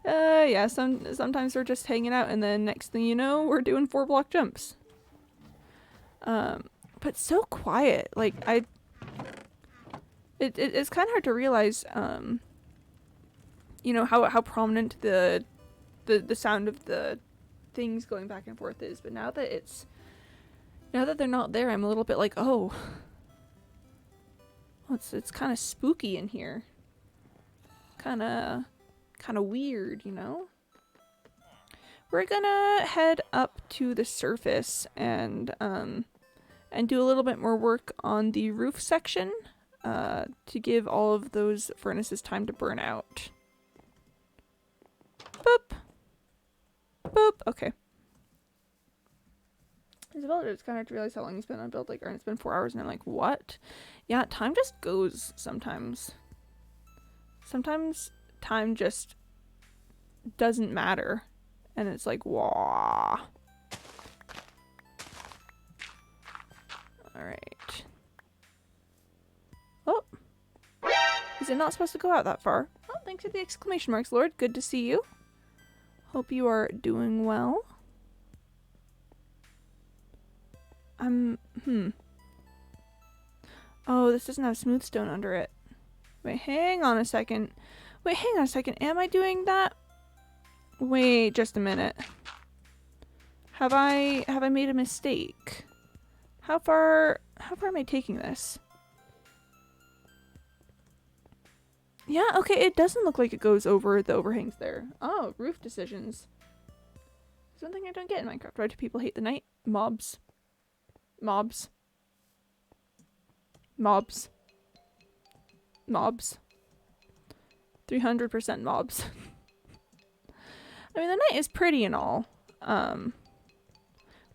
yeah, sometimes we're just hanging out and then next thing you know, we're doing 4-block jumps. But so quiet. Like it's kind of hard to realize, you know, how prominent the sound of the things going back and forth is, but now that they're not there, I'm a little bit like, oh, well, it's kind of spooky in here, kind of weird, you know. We're gonna head up to the surface and do a little bit more work on the roof section to give all of those furnaces time to burn out. Boop. Boop. Okay. Isabella, it's kind of hard to realize how long you spent on build. Like, it's been 4 hours, and I'm like, what? Yeah, time just goes sometimes. Sometimes time just doesn't matter, and it's like, wah. All right. Oh, is it not supposed to go out that far? Oh, thanks for the exclamation marks, Lord. Good to see you. Hope you are doing well. Oh, this doesn't have smooth stone under it. Wait, hang on a second. Am I doing that? Wait, just a minute. Have I made a mistake? How far am I taking this? Yeah, okay, it doesn't look like it goes over the overhangs there. Oh, roof decisions. There's one thing I don't get in Minecraft. Why do people hate the night? Mobs. Mobs. Mobs. Mobs. 300% mobs. I mean, the night is pretty and all.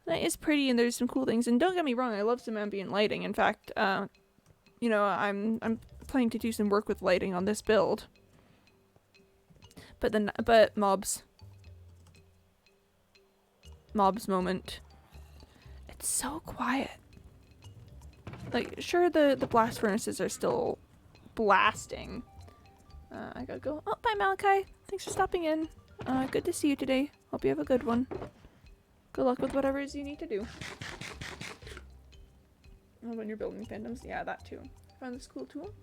That is pretty, and there's some cool things. And don't get me wrong, I love some ambient lighting. In fact, you know, I'm planning to do some work with lighting on this build. But mobs moment. It's so quiet. Like, sure, the blast furnaces are still blasting. I gotta go. Oh, bye, Malachi. Thanks for stopping in. Good to see you today. Hope you have a good one. Good luck with whatever it is you need to do. When you're building fandoms, yeah, that too. I found this cool tool.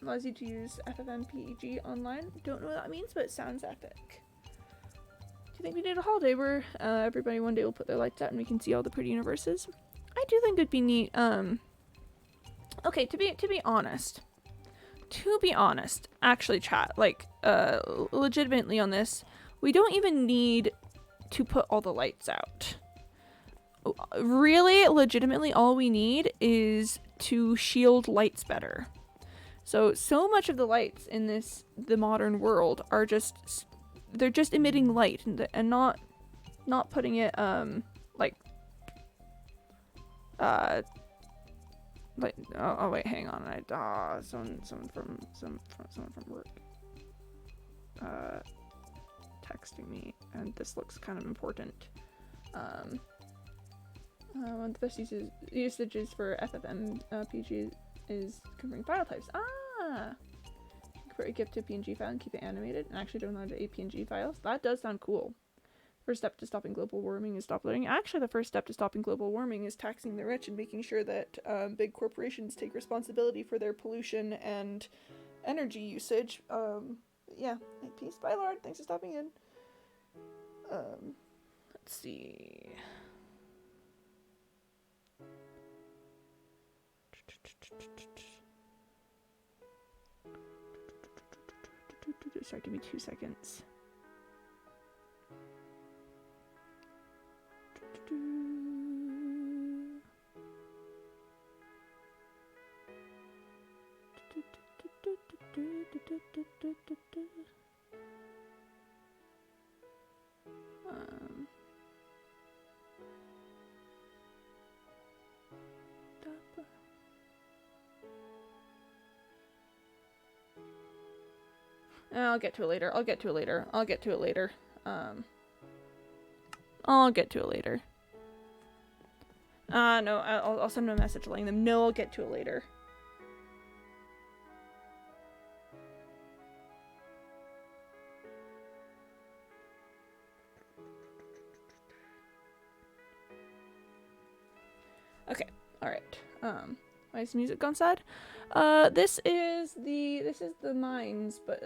Allows you to use FFmpeg online. Don't know what that means, but it sounds epic. Do you think we need a holiday where everybody one day will put their lights out and we can see all the pretty universes? I do think it'd be neat. Okay, to be honest, actually, chat, like, legitimately on this, we don't even need to put all the lights out. Really, legitimately, all we need is to shield lights better. So much of the lights in the modern world are they're just emitting light and not putting it, like, oh wait, hang on, someone from work, texting me, and this looks kind of important. One of the best usages for FFmpeg is converting file types. Create a GIF to a PNG file and keep it animated, and actually download a PNG file. That does sound cool. First step to stopping global warming is stop loading. Actually, the first step to stopping global warming is taxing the rich and making sure that big corporations take responsibility for their pollution and energy usage. Yeah. Peace. Bye, Lord. Thanks for stopping in. Let's see. Sorry, give me 2 seconds. I'll get to it later. I'll get to it later. I'll get to it later. No, I'll send them a message letting them know I'll get to it later. Okay, alright. Why is music gone sad? This is the mines, but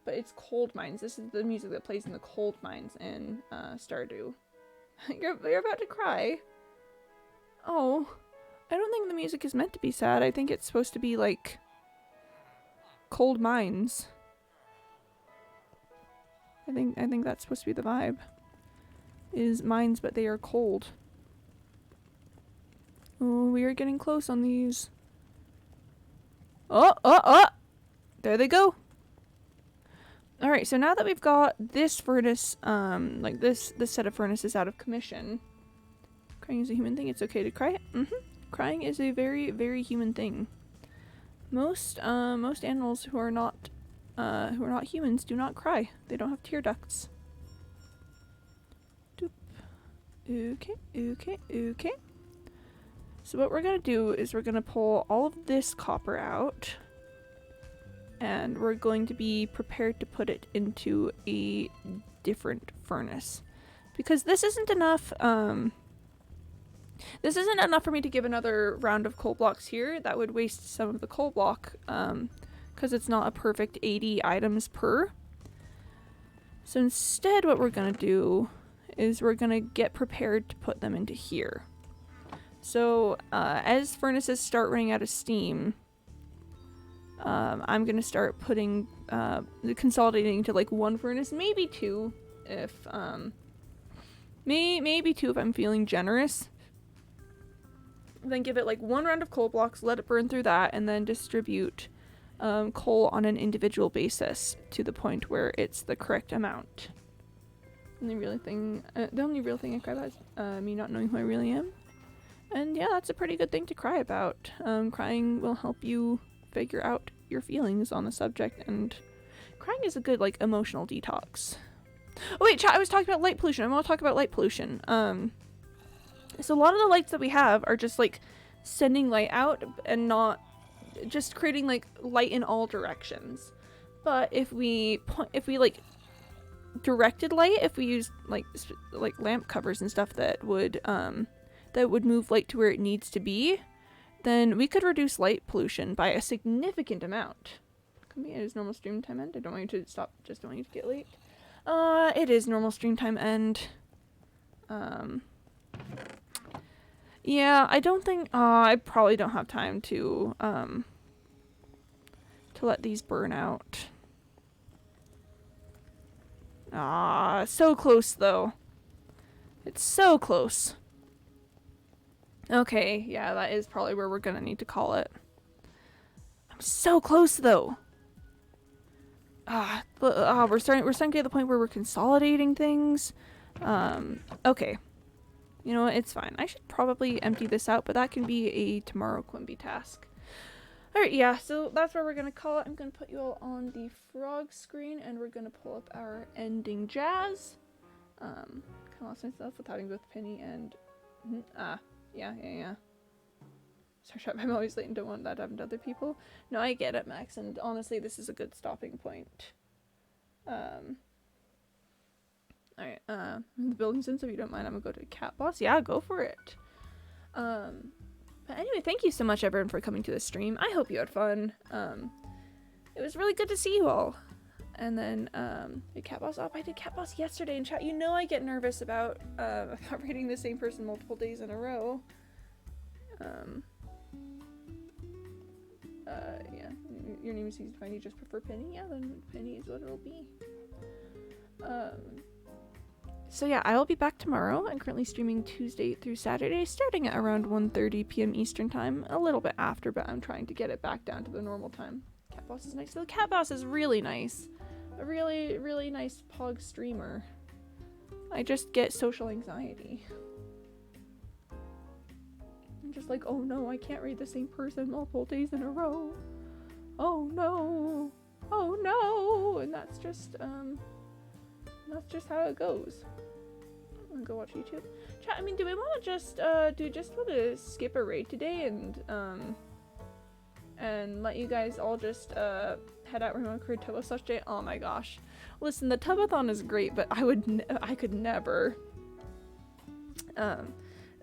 it's cold mines. This is the music that plays in the cold mines in Stardew. You're about to cry. Oh, I don't think the music is meant to be sad. I think it's supposed to be like cold mines. I think that's supposed to be the vibe. Is mines, but they are cold. Oh, we are getting close on these. Oh! There they go. Alright, so now that we've got this furnace, like this set of furnaces out of commission. Crying is a human thing. It's okay to cry. Crying is a very, very human thing. Most animals who are not humans do not cry. They don't have tear ducts. Doop. Okay. So what we're gonna do is we're gonna pull all of this copper out, and we're going to be prepared to put it into a different furnace, because this isn't enough. This isn't enough for me to give another round of coal blocks here. That would waste some of the coal block, because it's not a perfect 80 items per. So instead, what we're gonna do is we're gonna get prepared to put them into here. So, as furnaces start running out of steam, I'm gonna start putting, consolidating to like one furnace, maybe two, if, maybe two if I'm feeling generous. Then give it like one round of coal blocks, let it burn through that, and then distribute, coal on an individual basis to the point where it's the correct amount. The only real thing I cry about is me not knowing who I really am. And yeah, that's a pretty good thing to cry about. Crying will help you figure out your feelings on the subject, and crying is a good, like, emotional detox. Oh wait, chat, I was talking about light pollution. I want to talk about light pollution. So a lot of the lights that we have are just, like, sending light out and not just creating, like, light in all directions. But if we like directed light, if we use like lamp covers and stuff that would move light to where it needs to be, then we could reduce light pollution by a significant amount. Can be, it is normal stream time end. I don't want you to stop. Just don't want you to get late. It is normal stream time end. Yeah, I don't think. I probably don't have time to let these burn out. So close though. It's so close. Okay, yeah, that is probably where we're gonna need to call it. I'm so close though. We're starting to get to the point where we're consolidating things. Okay. You know what, it's fine. I should probably empty this out, but that can be a tomorrow Quimby task. Alright, yeah, so that's where we're gonna call it. I'm gonna put you all on the frog screen, and we're gonna pull up our ending jazz. Kind of lost myself with having both Penny and... yeah. Sorry, I'm always late and don't want that to happen to other people. No, I get it, Max, and honestly, this is a good stopping point. Alright, the building's in, so if you don't mind, I'm gonna go to Cat Boss. Yeah, go for it. But anyway, thank you so much, everyone, for coming to the stream. I hope you had fun. It was really good to see you all. And then, did Cat Boss? Oh, I did Cat Boss yesterday in chat. You know I get nervous about reading the same person multiple days in a row. Yeah. Your name is easy to find. You just prefer Penny? Yeah, then Penny is what it'll be. So yeah, I will be back tomorrow. I'm currently streaming Tuesday through Saturday, starting at around 1:30 p.m. Eastern time. A little bit after, but I'm trying to get it back down to the normal time. Cat Boss is nice. So Cat Boss is really nice. A really, really nice Pog streamer. I just get social anxiety. I'm just like, oh no, I can't read the same person multiple days in a row. Oh no. Oh no. And that's just how it goes. I'm gonna go watch YouTube. Chat, I mean, do we want to just want to skip a raid today and let you guys all just head out where you want to create Tubathon day? Oh my gosh. Listen, the Tubathon is great, but I could never. How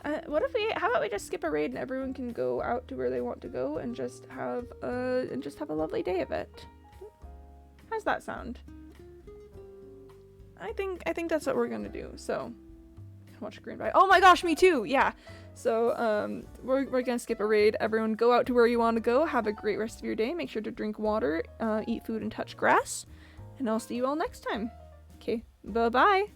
about we just skip a raid and everyone can go out to where they want to go and just have a lovely day of it. How's that sound? I think that's what we're gonna do. So, watch Green Bay. Oh my gosh, me too. Yeah. So we're gonna skip a raid. Everyone, go out to where you want to go. Have a great rest of your day. Make sure to drink water, eat food, and touch grass. And I'll see you all next time. Okay. Bye bye.